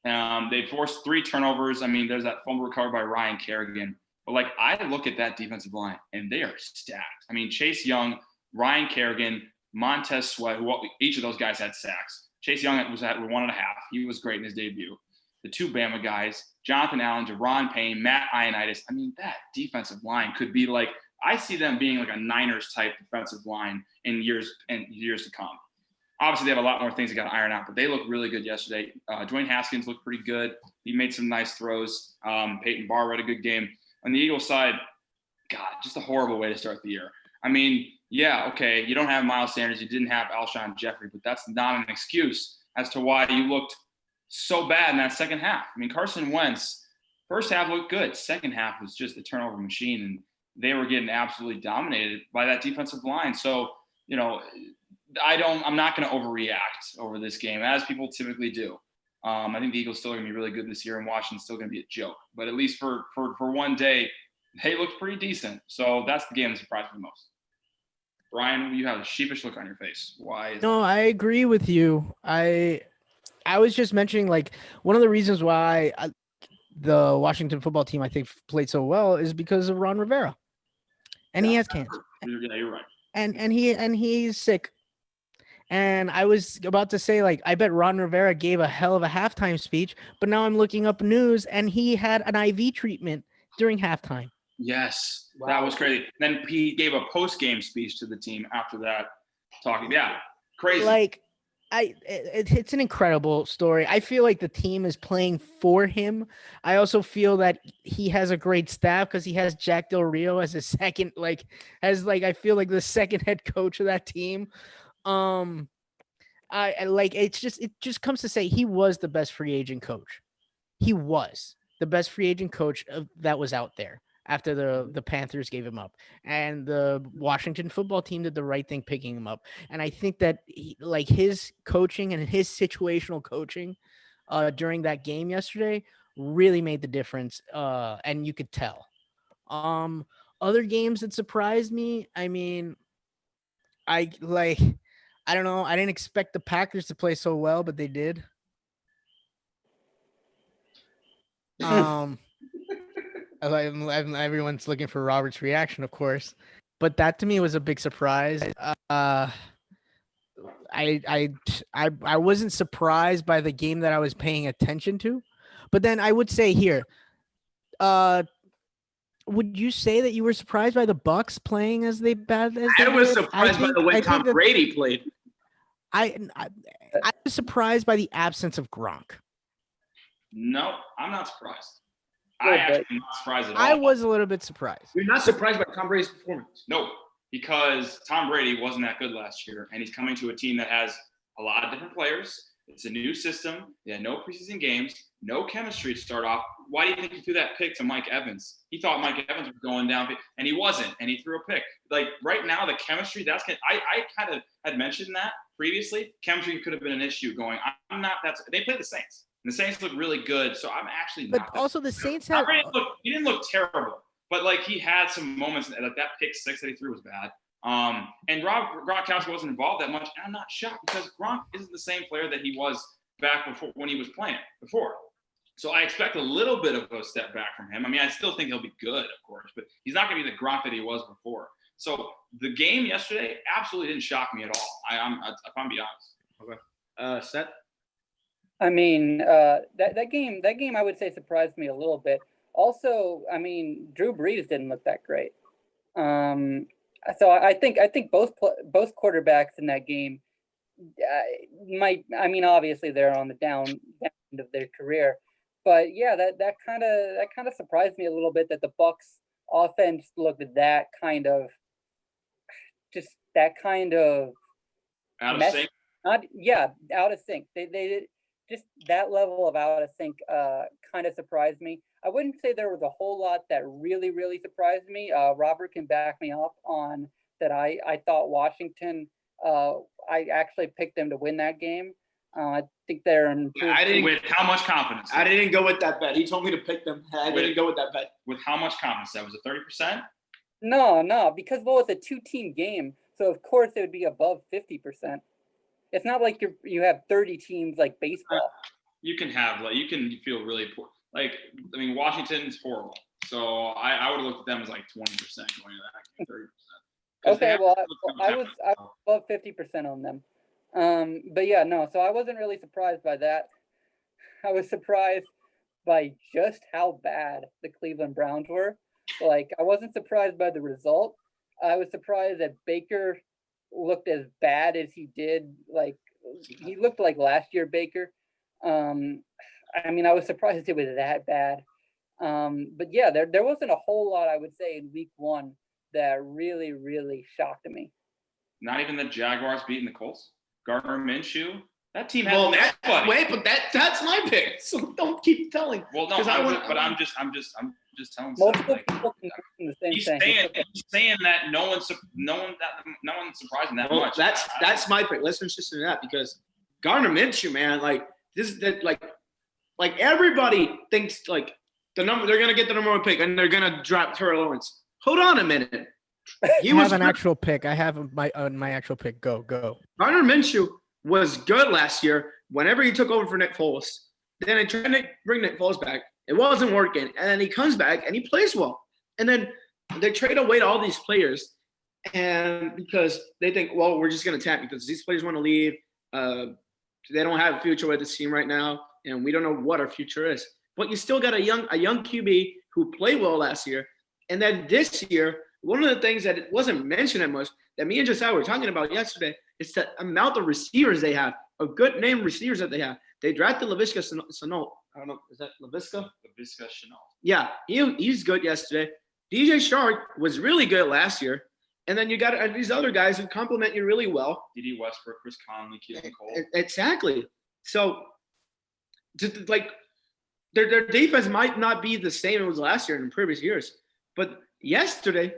S3: They forced 3 turnovers. I mean, there's that fumble recovered by Ryan Kerrigan. But I look at that defensive line and they are stacked. I mean, Chase Young, Ryan Kerrigan, Montez Sweat, each of those guys had sacks. Chase Young was at 1.5. He was great in his debut. The 2 Bama guys, Jonathan Allen, Jaron Payne, Matt Ioannidis. I mean, that defensive line could be I see them being like a Niners type defensive line in years to come. Obviously, they have a lot more things they got to iron out, but they looked really good yesterday. Dwayne Haskins looked pretty good. He made some nice throws. Peyton Barr had a good game. On the Eagles side, God, just a horrible way to start the year. I mean, yeah, okay, you don't have Miles Sanders. You didn't have Alshon Jeffrey, but that's not an excuse as to why you looked so bad in that second half. I mean, Carson Wentz, first half looked good. Second half was just a turnover machine, and they were getting absolutely dominated by that defensive line. So, I'm not going to overreact over this game, as people typically do. I think the Eagles still are going to be really good this year, and Washington's still going to be a joke. But at least for one day, they looked pretty decent. So that's the game that surprised me the most. Brian, you have a sheepish look on your face. Why?
S1: No, I agree with you. I was just mentioning one of the reasons why the Washington football team I think played so well is because of Ron Rivera, and he has cancer.
S3: Yeah, you're right.
S1: And he's sick. And I was about to say, I bet Ron Rivera gave a hell of a halftime speech, but now I'm looking up news and he had an IV treatment during halftime.
S3: Yes,
S2: Wow.
S3: That was crazy. Then he gave a post-game speech to the team after that, talking. Yeah, crazy.
S1: It's an incredible story. I feel like the team is playing for him. I also feel that he has a great staff because he has Jack Del Rio as his second, I feel like the second head coach of that team. It just comes to say he was the best free agent coach. He was the best free agent coach that was out there after the Panthers gave him up, and the Washington football team did the right thing picking him up. And I think that his coaching and his situational coaching during that game yesterday really made the difference. And you could tell. Other games that surprised me, I mean, I don't know. I didn't expect the Packers to play so well, but they did. Everyone's looking for Robert's reaction, of course, but that to me was a big surprise. I wasn't surprised by the game that I was paying attention to, but then I would say here, would you say that you were surprised by the Bucks playing as bad as they
S2: I was
S1: did?
S2: surprised by the way Tom Brady played.
S1: I was surprised by the absence of Gronk.
S3: No, I'm not surprised.
S4: No,
S3: I
S4: but-
S3: actually am not surprised at all.
S1: I was a little bit surprised.
S2: You're not surprised by Tom Brady's performance.
S3: No, because Tom Brady wasn't that good last year, and he's coming to a team that has a lot of different players. It's a new system. They had no preseason games, no chemistry to start off. Why do you think he threw that pick to Mike Evans? He thought Mike Evans was going down, and he wasn't, and he threw a pick. Like right now, the chemistry, I kind of had mentioned that previously. Chemistry could have been an issue going. I'm not that. They played the Saints. And the Saints look really good, so I'm actually not.
S1: But also the Saints
S3: Tom
S1: have.
S3: Brady he didn't look terrible, but like he had some moments that pick six that he threw was bad. And Gronkowski wasn't involved that much, and I'm not shocked because Gronk isn't the same player that he was back before when he was playing before. So I expect a little bit of a step back from him. I mean, I still think he'll be good, of course, but he's not going to be the Gronk that he was before. So the game yesterday absolutely didn't shock me at all. If I'm being honest.
S2: Okay. Seth?
S4: I mean, that game I would say surprised me a little bit. Also, I mean, Drew Brees didn't look that great. So I think both quarterbacks in that game might. I mean, obviously they're on the down end of their career, but yeah, that kind of surprised me a little bit that the Bucks offense looked that kind of
S3: Out of sync.
S4: Out of sync. They just that level of out of sync kind of surprised me. I wouldn't say there was a whole lot that really, really surprised me. Robert can back me up on that. I thought Washington, I actually picked them to win that game. I think they're improved.
S2: I didn't.
S3: With how much confidence?
S2: I didn't go with that bet. He told me to pick them. I didn't go with that bet.
S3: With how much confidence? That was a 30%?
S4: No, because it's a 2-team game, so of course it would be above 50%. It's not like you have 30 teams like baseball.
S3: You can feel really poor. Like, I mean, Washington's horrible. So I would have looked at them as like 20% going to that 30%.
S4: Okay, well, I was above 50% on them. But yeah, no, so I wasn't really surprised by that. I was surprised by just how bad the Cleveland Browns were. Like, I wasn't surprised by the result. I was surprised that Baker looked as bad as he did. Like, he looked like last year Baker. I mean, I was surprised it was that bad. But yeah, there wasn't a whole lot, I would say, in week one that really, really shocked me.
S3: Not even the Jaguars beating the Colts? Gardner Minshew? That team has
S2: that's my pick. So don't keep telling.
S3: Well, no, I'm just telling.
S4: Multiple people can do the same thing.
S3: He's saying that no one's surprising that
S2: Well,
S3: much.
S2: that's my pick. Let's listen to that because Gardner Minshew, man, like this is that like everybody thinks like they're gonna get the number one pick and they're gonna drop Trevor Lawrence. Hold on a minute.
S1: I have an actual pick. I have my actual pick. Go.
S2: Gardner Minshew was good last year whenever he took over for Nick Foles. Then they tried to bring Nick Foles back. It wasn't working. And then he comes back and he plays well. And then they trade away to all these players. And because they think, well, we're just going to tap because these players want to leave. They don't have a future with this team right now. And we don't know what our future is. But you still got a young QB who played well last year. And then this year, one of the things that wasn't mentioned that much that me and Josiah were talking about yesterday is the amount of receivers they have, of good name receivers that they have. They drafted Laviska Shenault. I don't know, is that Laviska?
S3: Laviska Shenault.
S2: Yeah, he's good yesterday. DJ Shark was really good last year. And then you got these other guys who complement you really well.
S3: D.D. Westbrook, Chris Conley, Keelan Cole.
S2: Exactly. So, like, their defense might not be the same as it was last year and in previous years. But yesterday,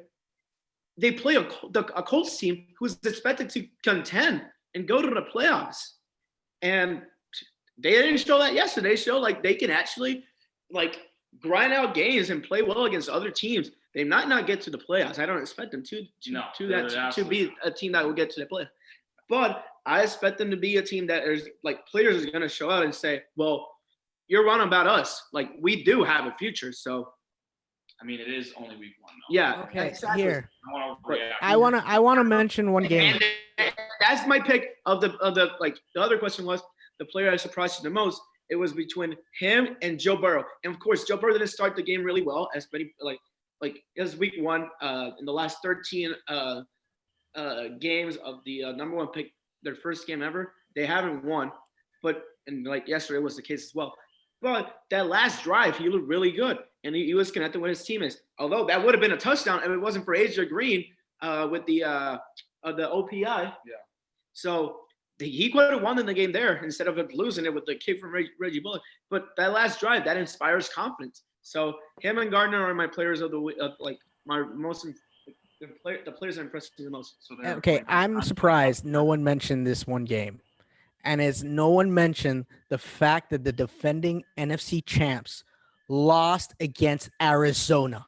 S2: they play a Colts team who's expected to contend and go to the playoffs. And they didn't show that yesterday. They showed like they can actually like grind out games and play well against other teams. They might not get to the playoffs. I don't expect them to be a team that will get to the playoffs. But I expect them to be a team that is like players are going to show out and say, well, you're wrong about us. Like, we do have a future. So,
S3: I mean, it is only week 1 though.
S2: yeah.
S1: Okay,
S2: exactly.
S1: here.
S3: I want to react.
S1: I wanna mention one game.
S2: And that's my pick of the like, the other question was the player that surprised you the most. It was between him and Joe Burrow. And of course, Joe Burrow didn't start the game really well, as many like it was week 1 in the last 13 games of the number 1 pick, their first game ever. They haven't won, but and like yesterday was the case as well. But that last drive, he looked really good, and he was connected with his teammates. Although that would have been a touchdown if it wasn't for AJ Green with the OPI.
S3: Yeah.
S2: So he could have won in the game there instead of losing it with the kick from Reggie Bullock. But that last drive, that inspires confidence. So him and Gardner are my players of the week, like my most the players that impressed me the most.
S3: So
S1: Okay, I'm surprised no one mentioned this one game. And as no one mentioned the fact that the defending NFC champs lost against Arizona.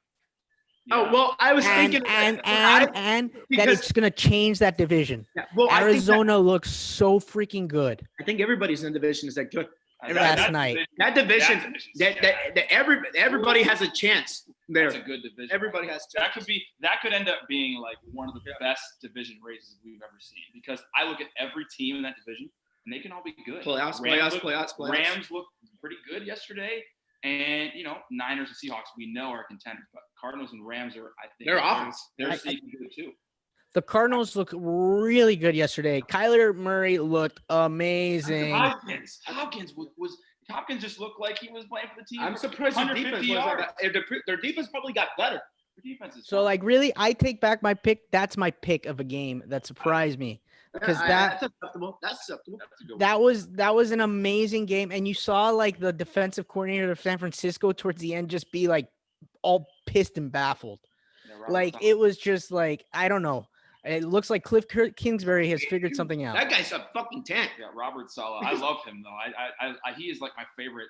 S2: Oh, well, I was thinking
S1: And that
S2: because-
S1: it's gonna change that division.
S2: yeah, well,
S1: Arizona looks so freaking good
S2: I think everybody's in the division is that good.
S1: last night.
S2: That division,
S3: that division's
S2: everybody has a chance there.
S3: That's a good division.
S2: Everybody has
S3: That could end up being like one of the best division races we've ever seen, because I look at every team in that division and they can all be good.
S2: playoffs.
S3: Rams looked pretty good yesterday, and Niners and Seahawks we know are contenders, but Cardinals and Rams are, I think,
S2: Their offense.
S3: they're sneaky good too.
S1: The Cardinals look really good yesterday. Kyler Murray looked amazing.
S3: Hopkins just looked like he was playing for the team.
S2: I'm surprised their defense
S3: 150
S2: was
S3: yards.
S2: their defense probably got better.
S3: Their defense is
S1: So
S3: fine.
S1: like really, I take back my pick. That's my pick of a game that surprised me. Because
S2: That's acceptable. That's acceptable.
S3: That's a good one.
S1: that was an amazing game. And you saw like the defensive coordinator of San Francisco towards the end just be like all pissed and baffled.
S3: Yeah, Robert
S1: Like
S3: Saleh.
S1: it was just like, I don't know. It looks like Cliff Kingsbury has figured something out.
S2: That guy's a fucking tank.
S3: Yeah, Robert Saleh. I love him though. I he is like my favorite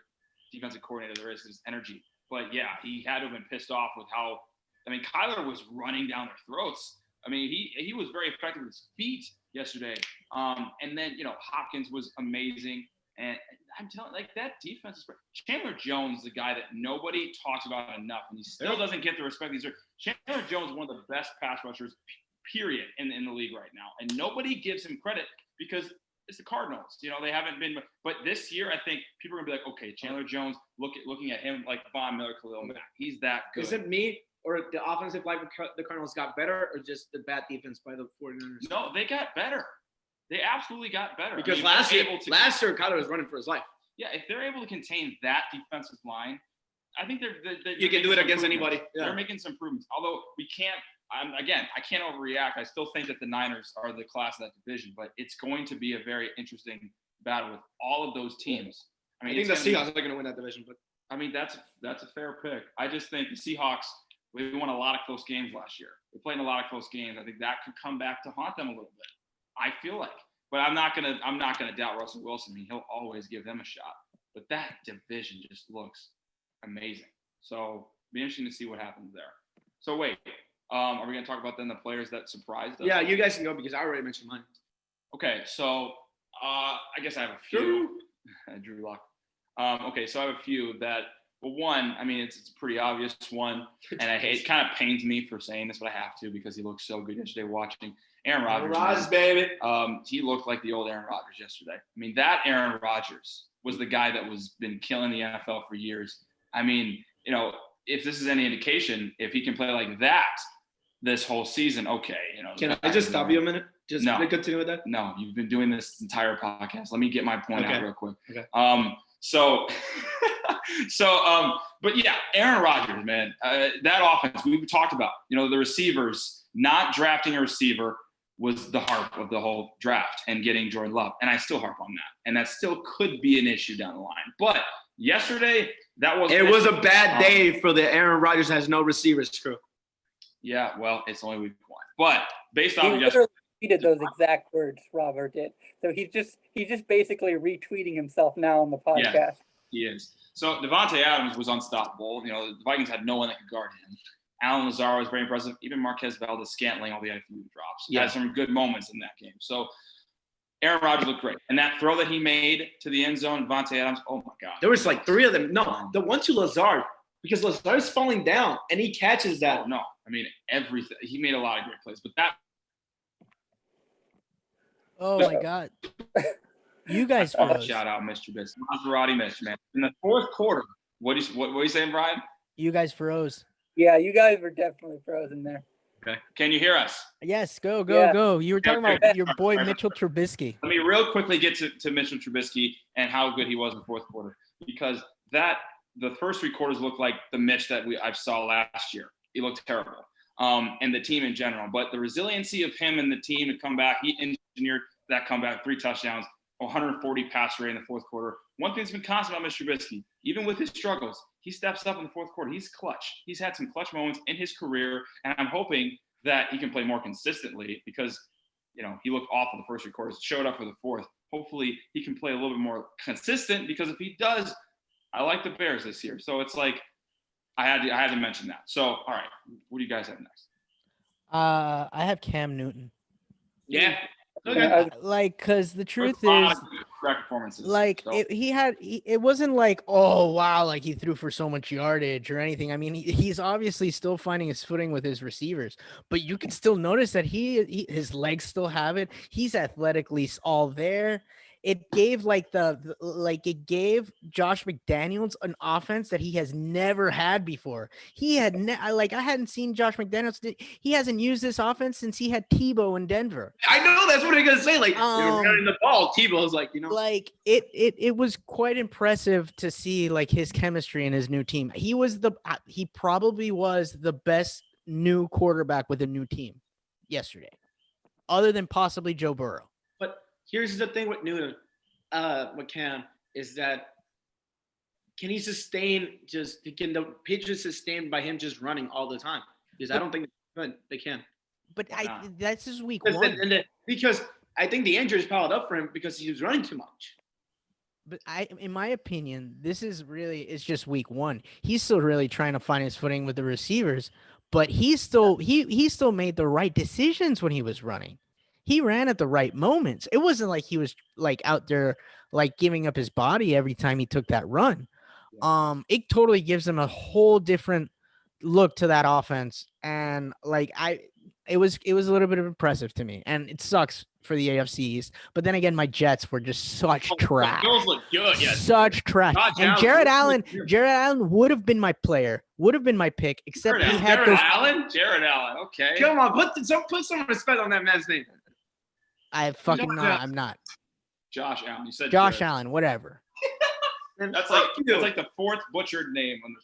S3: defensive coordinator there is. His energy. But yeah, he had to have been pissed off with how. I mean, Kyler was running down their throats. I mean, he was very effective with his feet yesterday. And then Hopkins was amazing. And I'm telling that defense is. Chandler Jones is the guy that nobody talks about enough, and he still doesn't get the respect he deserves. Chandler Jones is one of the best pass rushers, period, in the league right now, and nobody gives him credit because it's the Cardinals. They haven't been. But this year, I think people are gonna be like, okay, Chandler Jones, looking at him like Von Miller, Khalil Mack, he's that good.
S2: Is it me or the offensive line of the Cardinals got better, or just the bad defense by the 49ers?
S3: No, they got better. They absolutely got better.
S2: Because
S3: last year,
S2: Kyler was running for his life.
S3: Yeah, if they're able to contain that defensive line, I think they're
S2: You can do it against anybody. Yeah.
S3: They're making some improvements. Although we can't. I can't overreact. I still think that the Niners are the class of that division, but it's going to be a very interesting battle with all of those teams.
S2: I think the Seahawks are going to win that division, but
S3: I mean that's a fair pick. I just think the Seahawks. We won a lot of close games last year. They played in a lot of close games. I think that could come back to haunt them a little bit. I feel like, but I'm not gonna doubt Russell Wilson. I mean, he'll always give them a shot. But that division just looks amazing. So be interesting to see what happens there. So wait. Are we going to talk about then the players that surprised us?
S2: Yeah, you guys can go because I already mentioned mine.
S3: Okay, so I guess I have a few. Drew Lock. Okay, so I have a few that. Well, one, I mean, it's a pretty obvious one, and it kind of pains me for saying this, but I have to because he looked so good yesterday watching Aaron Rodgers.
S2: Baby.
S3: He looked like the old Aaron Rodgers yesterday. I mean, that Aaron Rodgers was the guy that was been killing the NFL for years. I mean, if this is any indication, if he can play like that this whole season, okay,
S2: Can I just stop you a minute? Just continue with that?
S3: No, you've been doing this entire podcast. Let me get my point out real quick.
S2: Okay.
S3: But yeah, Aaron Rodgers, man, that offense we talked about, the receivers, not drafting a receiver was the harp of the whole draft and getting Jordan Love. And I still harp on that. And that still could be an issue down the line. But yesterday, it was a bad day
S2: for the Aaron Rodgers has no receivers crew.
S3: Yeah, well, it's only week 1. But based off
S4: He
S3: of
S4: literally tweeted those exact words, Robert did. So he's just basically retweeting himself now on the podcast.
S3: Yeah, he is. So Devontae Adams was unstoppable. The Vikings had no one that could guard him. Alan Lazaro was very impressive. Even Marquez Valdez-Scantling, all the IQ drops. He had some good moments in that game. So Aaron Rodgers looked great. And that throw that he made to the end zone, Devontae Adams, oh my God.
S2: There was like 3 of them. No, the one to Lazard, because Lazard's falling down and he catches that.
S3: Oh, no. I mean, everything. He made a lot of great plays. But that.
S1: Oh my God. You guys froze.
S3: Shout out, Mr. Trubisky. Maserati Mitch, man. In the fourth quarter, what are you saying, Brian?
S1: You guys froze.
S4: Yeah, you guys were definitely frozen there.
S3: Okay. Can you hear us?
S1: Yes, go.
S4: Yeah.
S1: You were talking about your boy Mitchell Trubisky.
S3: Let me real quickly get to Mitchell Trubisky and how good he was in the fourth quarter, because the first 3 quarters looked like the Mitch that I saw last year. He looked terrible, and the team in general. But the resiliency of him and the team to come back, he engineered that comeback, 3 touchdowns, 140 pass rate in the fourth quarter. One thing that's been constant about Mr. Trubisky, even with his struggles, he steps up in the fourth quarter. He's clutch. He's had some clutch moments in his career, and I'm hoping that he can play more consistently, because, he looked awful the first 3 quarters, showed up for the fourth. Hopefully he can play a little bit more consistent, because if he does, I like the Bears this year. So it's like I had to mention that. So, all right, what do you guys have next?
S1: I have Cam Newton.
S2: Yeah. Okay.
S1: Because the truth
S3: There's a lot
S1: is,
S3: of correct performances.
S1: it wasn't like, oh wow, like he threw for so much yardage or anything. I mean, he's obviously still finding his footing with his receivers, but you can still notice that his legs still have it. He's athletically all there. It gave it gave Josh McDaniels an offense that he has never had before. He had I hadn't seen Josh McDaniels. He hasn't used this offense since he had Tebow in Denver.
S2: I know, that's what I'm gonna say. Like, you're running the ball. Tebow's like,
S1: like it was quite impressive to see like his chemistry in his new team. He probably was the best new quarterback with a new team yesterday, other than possibly Joe Burrow.
S2: But here's the thing with Newton, with Cam, is that can the Patriots sustain by him just running all the time? Because I don't think they can.
S1: But that's just week
S2: because
S1: one.
S2: Because I think the injuries piled up for him because he was running too much.
S1: But in my opinion, it's just week one. He's still really trying to find his footing with the receivers, but he still made the right decisions when he was running. He ran at the right moments. It wasn't like he was like out there like giving up his body every time he took that run. It totally gives him a whole different look to that offense, and it was a little bit of impressive to me, and it sucks for the AFCs. But then again, my Jets were just such trash.
S2: Those look good, yes.
S1: Such trash. And Jared Allen would have been my player, would have been my pick, except he had
S3: Jared Allen. Okay.
S2: Come on, put some respect on that man's name.
S1: I'm not.
S3: Josh Allen. You said
S1: Josh
S3: Jared.
S1: Allen, whatever.
S3: That's like the 4th butchered name on the.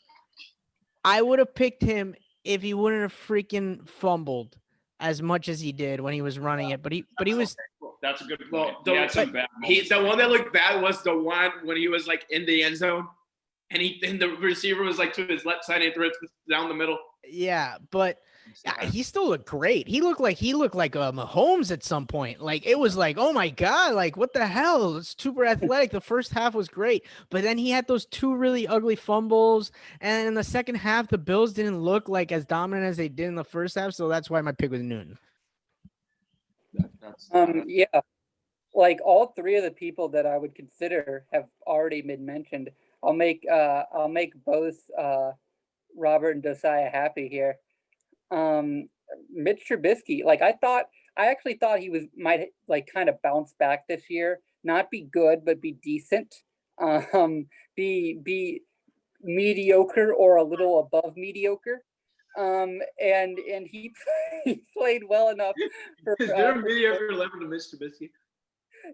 S1: I would have picked him if he wouldn't have freaking fumbled as much as he did when he was running it. But he was.
S3: That's a good point.
S2: Well,
S3: the
S2: one that looked bad was the one when he was like in the end zone, and the receiver was like to his left side and threw it down the middle.
S1: Yeah, but he still looked great. He looked like Mahomes at some point. Like, it was like, oh my God, like what the hell? It's super athletic. The first half was great, but then he had those 2 really ugly fumbles, and in the second half, the Bills didn't look like as dominant as they did in the first half. So that's why my pick was Newton.
S4: Yeah, like all 3 of the people that I would consider have already been mentioned. I'll make both Robert and Josiah happy here. Mitch Trubisky, I actually thought he might like kind of bounce back this year, not be good, but be decent, be mediocre or a little above mediocre. And he played well enough for
S2: mediocre level to Mitch Trubisky.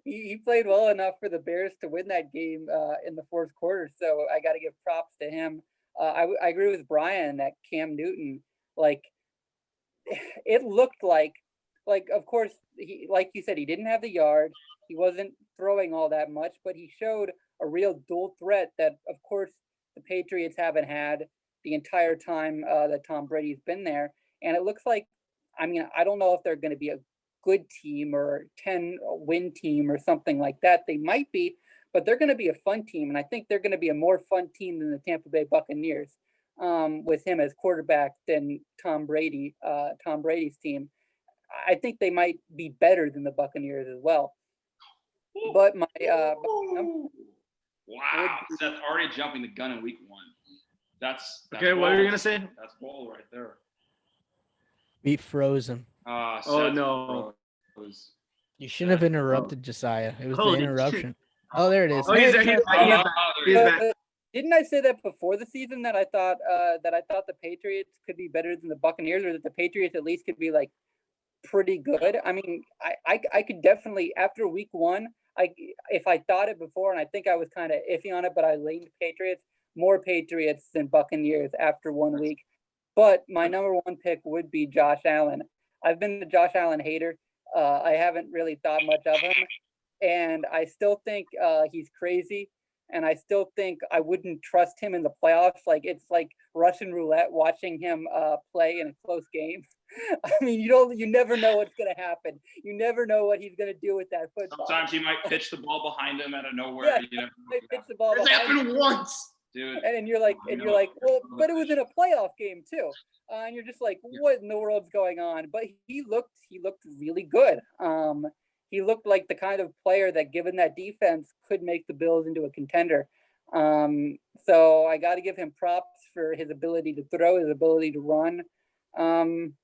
S4: He played well enough for the Bears to win that game in the fourth quarter. So I got to give props to him. I agree with Brian that Cam Newton, like, it looked like, of course, he, like you said, he didn't have the yard. He wasn't throwing all that much, but he showed a real dual threat that, of course, the Patriots haven't had the entire time that Tom Brady's been there. And it looks like, I mean, I don't know if they're going to be a good team or 10-win team or something like that. They might be, but they're going to be a fun team. And I think they're going to be a more fun team than the Tampa Bay Buccaneers with him as quarterback than Tom Brady's team. I think they might be better than the Buccaneers as well. But my
S3: Wow, Seth already jumping the gun in week 1. That's
S2: Okay, what are you
S3: bold.
S2: gonna say?
S3: That's bold right there.
S1: Beat Frozen.
S3: Seth
S2: no.
S3: froze.
S1: You shouldn't have interrupted Josiah. It was the
S2: Holy
S1: interruption. Oh, there it is.
S2: Oh, he's
S1: Hey,
S2: back.
S3: Oh,
S2: He's
S3: there
S2: back.
S4: didn't I say that before the season that I thought the Patriots could be better than the Buccaneers, or that the Patriots at least could be like pretty good? I mean, I could definitely, after week 1, if I thought it before, and I think I was kind of iffy on it, but I leaned Patriots, more Patriots than Buccaneers after 1 week. But my number 1 pick would be Josh Allen. I've been a Josh Allen hater. I haven't really thought much of him, and I still think he's crazy. And I still think I wouldn't trust him in the playoffs. Like, it's like Russian roulette watching him play in a close game. I mean, you never know what's gonna happen. You never know what he's gonna do with that football.
S3: Sometimes he might pitch the ball behind him out of nowhere.
S4: Yeah,
S3: You never
S4: he might pitch the ball
S2: It's
S4: behind him.
S2: happened once.
S3: dude.
S4: And you're like, well, but it was in a playoff game too, and you're just like, what in the world's going on? But he looked really good. He looked like the kind of player that, given that defense, could make the Bills into a contender. So I got to give him props for his ability to throw, his ability to run.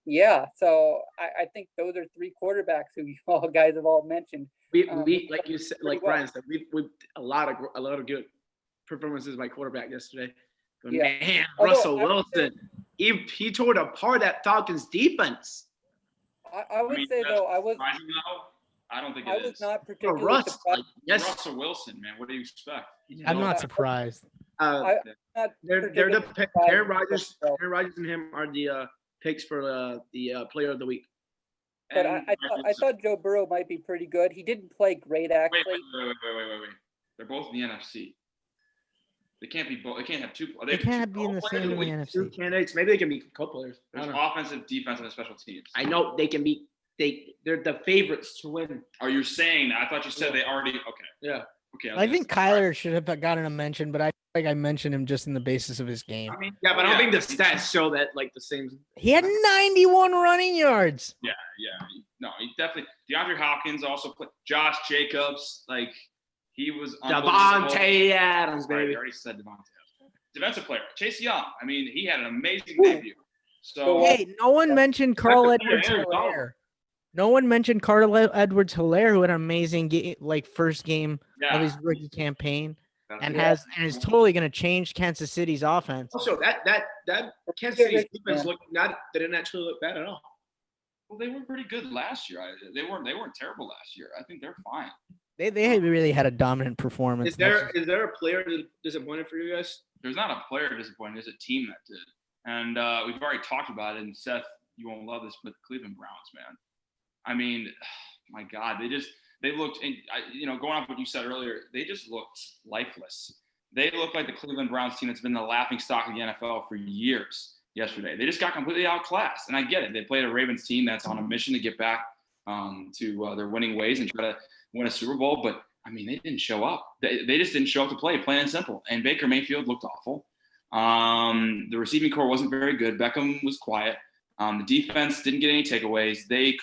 S4: Yeah. So I think those are 3 quarterbacks who you all guys have all mentioned.
S2: We like you said, like
S4: well.
S2: Brian said, we a lot of good performances by quarterback yesterday. But
S4: Yeah.
S2: man,
S4: Although,
S2: Russell
S4: I would say-
S2: Wilson, he tore apart that Falcons defense.
S4: I would say though, I was
S3: I don't think
S4: I
S3: it
S4: was
S3: is.
S4: not
S2: For
S4: particularly
S2: Russ,
S4: surprised.
S2: like, yes,
S3: Russell Wilson, man. What do you expect?
S1: I'm not surprised.
S2: uh,
S4: Not
S2: they're
S4: particularly
S2: the
S4: surprised
S2: Aaron
S4: with
S2: Rodgers.
S4: Russell.
S2: Aaron Rodgers and him are the picks for the player of the week.
S4: But
S3: And
S4: I thought Joe Burrow might be pretty good. He didn't play great, actually.
S3: wait. They're both in the NFC. They can't be both. They can't have two.
S1: They can't be in the
S3: players
S1: same
S3: of the week?
S2: Two
S1: NFC.
S2: candidates. Maybe they can be co-players. I
S3: There's
S2: don't know.
S3: offensive, defensive, and special teams.
S2: I know they can be. They're the favorites to win.
S3: Are you saying that? I thought you said
S2: Yeah.
S3: they already. Okay.
S2: Yeah.
S3: Okay.
S1: I think Kyler should have gotten a mention, but I feel like I mentioned him just in the basis of his game.
S3: I mean,
S2: Yeah, but I don't
S3: yeah.
S2: think the stats show that like the same.
S1: He had 91 running yards.
S3: Yeah. No, he definitely. DeAndre Hopkins also played. Josh Jacobs, like he was. unbelievable.
S2: Devontae Adams,
S3: Right, I
S2: baby.
S3: already said Devontae. Defensive player, Chase Young. I mean, he had an amazing
S4: Ooh.
S3: debut. So
S1: Hey, no one mentioned Carl
S2: Defensive player,
S1: Edwards
S2: Aaron Donald.
S1: Hilaire. No one mentioned Carl Edwards Hilaire, who had an amazing first game
S3: yeah,
S1: of his rookie campaign
S3: that's-
S1: and is totally going to change Kansas City's offense.
S2: Also, that Kansas City's defense didn't actually look bad at all.
S3: Well, they were pretty good last year. They weren't terrible last year. I think they're fine.
S1: They really had a dominant performance.
S2: Is there a player that disappointed for you guys?
S3: There's not a player disappointing. There's a team that did, and we've already talked about it. And Seth, you won't love this, but Cleveland Browns, man. I mean, my God, they looked, going off what you said earlier, they just looked lifeless. They looked like the Cleveland Browns team that's been the laughing stock of the NFL for years yesterday. They just got completely outclassed. And I get it. They played a Ravens team that's on a mission to get back to their winning ways and try to win a Super Bowl. But, I mean, they didn't show up. They just didn't show up to play, plain and simple. And Baker Mayfield looked awful. The receiving core wasn't very good. Beckham was quiet. The defense didn't get any takeaways. They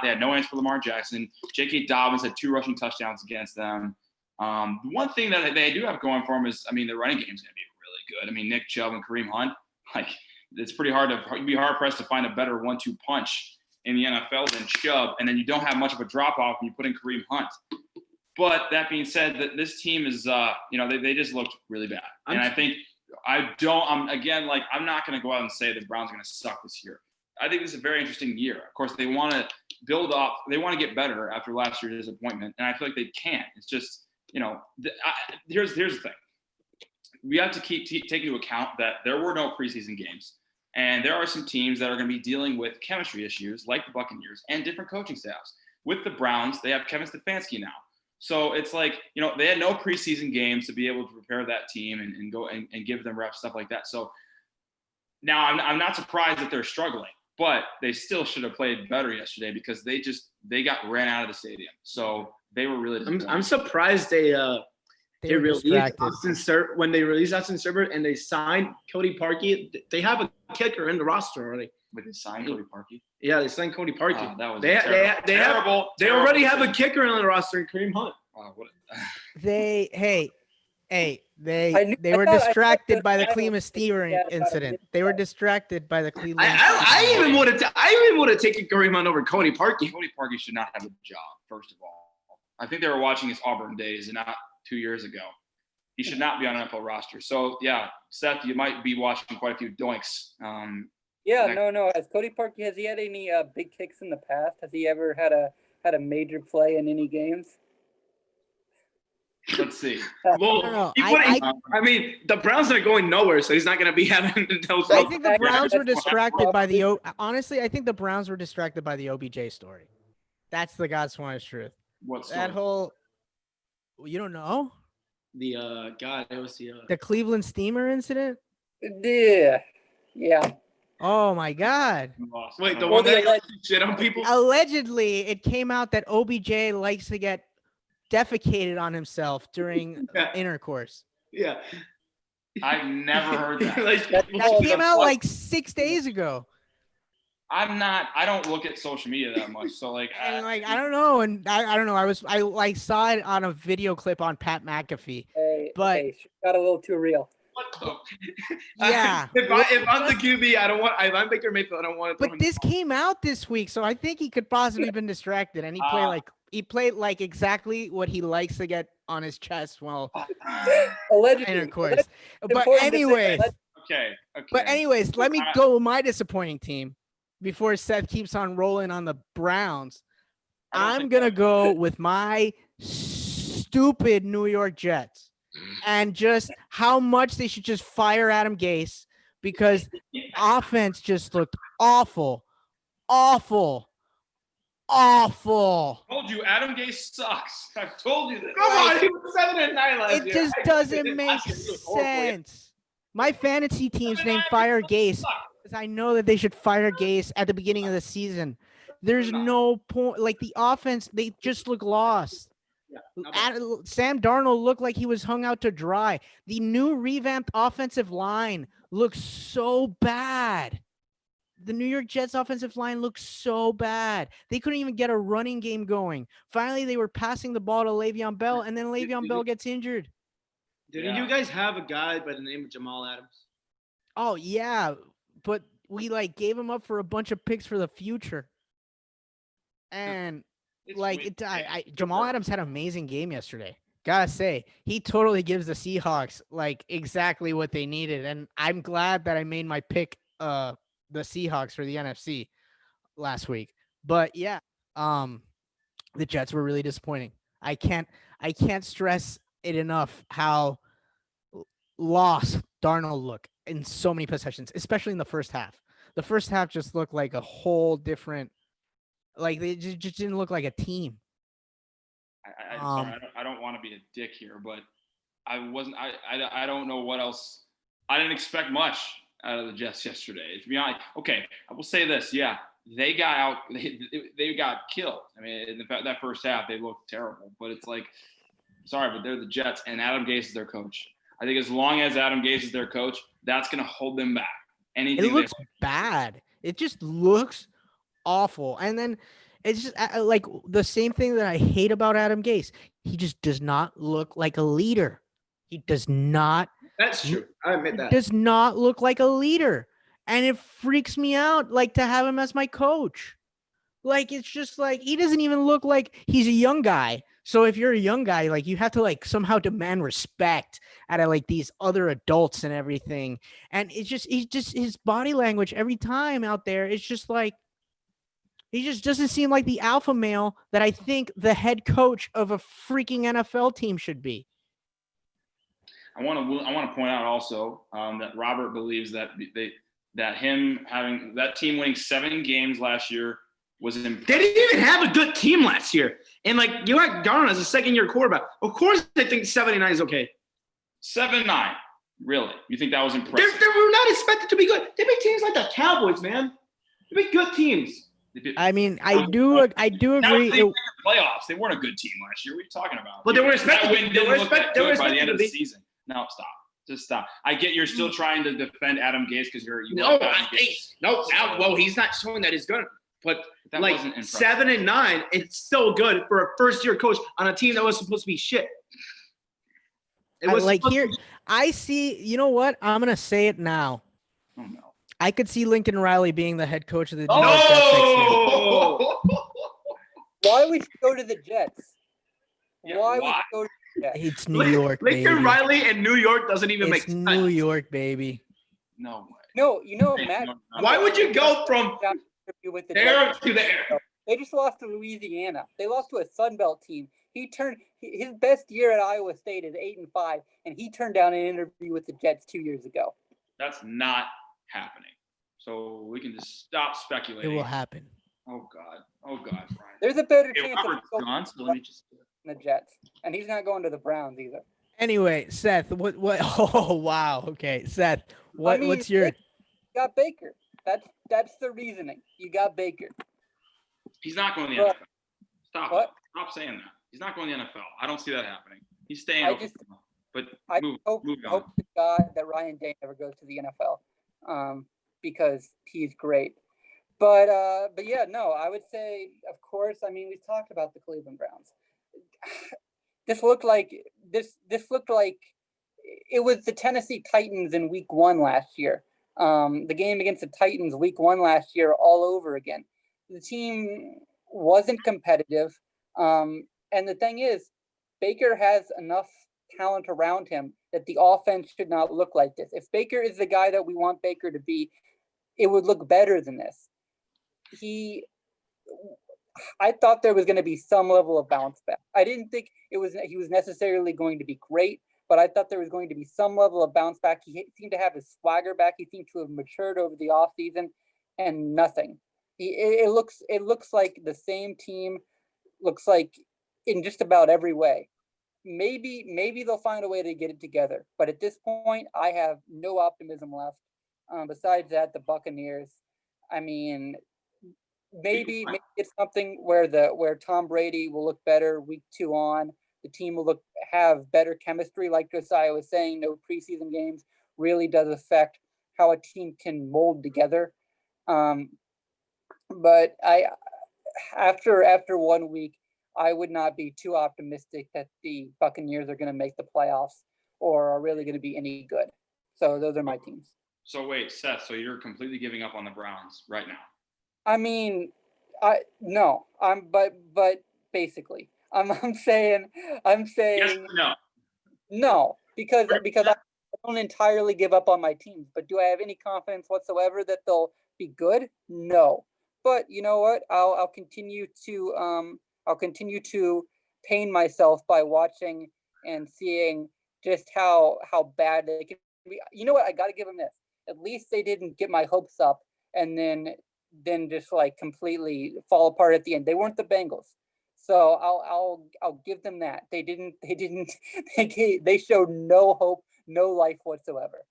S3: had no answer for Lamar Jackson. J.K. Dobbins had 2 rushing touchdowns against them. The one thing that they do have going for them is, I mean, the running game is going to be really good. I mean, Nick Chubb and Kareem Hunt, like, it's pretty you'd be hard-pressed to find a better 1-2 punch in the NFL than Chubb, and then you don't have much of a drop-off when you put in Kareem Hunt. But that being said, that this team is, they just looked really bad. And I think I'm not going to go out and say the Browns are going to suck this year. I think this is a very interesting year. Of course, they want to build up. They want to get better after last year's disappointment, and I feel like they can't. It's just, here's the thing. We have to take into account that there were no preseason games, and there are some teams that are going to be dealing with chemistry issues, like the Buccaneers, and different coaching staffs. With the Browns, they have Kevin Stefanski now. So it's like, they had no preseason games to be able to prepare that team and go and give them reps, stuff like that. So now I'm not surprised that they're struggling. But they still should have played better yesterday because they got ran out of the stadium. So they were really disappointed.
S2: I'm surprised they released when they released Austin Serbert and they signed Cody Parkey. They have a kicker in the roster already.
S3: But they signed Cody Parkey?
S2: Yeah, they signed Cody Parkey.
S3: That was
S2: they already have a kicker on the roster in Kareem Hunt.
S3: What?
S1: Hey,
S4: I
S1: they were
S4: thought- I thought
S1: distracted
S4: the
S1: by the
S4: title
S1: Cleveland
S4: was
S1: Steamer
S4: about a
S1: incident.
S4: minute
S1: They were
S4: ago.
S1: distracted by the Cleveland.
S2: I even would have taken Kareem Hunt over Cody Parkey.
S3: Cody Parkey should not have a job. First of all, I think they were watching his Auburn days and not 2 years ago. He should not be on an NFL roster. So yeah, Seth, you might be watching quite a few doinks.
S4: Yeah,
S3: Next-
S4: no. Has Cody Parkey, has he had any big kicks in the past? Has he ever had a major play in any games?
S3: Let's see.
S2: Well,
S1: No,
S2: I mean, the Browns are going nowhere, so he's not going to be having those.
S1: I think the
S4: Yeah,
S1: Browns were
S4: that's
S1: distracted by the
S4: probably-
S1: honestly, I think the Browns were distracted by the OBJ story. That's the God's honest truth.
S3: What
S1: That
S3: story?
S1: whole you don't know
S2: The God, it was
S1: the Cleveland Steamer incident.
S4: Yeah.
S1: Oh my God!
S3: Lost.
S2: wait, the
S3: Oh,
S2: one
S4: the
S2: that
S4: alleged-
S2: shit on people.
S1: Allegedly, it came out that OBJ likes to get defecated on himself during
S2: Yeah.
S1: intercourse.
S2: Yeah,
S3: I've never heard that.
S2: Like,
S4: That
S2: people
S1: That
S4: Oh,
S2: shit
S1: came
S2: on-
S1: out like 6 days ago.
S3: I don't look at social media that much. So like,
S1: And like I don't know, and I don't know. I like saw it on a video clip on Pat McAfee. But-
S4: Okay, she got a little too real.
S2: What the?
S1: Yeah.
S2: If I'm the QB, I don't want. If I'm Baker Mayfield, I don't want to.
S1: But this came out this week, so I think he could possibly been distracted, and he played like exactly what he likes to get on his chest while
S4: Allegedly.
S1: intercourse. But
S4: important to say,
S1: anyways,
S3: okay.
S1: but anyways, let me go with my disappointing team before Seth keeps on rolling on the Browns.
S3: I don't
S1: I'm
S3: think
S1: gonna
S3: that-
S1: go with my stupid New York Jets and just how much they should just fire Adam Gase because offense just looked awful.
S3: Told you, Adam Gase sucks. I've told you this.
S2: Come on, he was 7-9 last
S1: It
S2: year.
S1: just
S2: I-
S1: doesn't make
S2: last year he was horrible, yeah.
S1: sense. My fantasy team's named Fire Gase because I know that they should fire Gase at the beginning of the season. There's no point. Like the offense, they just look lost.
S2: Yeah, not bad.
S1: Sam Darnold looked like he was hung out to dry. The new revamped offensive line looks so bad. The New York Jets offensive line looks so bad. They couldn't even get a running game going. Finally, they were passing the ball to Le'Veon Bell, and then Le'Veon Bell gets injured.
S2: Didn't
S3: Yeah.
S2: you guys have a guy by the name of Jamal Adams?
S1: Oh, yeah, but we like gave him up for a bunch of picks for the future. And
S3: It's
S1: like
S3: weird.
S1: Jamal Adams had an amazing game yesterday. Gotta say, he totally gives the Seahawks like exactly what they needed. And I'm glad that I made my pick the Seahawks for the NFC last week. But yeah, the Jets were really disappointing. I can't stress it enough how lost Darnold looked in so many possessions, especially in the first half. The first half just looked like a whole different, like they just didn't look like a team.
S3: Sorry, I don't want to be a dick here, but I wasn't. I don't know what else. I didn't expect much out of the Jets yesterday. To be honest, okay, I will say this. Yeah, they got out. They got killed. I mean, in fact, that first half they looked terrible. But it's like, sorry, but they're the Jets, and Adam Gase is their coach. I think as long as Adam Gase is their coach, that's going to hold them back. Anything
S1: It looks bad. It just looks awful. And then it's just like the same thing that I hate about Adam Gase. He just does not look like a leader. He does not.
S2: That's true. I admit that.
S1: Does not look like a leader. And it freaks me out like to have him as my coach. Like it's just like he doesn't even look like he's a young guy. So if you're a young guy, like you have to like somehow demand respect out of like these other adults and everything. And it's just his body language every time out there. It's just like he just doesn't seem like the alpha male that I think the head coach of a freaking NFL team should be.
S3: I want to point out also that Robert believes that him having that team winning 7 games last year was impressive.
S2: They didn't even have a good team last year. And like you got Darnold as a second-year quarterback. Of course they think 79 is okay.
S3: 7-9. Really? You think that was
S2: They
S3: impressive?
S2: were not expected to be good. They beat teams like the Cowboys, man. They beat good teams.
S1: I mean, I do
S3: Now,
S1: agree.
S3: they went to the playoffs. They weren't a good team last year. What are you talking about?
S2: But they were
S3: That
S2: expected.
S3: win
S2: They
S3: didn't
S2: were
S3: look that
S2: expected. They were
S3: good by the
S2: expected
S3: end
S2: to
S3: of the
S2: be.
S3: season. No, stop. Just stop. I get you're still trying to defend Adam Gase because you
S2: No,
S3: like Adam Gase.
S2: no. Well, he's not showing that he's gonna. but
S3: That
S2: like
S3: wasn't impressive.
S2: 7-9, it's still good for a first-year coach on a team that was supposed to be shit. It was
S1: like
S2: supposed
S1: here,
S2: to be-
S1: I see. You know what? I'm gonna say it now.
S3: Oh no.
S1: I could see Lincoln Riley being the head coach of the New York Jets next year.
S2: No.
S4: Why would you go to the Jets?
S3: Yeah,
S4: Why would
S3: why?
S4: you go to the Jets?
S1: It's New York,
S2: Lincoln
S1: baby.
S2: Riley in New York doesn't even make
S1: It's
S2: sense.
S1: New York, baby.
S3: No way.
S4: No,
S3: Hey,
S4: Matt.
S3: no,
S2: Why would you go from
S4: With the
S2: there
S4: Jets?
S2: to there?
S4: They just lost to Louisiana. They lost to a Sun Belt team. His best year at Iowa State is 8-5, and he turned down an interview with the Jets 2 years ago.
S3: That's not happening. So we can just stop
S1: It
S3: speculating.
S1: will happen.
S3: Oh God, Brian.
S4: There's a better
S3: Hey,
S4: chance of
S3: Robert's
S4: going
S3: gone, so let me just.
S4: to the Jets, and he's not going to the Browns either.
S1: Anyway, Seth, what? Oh, wow. Okay, Seth, what's your?
S4: You got Baker. That's the reasoning. You got Baker.
S3: He's not going to the
S4: Well,
S3: NFL. Stop
S4: what?
S3: it. Stop saying that. He's not going to the NFL. I don't see that happening. He's staying.
S4: I
S3: Oklahoma. But
S4: I
S3: move
S4: hope
S3: on.
S4: to God that Ryan Day never goes to the NFL, because he's great. But yeah, no, I would say, of course. I mean, we've talked about the Cleveland Browns. This looked like it was the Tennessee Titans in Week 1 last year. The game against the Titans Week 1 last year, all over again. The team wasn't competitive, and the thing is, Baker has enough talent around him that the offense should not look like this. If Baker is the guy that we want Baker to be, it would look better than this. I thought there was going to be some level of bounce back. I didn't think he was necessarily going to be great, but I thought there was going to be some level of bounce back. He seemed to have his swagger back. He seemed to have matured over the offseason, and nothing. It looks like the same team. Looks like in just about every way. Maybe they'll find a way to get it together. But at this point, I have no optimism left. Besides that, the Buccaneers. I mean, maybe it's something where Tom Brady will look better week 2 on. The team will have better chemistry, like Josiah was saying. No preseason games really does affect how a team can mold together. But after 1 week, I would not be too optimistic that the Buccaneers are going to make the playoffs or are really going to be any good. So those are my teams.
S3: So wait, Seth. So you're completely giving up on the Browns right now?
S4: I mean, but basically, I'm saying
S3: Yes or no?
S4: no, because I don't entirely give up on my teams. But do I have any confidence whatsoever that they'll be good? No. But you know what? I'll continue to pain myself by watching and seeing just how bad they can be. You know what? I got to give them this. At least they didn't get my hopes up and then just like completely fall apart at the end. They weren't the Bengals, so I'll give them that. They showed no hope, no life whatsoever.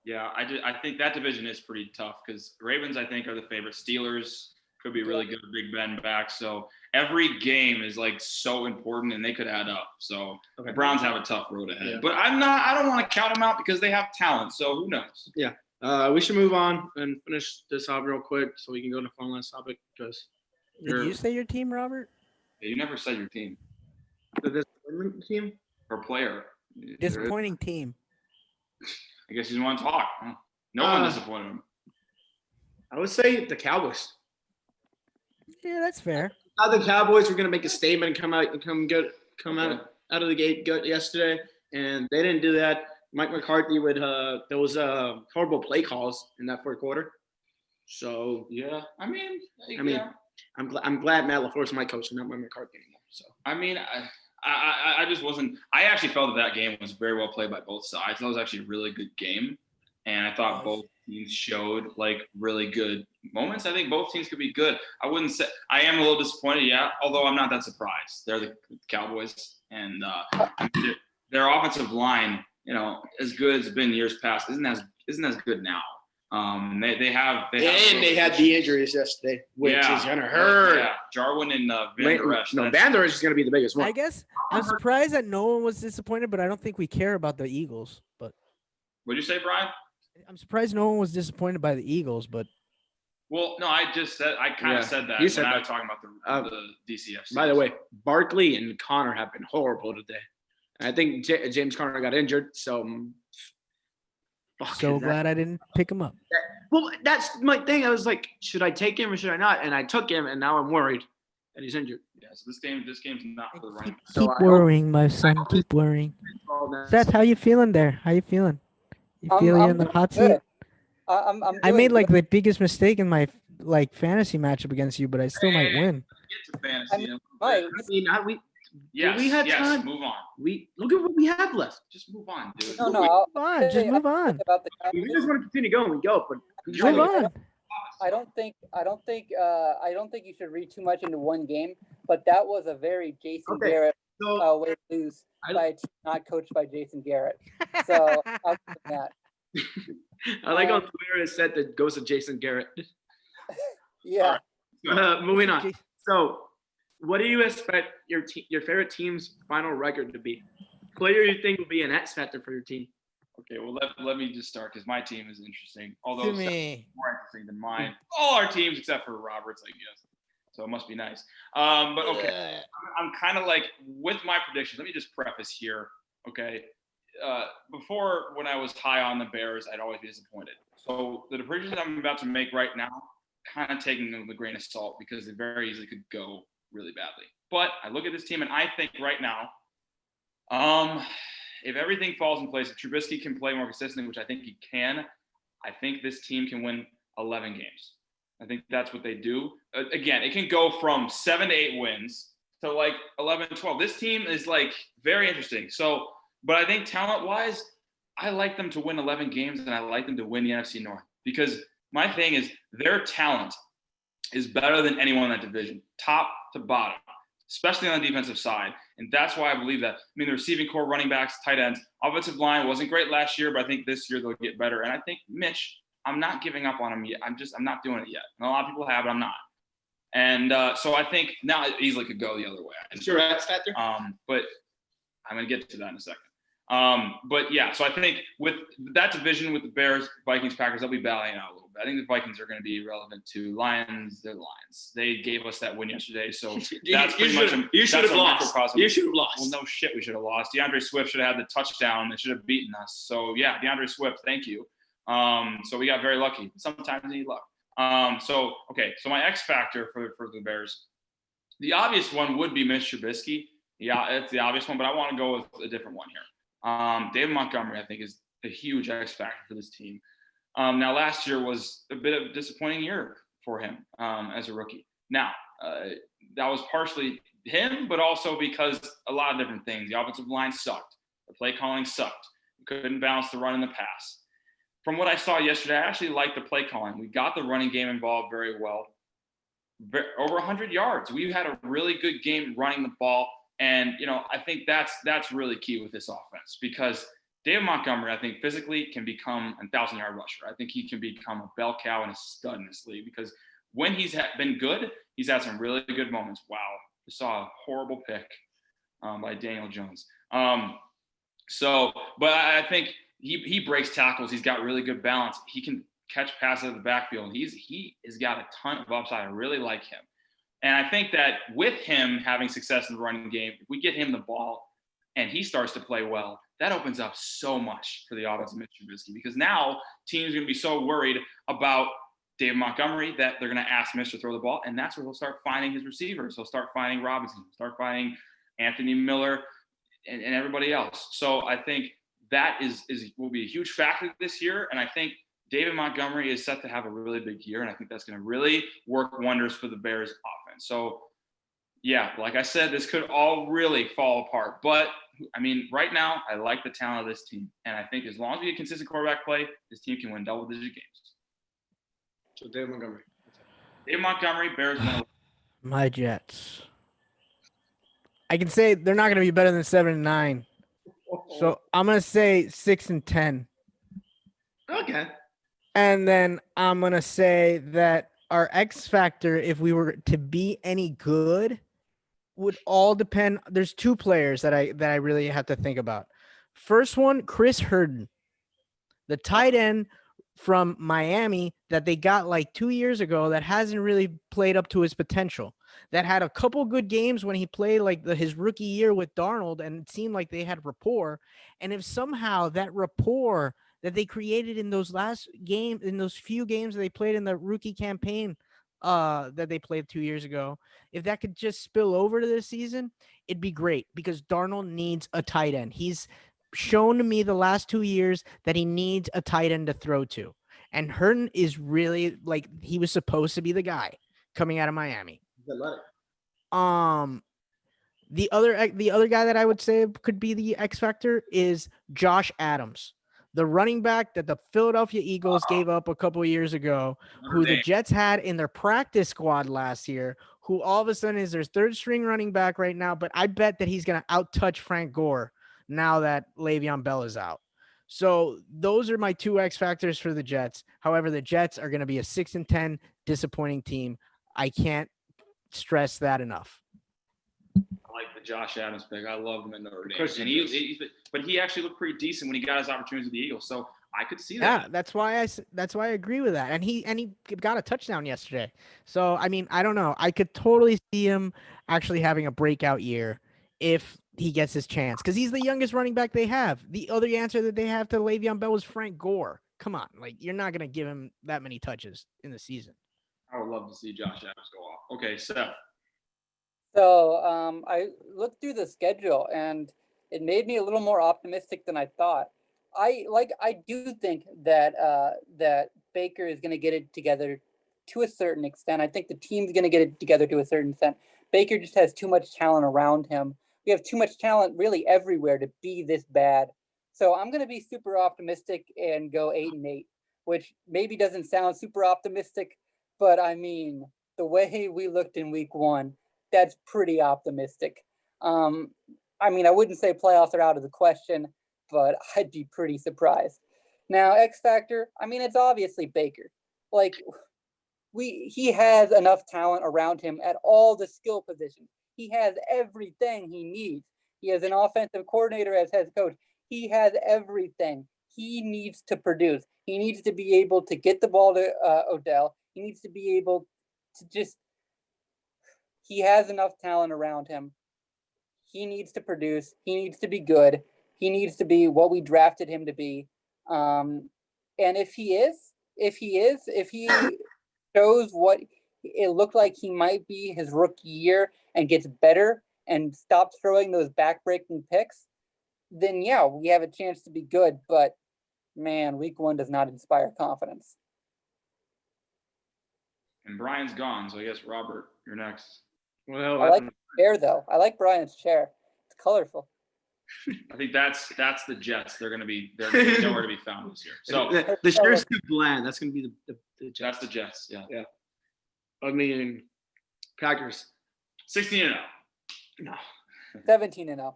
S3: Yeah, I think that division is pretty tough because Ravens, I think, are the favorite. Steelers could be really good. Big Ben back, so every game is like so important, and they could add up. So the Browns have a tough road ahead.
S2: Yeah.
S3: But I don't want to count them out because they have talent. So who knows?
S2: Yeah. We should move on and finish this up real quick so we can go to one last topic because
S1: Did you say your team, Robert?
S3: Yeah, you never said your team
S2: the disappointment team.
S3: or player.
S1: Disappointing team.
S3: I guess you want to talk. Huh? No one disappointed him.
S2: I would say the Cowboys.
S1: Yeah, that's fair.
S2: I thought the Cowboys were going to make a statement and come out of the gate good yesterday, and they didn't do that. Mike McCarthy with there was horrible play calls in that fourth quarter. So
S3: Yeah, I mean,
S2: yeah. I'm glad Matt LaFleur is my coach and not Mike McCarthy anymore. So
S3: I mean, I just wasn't. I actually felt that game was very well played by both sides. That was actually a really good game, and I thought both teams showed like really good moments. I think both teams could be good. I wouldn't say I am a little disappointed, yeah. Although I'm not that surprised. They're the Cowboys, and their offensive line, you know, as good as it's been years past, isn't as good now. They had
S2: the injuries yesterday, which is gonna hurt.
S3: Yeah, Jarwin and Van Der Esch.
S2: Van Der Esch is gonna be the biggest one.
S1: I guess I'm surprised that no one was disappointed, but I don't think we care about the Eagles. But
S3: What'd you say, Brian?
S1: I'm surprised no one was disappointed by the Eagles, but
S3: Well, no, I just said I kind
S2: Yeah,
S3: of said that
S2: you said
S3: when I
S2: that.
S3: was talking about the DCF.
S2: By the
S3: series.
S2: way, Barkley and Connor have been horrible today. And I think James Conner got injured, so fuck
S1: So
S2: is that-
S1: glad I didn't pick him up.
S2: Well, that's my thing. I was like, should I take him or should I not? And I took him, and now I'm worried that he's injured.
S3: Yeah, so this game's not for the running.
S1: Keep,
S2: So
S1: keep
S2: I hope-
S1: worrying, my son.
S2: hope
S1: Keep worrying.
S2: Well, that's-
S1: Seth, how you feeling there? How you feeling? You feel you're in the
S4: doing
S1: hot
S4: good.
S1: seat?
S4: I'm
S1: I
S4: doing
S1: made like
S4: good.
S1: the biggest mistake in my fantasy matchup against you, but I still might win.
S3: Get to fantasy.
S4: I mean,
S3: in a little
S4: Mike,
S3: bit.
S2: I mean, we
S3: Yes,
S2: we had
S3: yes,
S2: time?
S3: move on.
S2: we look at what we have left.
S3: Just move on, dude.
S4: no, no.
S2: Wait,
S4: I'll
S1: Move on, just
S4: say
S1: move on.
S4: about the
S2: If you
S4: Cowboys.
S2: guys want to continue going, we go. But
S1: Move on.
S4: I don't think you should read too much into one game, but that was a very Jason
S2: Okay,
S4: Garrett
S2: so
S4: way to lose
S2: I-
S4: by a team not coached by Jason Garrett. So I'll give him that.
S2: I like on Twitter it said that goes to Jason Garrett.
S4: Yeah.
S2: Moving on.
S1: Jason-
S2: So, what do you expect your favorite team's final record to be? Player you think will be an X factor for your team?
S3: Okay, well let me just start because my team is interesting. Although
S1: To
S3: Seth's
S1: me.
S3: more interesting than mine. All our teams except for Roberts, I guess. So it must be nice. But okay, I'm kind of like with my predictions. Let me just preface here. Okay, before when I was high on the Bears, I'd always be disappointed. So the predictions I'm about to make right now, kind of taking them with a grain of salt because they very easily could go really badly. But I look at this team and I think right now, if everything falls in place, if Trubisky can play more consistently, which I think he can, I think this team can win 11 games. I think that's what they do. Again, it can go from 7 to 8 wins to like 11, 12. This team is like very interesting. So, but I think talent-wise, I like them to win 11 games and I like them to win the NFC North because my thing is their talent is better than anyone in that division, top to bottom, especially on the defensive side. And that's why I believe that. I mean, the receiving core, running backs, tight ends, offensive line wasn't great last year, but I think this year they'll get better. And I think Mitch, I'm not giving up on him yet. I'm not doing it yet. And a lot of people have, but I'm not. And so I think now it easily could go the other way.
S2: Sure, X factor.
S3: But I'm going to get to that in a second. But yeah, so I think with that division with the Bears, Vikings, Packers, they'll be battling out a little bit. I think the Vikings are going to be relevant to Lions. They're Lions. They gave us that win yesterday, so that's pretty much
S2: you should have lost. You should have lost.
S3: Well, no shit, we should have lost. DeAndre Swift should have had the touchdown. They should have beaten us. So yeah, DeAndre Swift, thank you. So we got very lucky. Sometimes you need luck. So my X factor for the Bears, the obvious one would be Mitch Trubisky. Yeah, it's the obvious one, but I want to go with a different one here. David Montgomery, I think, is a huge X factor for this team. Now, last year was a bit of a disappointing year for him as a rookie. Now, that was partially him, but also because a lot of different things. The offensive line sucked. The play calling sucked. We couldn't balance the run and the pass. From what I saw yesterday, I actually liked the play calling. We got the running game involved very well. Over 100 yards. We had a really good game running the ball. And, I think that's really key with this offense because David Montgomery, I think physically can become a 1,000-yard rusher. I think he can become a bell cow and a stud in this league because when he's been good, he's had some really good moments. Wow. I saw a horrible pick by Daniel Jones. But I think he breaks tackles. He's got really good balance. He can catch passes out of the backfield. He has got a ton of upside. I really like him. And I think that with him having success in the running game, if we get him the ball and he starts to play well, that opens up so much for the offense of Mitch Trubisky because now teams are going to be so worried about David Montgomery that they're going to ask Mitch to throw the ball, and that's where he'll start finding his receivers. He'll start finding Robinson, he'll start finding Anthony Miller and everybody else. So I think that will be a huge factor this year, and I think David Montgomery is set to have a really big year, and I think that's going to really work wonders for the Bears offense. So, yeah, like I said, this could all really fall apart. But, I mean, right now, I like the talent of this team. And I think as long as we get consistent quarterback play, this team can win double-digit games.
S2: So, David Montgomery.
S3: David Montgomery, Bears win.
S1: My Jets. I can say they're not going to be better than 7-9. So, I'm going to say 6-10.
S2: Okay.
S1: And then I'm going to say that our X factor, if we were to be any good, would all depend. There's two players that I really have to think about. First one, Chris Herndon, the tight end from Miami that they got like 2 years ago that hasn't really played up to his potential. That had a couple good games when he played like his rookie year with Darnold, and it seemed like they had rapport. And if somehow that rapport that they created in those in those few games that they played in the rookie campaign that they played 2 years ago, if that could just spill over to this season, it'd be great because Darnold needs a tight end. He's shown to me the last 2 years that he needs a tight end to throw to. And Herndon is really like he was supposed to be the guy coming out of Miami. The other guy that I would say could be the X factor is Josh Adams, the running back that the Philadelphia Eagles gave up a couple of years ago, who the Jets had in their practice squad last year, who all of a sudden is their third string running back right now. But I bet that he's going to outtouch Frank Gore now that Le'Veon Bell is out. So those are my two X factors for the Jets. However, the Jets are going to be a 6-10 disappointing team. I can't stress that enough.
S3: I like the Josh Adams pick. I love him at Notre Dame. And but he actually looked pretty decent when he got his opportunities with the Eagles. So I could see that.
S1: Yeah, that's why I agree with that. And he got a touchdown yesterday. So I mean, I don't know. I could totally see him actually having a breakout year if he gets his chance, because he's the youngest running back they have. The other answer that they have to Le'Veon Bell was Frank Gore. Come on, like you're not gonna give him that many touches in the season.
S3: I would love to see Josh Adams go off. Okay, Seth.
S4: So I looked through the schedule, and it made me a little more optimistic than I thought. I do think that that Baker is going to get it together to a certain extent. I think the team's going to get it together to a certain extent. Baker just has too much talent around him. We have too much talent really everywhere to be this bad. So I'm going to be super optimistic and go 8-8, which maybe doesn't sound super optimistic, but I mean, the way we looked in week 1, that's pretty optimistic. I mean, I wouldn't say playoffs are out of the question, but I'd be pretty surprised. Now, X Factor, I mean, it's obviously Baker. Like, he has enough talent around him at all the skill positions. He has everything he needs. He has an offensive coordinator as head coach. He has everything. He needs to produce. He needs to be able to get the ball to Odell. He needs to be able to just, he has enough talent around him. He needs to produce. He needs to be good. He needs to be what we drafted him to be. And if he shows what it looked like he might be his rookie year and gets better and stops throwing those backbreaking picks, then yeah, we have a chance to be good. But man, week 1 does not inspire confidence.
S3: And Brian's gone, so I guess Robert, you're next.
S2: Well,
S4: I like the chair though. I like Brian's chair. It's colorful.
S3: I think that's the Jets. They're nowhere to be found this year. So
S2: the shirt's too bland. That's gonna be the Jets.
S3: That's the Jets. Yeah.
S2: Yeah. I mean, Packers
S3: 16-0.
S2: No.
S4: 17-0.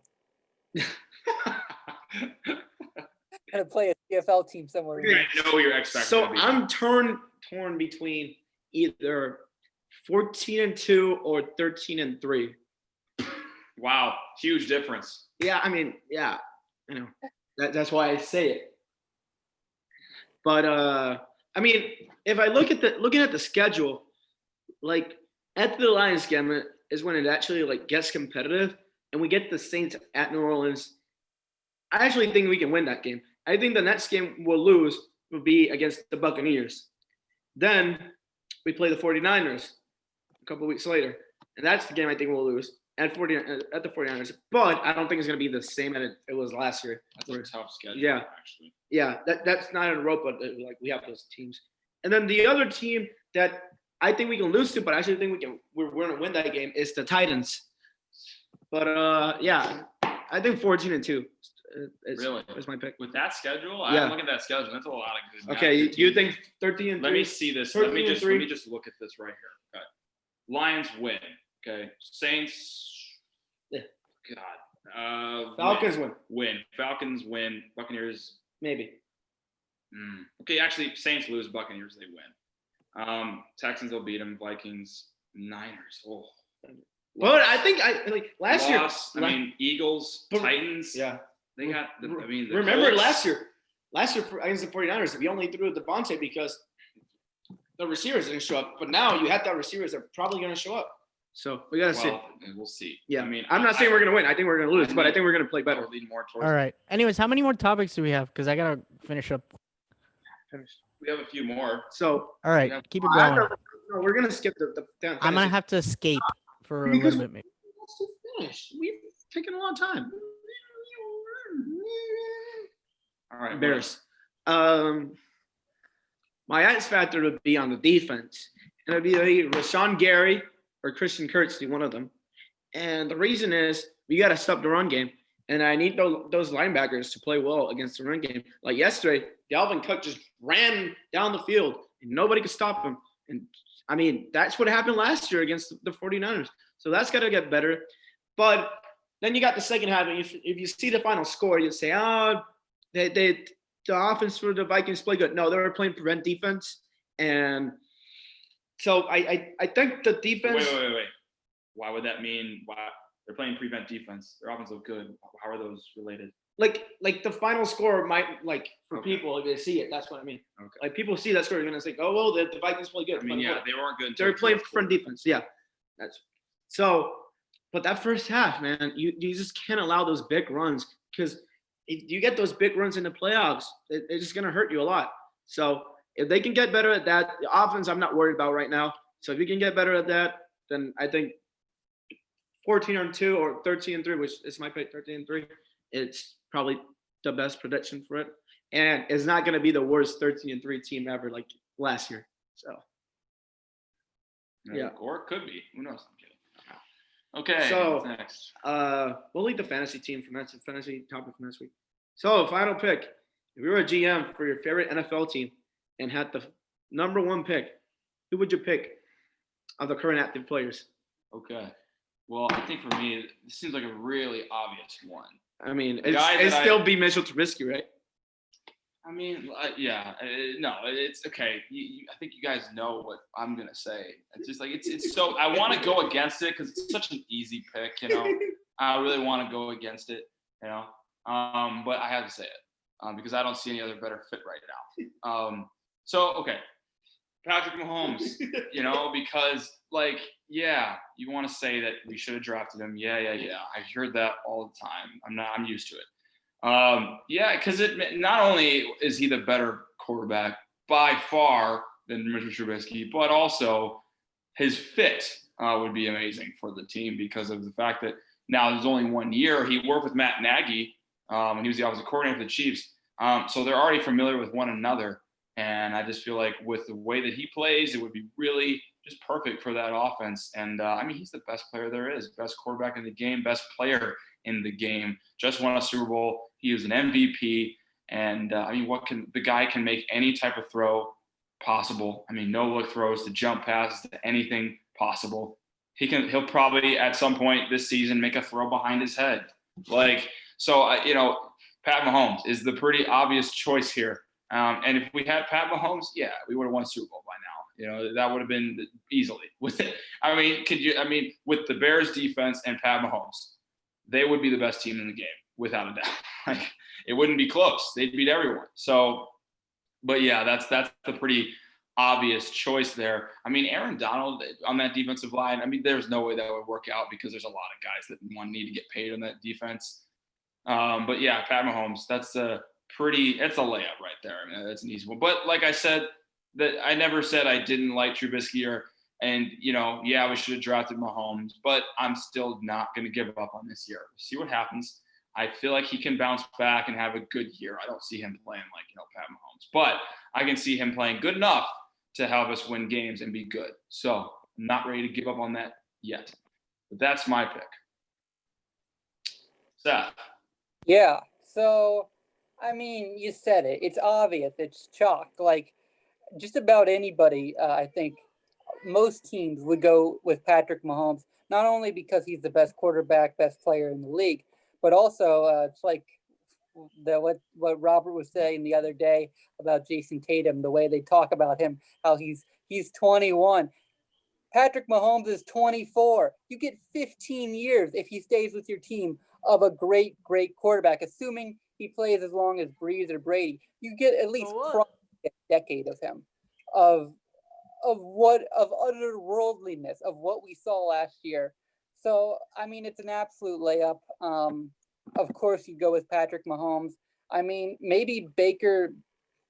S4: Gonna play a CFL team somewhere.
S3: I know your X factor.
S2: So I'm torn between either 14-2 or 13-3.
S3: Wow, huge difference.
S2: Yeah, I mean, yeah, you know, that's why I say it. But I mean, if I looking at the schedule, like at the Lions game is when it actually like gets competitive, and we get the Saints at New Orleans. I actually think we can win that game. I think the next game we'll lose will be against the Buccaneers. Then we play the 49ers a couple weeks later, and that's the game I think we'll lose at the 49ers. But I don't think it's going to be the same as it was last year.
S3: That's a tough schedule.
S2: Yeah,
S3: actually.
S2: Yeah, that's not in a row, but like we have those teams. And then the other team that I think we can lose to, but I actually think we're going to win that game is the Titans. But yeah, I think 14-2.
S3: Really?
S2: Is my pick.
S3: With that schedule,
S2: Yeah.
S3: I look at that schedule. That's a lot of good.
S2: Okay, you think 13-3?
S3: Let me see this. Let me just look at this right here. Okay. Lions win. Okay. Saints.
S2: Yeah.
S3: God.
S2: Falcons
S3: Win. Falcons win. Buccaneers.
S2: Maybe.
S3: Okay, actually, Saints lose. Buccaneers they win. Texans will beat them. Vikings. Niners. Oh.
S2: But I think last year.
S3: I mean, Eagles. Titans.
S2: Yeah.
S3: They got.
S2: Remember last year. last year against the 49ers, we only threw Devontae because the receivers didn't show up. But now you have that receivers that are probably going to show up. So we got to see.
S3: Well, we'll see.
S2: Yeah.
S3: I mean,
S2: I'm not saying we're going to win. I think we're going to lose, but I think we're going to play
S3: I
S2: better.
S3: would lean more towards.
S1: All right. Anyways, how many more topics do we have? Because I gotta finish up.
S3: We have a few more.
S2: So
S1: All right,
S3: Yeah.
S1: keep it going.
S2: no, we're going to skip the
S1: I'm gonna have to escape for a
S2: Because-
S1: little bit, maybe.
S2: Let's just finish. We've taken a long time.
S3: All right.
S2: Bears. My X factor would be on the defense. And it'd be Rashawn Gary or Christian Kirksey, one of them. And the reason is we got to stop the run game. And I need those linebackers to play well against the run game. Like yesterday, Dalvin Cook just ran down the field and nobody could stop him. And I mean, that's what happened last year against the 49ers. So that's got to get better. But then you got the second half. And if you see the final score, you say, the offense for the Vikings play good. No, they were playing prevent defense. And so I think the defense.
S3: Wait. Why would that mean? Why they're playing prevent defense? Their offense look good. How are those related?
S2: Like the final score might for
S3: Okay.
S2: people if they see it. That's what I mean.
S3: Okay.
S2: Like people see that score, you're gonna think, oh well, the Vikings play good.
S3: I mean, yeah, they weren't good.
S2: They're playing front defense. Yeah, that's so. But that first half, man, you just can't allow those big runs because if you get those big runs in the playoffs, it's just gonna hurt you a lot. So if they can get better at that, the offense I'm not worried about right now. So if you can get better at that, then I think 14-2 or 13-3, which is my pick, 13-3. It's probably the best prediction for it, and it's not going to be the worst 13-3 team ever like last year. So yeah.
S3: Or it could be. Who knows? I'm kidding. Okay.
S2: So,
S3: what's next?
S2: we'll leave the fantasy team from that fantasy topic from this week. So final pick: if you were a GM for your favorite NFL team and had the number one pick, who would you pick of the current active players?
S3: Okay. Well, I think for me, this seems like a really obvious one.
S2: I mean,
S3: guy
S2: it's
S3: that
S2: still be Mitchell Trubisky, right?
S3: I mean, yeah, no, it's okay. I think you guys know what I'm gonna say. It's just like it's so. I want to go against it because it's such an easy pick, you know. I really want to go against it, you know. But I have to say it because I don't see any other better fit right now. So okay, Patrick Mahomes, you know, because like, yeah, you want to say that we should have drafted him. Yeah. I heard that all the time. I'm used to it. Yeah, because not only is he the better quarterback by far than Mitchell Trubisky, but also his fit would be amazing for the team because of the fact that now there's only 1 year. He worked with Matt Nagy when he was the offensive coordinator for the Chiefs. So they're already familiar with one another. And I just feel like with the way that he plays, it would be really just perfect for that offense. And I mean, he's the best player there is, best quarterback in the game, best player in the game. Just won a Super Bowl. He was an MVP. And I mean, the guy can make any type of throw possible. I mean, no look throws to jump passes to anything possible. He'll probably at some point this season make a throw behind his head. You know, Pat Mahomes is the pretty obvious choice here. And if we had Pat Mahomes, yeah, we would have won a Super Bowl by now. You know, that would have been easily with it. I mean, with the Bears defense and Pat Mahomes, they would be the best team in the game without a doubt. Like, it wouldn't be close. They'd beat everyone. So, but yeah, that's the pretty obvious choice there. I mean, Aaron Donald on that defensive line, I mean, there's no way that would work out because there's a lot of guys that need to get paid on that defense. But yeah, Pat Mahomes, it's a layup right there. I mean, that's an easy one. But like I said, that I never said I didn't like Trubisky you know, yeah, we should have drafted Mahomes, but I'm still not going to give up on this year. See what happens. I feel like he can bounce back and have a good year. I don't see him playing like, you know, Pat Mahomes, but I can see him playing good enough to help us win games and be good. So I'm not ready to give up on that yet, but that's my pick. Seth.
S4: Yeah. So, I mean, you said it. It's obvious. It's chalk. Like, just about anybody, I think most teams would go with Patrick Mahomes, not only because he's the best quarterback, best player in the league, but also it's like what Robert was saying the other day about Jason Tatum, the way they talk about him, how he's 21. Patrick Mahomes is 24. You get 15 years if he stays with your team of a great quarterback, assuming he plays as long as Breeze or Brady. You get at least
S1: what?
S4: probably a decade of him, of otherworldliness of what we saw last year. So I mean, it's an absolute layup. Of course, you go with Patrick Mahomes. I mean, maybe Baker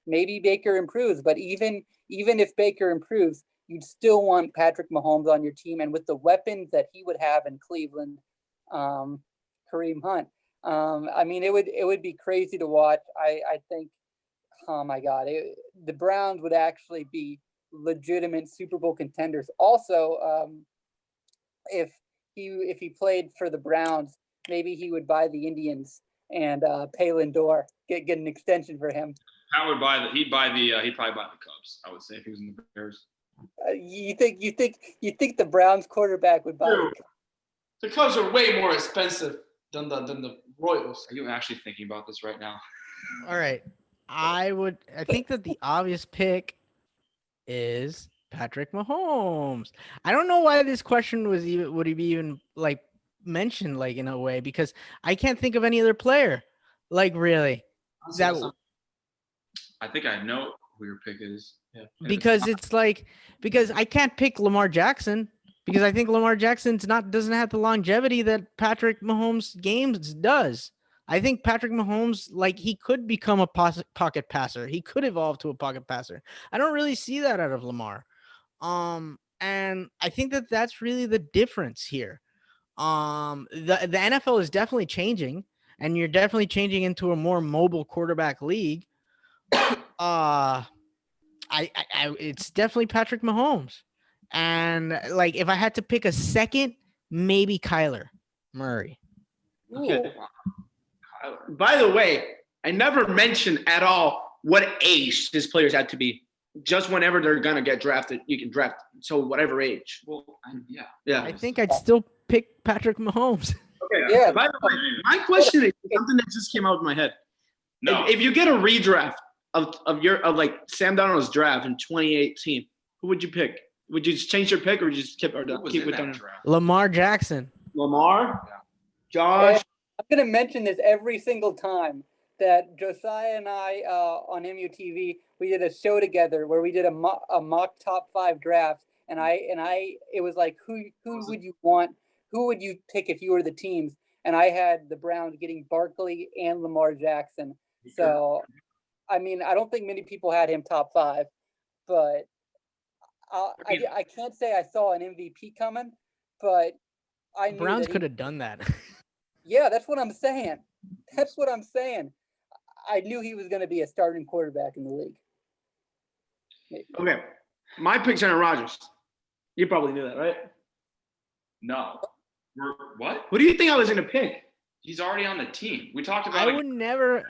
S4: improves, but even if Baker improves, you'd still want Patrick Mahomes on your team, and with the weapons that he would have in Cleveland, Kareem Hunt. I mean, it would be crazy to watch. I think, oh my God, the Browns would actually be legitimate Super Bowl contenders. Also, if he played for the Browns, maybe he would buy the Indians and pay Lindor, get an extension for him.
S3: Pat would buy he'd probably buy the Cubs, I would say, if he was in the Bears.
S4: You think the Browns quarterback would buy?
S2: Dude, the Cubs are way more expensive than the Royals.
S3: Are you actually thinking about this right now?
S1: All right. I think that the obvious pick is Patrick Mahomes. I don't know why this question would be even like mentioned like in a way, because I can't think of any other player. Like really.
S3: I think I know who your pick is.
S2: Yeah.
S1: Because I can't pick Lamar Jackson because I think Lamar Jackson doesn't have the longevity that Patrick Mahomes' games does. I think Patrick Mahomes, like, he could become a pocket passer. He could evolve to a pocket passer. I don't really see that out of Lamar. And I think that that's really the difference here. The NFL is definitely changing, and you're definitely changing into a more mobile quarterback league. It's definitely Patrick Mahomes. And like, if I had to pick a second, maybe Kyler Murray.
S2: Okay. By the way, I never mentioned at all what age these players had to be. Just whenever they're gonna get drafted, you can draft. So whatever age.
S3: Well,
S2: yeah.
S1: I think I'd still pick Patrick Mahomes.
S2: Okay.
S4: Yeah.
S2: By the way, my question is something that just came out of my head.
S3: No.
S2: If you get a redraft of like Sam Darnold's draft in 2018, who would you pick? Would you just change your pick, or would you just keep with Darnold?
S1: Lamar Jackson.
S2: Lamar, Josh.
S4: I'm gonna mention this every single time that Josiah and I on MUTV, we did a show together where we did a mock top 5 drafts, and it was like who would you want? Who would you pick if you were the teams? And I had the Browns getting Barkley and Lamar Jackson. So, I mean, I don't think many people had him top 5, but I can't say I saw an MVP coming, but I knew
S1: Browns could have done that.
S4: Yeah, that's what I'm saying. I knew he was going to be a starting quarterback in the league. Maybe.
S2: Okay, my pick's Aaron Rodgers. You probably knew that, right?
S3: No. What?
S2: Who do you think I was going to pick?
S3: He's already on the team. We talked about.
S1: I would never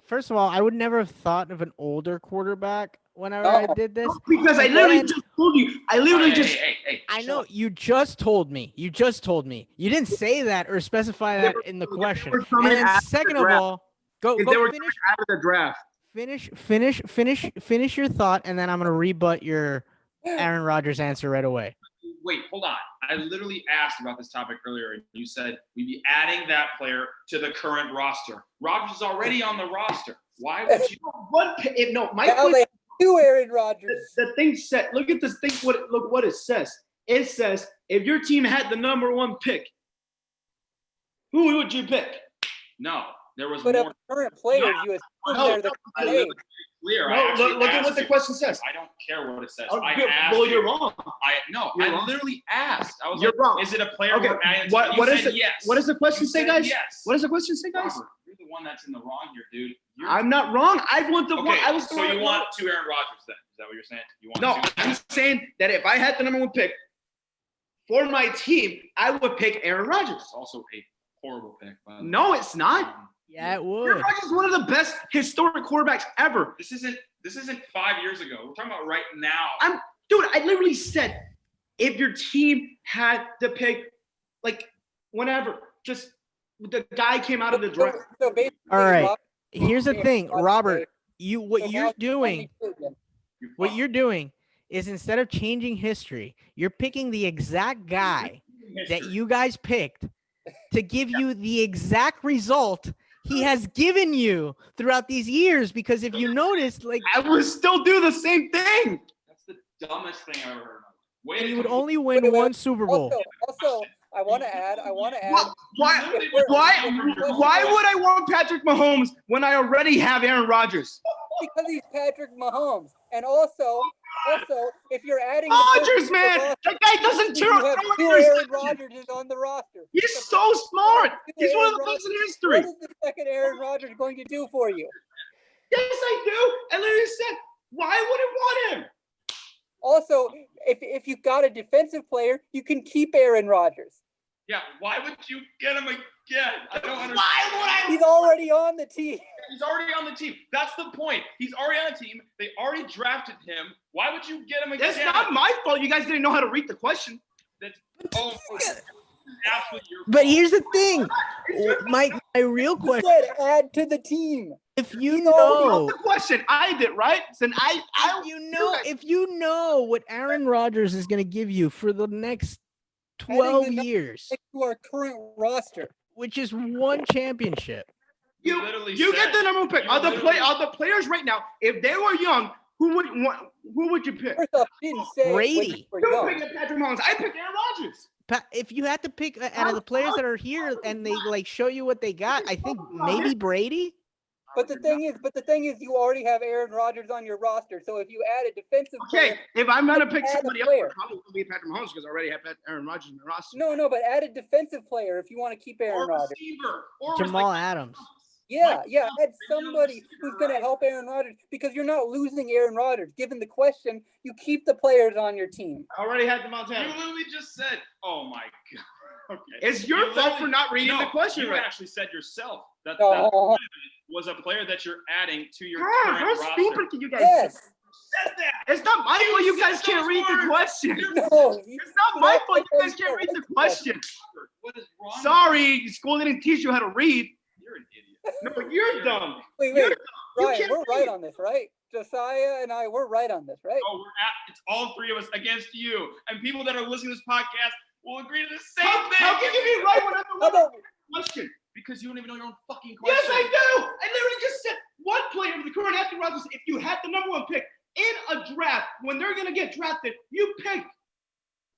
S1: first of all, I would never have thought of an older quarterback whenever I did this.
S2: Because I literally just told you.
S3: Hey,
S1: I know you just told me. You didn't say that or specify that in the question. And then second of all, go
S2: They were
S1: finish
S2: out of the draft.
S1: Finish your thought, and then I'm gonna rebut your Aaron Rodgers answer right away.
S3: Wait, hold on. I literally asked about this topic earlier, and you said we'd be adding that player to the current roster. Rodgers is already on the roster. Why would you?
S2: My
S4: Now they have 2 Aaron Rodgers.
S2: The thing said, look at this thing. Look what it says. It says if your team had the number 1 pick, who would you pick?
S3: No, there was
S4: But
S3: more.
S4: of current players, you assume they're the
S3: I
S4: same age.
S3: Clear.
S2: Look at what the question says.
S3: I don't care what it says.
S2: Oh,
S3: I
S2: good.
S3: asked.
S2: Well, you're wrong.
S3: I literally asked. I was
S2: You're
S3: like,
S2: wrong.
S3: Is it a player?
S2: Okay.
S3: We're adding to?
S2: What
S3: You
S2: is
S3: said
S2: it?
S3: Yes.
S2: What does the question
S3: You
S2: say,
S3: said
S2: guys?
S3: Yes.
S2: What does the question say, guys?
S3: Robert, you're the one that's in the wrong here, dude.
S2: I'm not wrong. I want the one.
S3: Okay,
S2: I was
S3: so you want 2 Aaron Rodgers then? Is that what you're saying? You want
S2: No,
S3: 2?
S2: I'm saying that if I had the number 1 pick for my team, I would pick Aaron Rodgers.
S3: It's also a horrible pick.
S2: No, it's not.
S1: Yeah, it
S2: Aaron
S1: would.
S2: Rodgers is one of the best historic quarterbacks ever.
S3: This isn't 5 years ago. We're talking about right now.
S2: Dude, I literally said if your team had the pick, like whenever, just the guy came out of the draft.
S4: So basically,
S1: All right.
S4: Rodgers-
S1: Here's the thing, Robert. What
S4: so
S1: you're
S4: now-
S1: doing What you're doing is instead of changing history, you're picking the exact guy that you guys picked to give you the exact result he has given you throughout these years. Because if you notice, like,
S2: I would still do the same thing.
S3: That's the dumbest thing I've ever heard. Wait,
S1: and you would only win
S4: Wait,
S1: one Super Bowl.
S4: Also, I want to add.
S2: Why
S4: If
S2: why would I want Patrick Mahomes when I already have Aaron Rodgers?
S4: Because he's Patrick Mahomes, and also, if you're adding the
S2: Rodgers,
S4: person to the
S2: man,
S4: roster,
S2: that guy doesn't
S4: you
S2: throw
S4: have
S2: throw
S4: two
S2: an
S4: Aaron
S2: interception.
S4: Rodgers on the roster.
S2: He's so smart.
S4: Two
S2: He's one of
S4: Aaron
S2: the best in
S4: Rodgers.
S2: history.
S4: What is the second Aaron Rodgers going to do for you?
S2: Yes, I do. And literally said, why would I want him?
S4: Also, if you got a defensive player, you can keep Aaron Rodgers.
S3: yeah, why would you get him again? I don't understand.
S2: Why would I?
S4: He's already on the team.
S3: He's already on the team. That's the point. He's already on the team. They already drafted him. Why would you get him again?
S2: It's not my fault. You guys didn't know how to read the question.
S3: That's absolutely your
S1: But
S3: fault.
S1: here's the thing. My real
S4: He
S1: question:
S4: said add to the team.
S1: if you
S4: He's already
S1: know,
S2: The question I did right. So
S1: if you know what Aaron Rodgers is going to give you for the next 12
S4: Adding the
S1: years,
S4: to our current roster.
S1: which is one championship.
S2: you
S3: literally
S2: you get
S3: said-
S2: the number one pick.
S3: you
S2: Are the
S3: literally-
S2: players right now? If they were young, who would you pick?
S4: First off, he didn't say
S1: Brady.
S4: when
S2: You
S4: you were
S2: pick
S4: young.
S2: Patrick Mahomes. I picked Aaron Rodgers.
S1: If you had to pick out of the players that are here and they like show you what they got, I think maybe Brady.
S4: But the thing is, you already have Aaron Rodgers on your roster. So if you add a defensive
S2: Okay,
S4: player,
S2: if I'm gonna pick
S4: add a
S2: somebody else,
S4: player.
S2: it's probably gonna be Patrick Mahomes because I already have Aaron Rodgers in the roster.
S4: no, but add a defensive player if you want to keep Aaron
S3: Or
S4: Rodgers.
S3: receiver. Or
S1: Jamal Adams.
S4: Yeah,
S3: Mike,
S4: add
S3: you're
S4: somebody
S3: receiver,
S4: who's going to
S3: right?
S4: help Aaron Rodgers because you're not losing Aaron Rodgers. Given the question, you keep the players on your team.
S2: I already had the
S3: You
S2: Montana.
S3: literally just said, "Oh my god." Okay.
S2: It's
S3: You
S2: your fault
S3: literally-
S2: for not reading the question
S3: You
S2: right.
S3: actually said yourself that
S4: Oh,
S3: was a player that you're adding to your
S2: God,
S3: current
S2: how
S3: roster.
S2: stupid can you guys
S4: yes.
S3: Said that.
S2: It's not my fault you guys
S3: said
S2: can't
S3: those
S2: read the
S3: words.
S2: question.
S4: No.
S2: It's not my fault you guys can't read the question.
S3: What is wrong? with
S2: Sorry, school didn't teach you how to read.
S3: you? You're an idiot.
S2: No, you're dumb.
S4: Wait.
S2: You
S4: Ryan,
S2: can't
S4: we're
S2: read.
S4: right on this, right? Josiah and I, we're right on this, right?
S3: Oh, it's all three of us against you, and people that are listening to this podcast will agree to the same
S2: How
S3: thing.
S2: can you be right when I'm the
S4: How
S2: one
S4: about
S2: question?
S3: Because you don't even know your own fucking question.
S2: Yes, I do. I literally just said one player in the current active rosters. If you had the number one pick in a draft when they're gonna get drafted, you pick.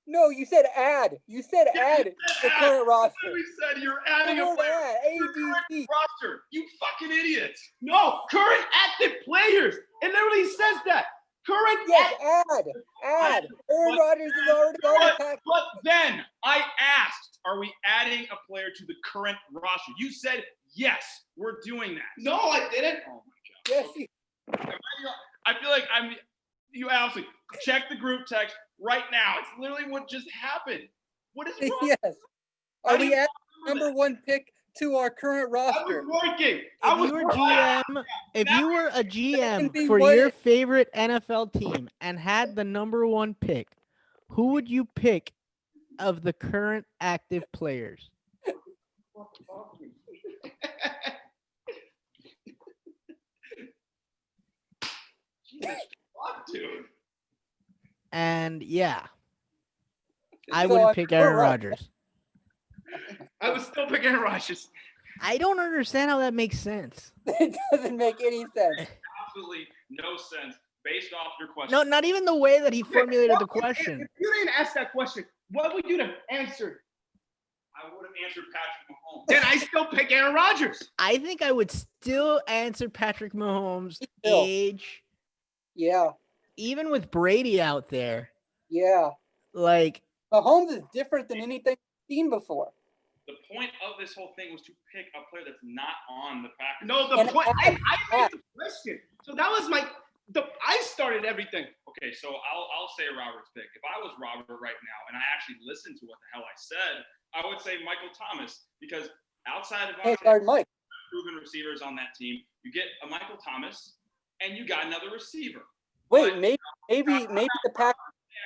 S4: no? You said add. You said add the current roster.
S3: We said you're
S4: The
S3: adding a
S4: word
S3: player
S4: add,
S3: to your current
S4: ADD.
S3: roster. You fucking idiots.
S2: No, current active players. It literally says that. Current
S4: Yes,
S2: active.
S4: add. Aaron Rodgers is already on the pack.
S3: But then I asked, are we adding a player to the current roster? You said yes, we're doing that.
S2: No, I didn't.
S3: Oh my god.
S4: Yes, you-
S3: I feel like you absolutely check the group text right now. It's literally what just happened. What is wrong?
S4: yes.
S3: How
S4: Are
S3: do
S4: we
S3: you
S4: adding
S3: remember
S4: number one pick to our current
S2: I
S4: roster?
S2: was working. I
S1: If
S2: was
S1: you were
S2: working.
S1: GM, if
S3: Now
S1: you were a GM
S4: be
S1: for
S4: what-
S1: your favorite NFL team and had the number one pick, who would you pick of the current active players?
S3: Fuck, dude.
S1: And yeah, I
S4: So,
S1: would pick
S4: we're
S1: Aaron
S4: right.
S1: Rodgers.
S2: I was still picking Aaron Rodgers.
S1: I don't understand how that makes sense.
S4: It doesn't make any sense.
S3: Absolutely no sense based off your question.
S1: No, not even the way that he formulated the
S2: If
S1: question.
S2: you didn't ask that question, what would you have answered?
S3: I would have answered Patrick Mahomes.
S2: Then I still pick Aaron Rodgers.
S1: I think I would still answer Patrick Mahomes'
S4: Still.
S1: age,
S4: Yeah,
S1: even with Brady out there.
S4: yeah.
S1: Like,
S4: Mahomes is different than anything we've seen before.
S3: The point of this whole thing was to pick a player that's not on the Packers.
S2: No, the
S4: And
S2: point.
S4: add-
S2: I made the question. So that was I started everything.
S3: Okay, so I'll say Robert's pick. If I was Robert right now and I actually listened to what the hell I said, I would say Michael Thomas because outside of
S4: Hey, guard Mike.
S3: proven receivers on that team, you get a Michael Thomas and you got another receiver.
S4: Wait, maybe the Packers,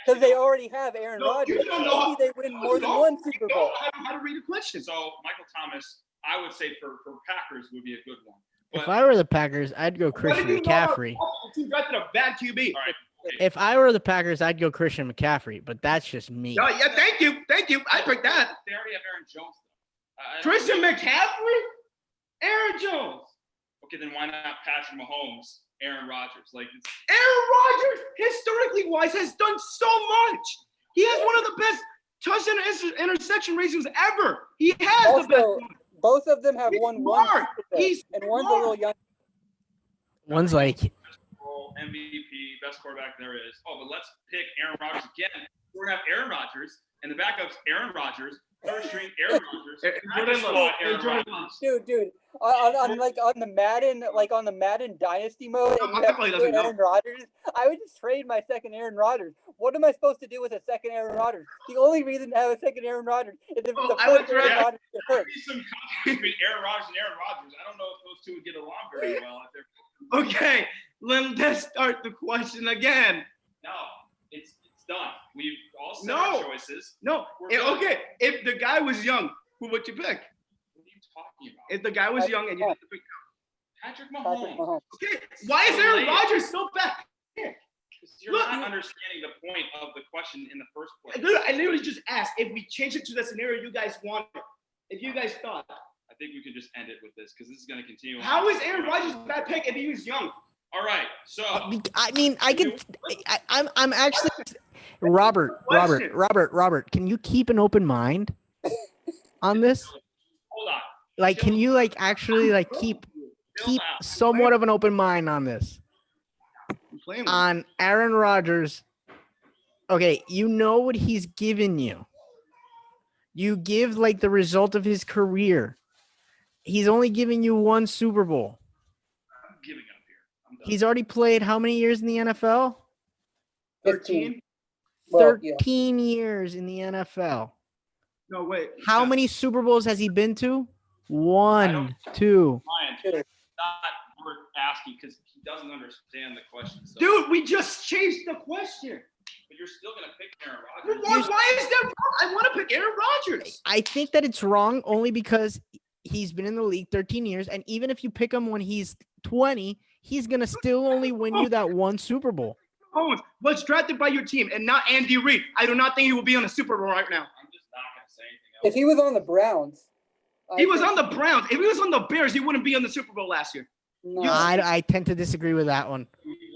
S4: because they already have Aaron
S2: No,
S4: Rodgers.
S2: you don't know.
S4: Maybe they win more than one Super
S2: You
S4: Bowl.
S2: don't know how to read a question.
S3: So Michael Thomas, I would say for Packers would be a good one.
S1: if
S3: But
S1: I were the Packers, I'd go
S2: What
S1: Christian
S2: did you know about
S1: McCaffrey.
S2: the team drafted a bad QB?
S3: all right,
S1: If I were the Packers, I'd go Christian McCaffrey, but that's just me.
S2: Yeah, thank you. I picked that.
S3: they already have Aaron Jones. Though.
S2: Christian McCaffrey? Aaron Jones.
S3: Okay, then why not Patrick Mahomes, Aaron Rodgers? Like,
S2: Aaron Rodgers, historically wise, has done so much. He has one of the best touchdown interception ratings ever. He has the best
S4: Also,
S2: one.
S4: both of them have
S2: He's
S4: won one
S2: smart.
S4: Super Bowl,
S2: He's
S4: and one's a
S2: smart.
S4: little young.
S1: One's like,
S3: MVP, best quarterback there is. Oh, but let's pick Aaron Rodgers again. We're gonna have Aaron Rodgers, and the backup's Aaron Rodgers, third string Aaron Rodgers.
S2: Jordan Love.
S3: Aaron
S2: Jordan
S3: Rodgers.
S4: Dude, on the Madden Dynasty mode, and you have
S2: Probably doesn't know.
S4: Aaron Rodgers, I would just trade my second Aaron Rodgers. What am I supposed to do with a second Aaron Rodgers? The only reason to have a second Aaron Rodgers is if the
S2: I would
S4: first Aaron
S2: trade-
S4: Rodgers gets hurt.
S3: There's some conflict between Aaron Rodgers and Aaron Rodgers. I don't know if those two would get along very well. If they're
S2: Okay, let's start the question again.
S3: no, it's done. We've all said
S2: No.
S3: our choices.
S2: No,
S3: We're good.
S2: okay. If the guy was young, who would you pick?
S3: What are you talking about?
S2: If the guy was young and you had to pick,
S3: Patrick
S4: Patrick
S3: Mahomes.
S4: Mahomes.
S2: okay, why is Aaron Rodgers so bad?
S3: You're
S2: Look,
S3: not understanding the point of the question in the first place.
S2: I literally just asked if we change it to the scenario you guys wanted. If you guys thought,
S3: I think we can just end it with this because this is going to continue.
S2: how is Aaron Rodgers a bad pick if he was young?
S3: All right, so
S1: I mean, I could. I'm actually. Robert, can you keep an open mind on this?
S3: hold on.
S1: Like, can you like actually like keep somewhat of an open mind on this?
S2: I'm playing with
S1: On Aaron Rodgers. Okay, you know what he's given you. You give like the result of his career. He's only giving you one Super Bowl.
S3: I'm giving up here. I'm done.
S1: He's already played how many years in the NFL?
S2: 13.
S4: Well, yeah.
S1: 13 years in the NFL.
S2: No, wait.
S1: How many Super Bowls has he been to? 1, 2.
S3: Ryan, it's not worth asking because he doesn't understand the question. So,
S2: Dude, we just changed the question.
S3: but you're still going to pick Aaron
S2: Why,
S3: Rodgers.
S2: why is that wrong? I want to pick Aaron Rodgers.
S1: I think that it's wrong only because he's been in the league 13 years. And even if you pick him when he's 20, he's going to still only win you that one Super Bowl.
S2: Mahomes was drafted by your team and not Andy Reid. I do not think he will be on the Super Bowl right now.
S3: I'm just not going to say anything else.
S4: If he was on the Browns,
S2: He was on the Browns. If he was on the Bears, he wouldn't be on the Super Bowl last year.
S4: No.
S1: I tend to disagree with that one.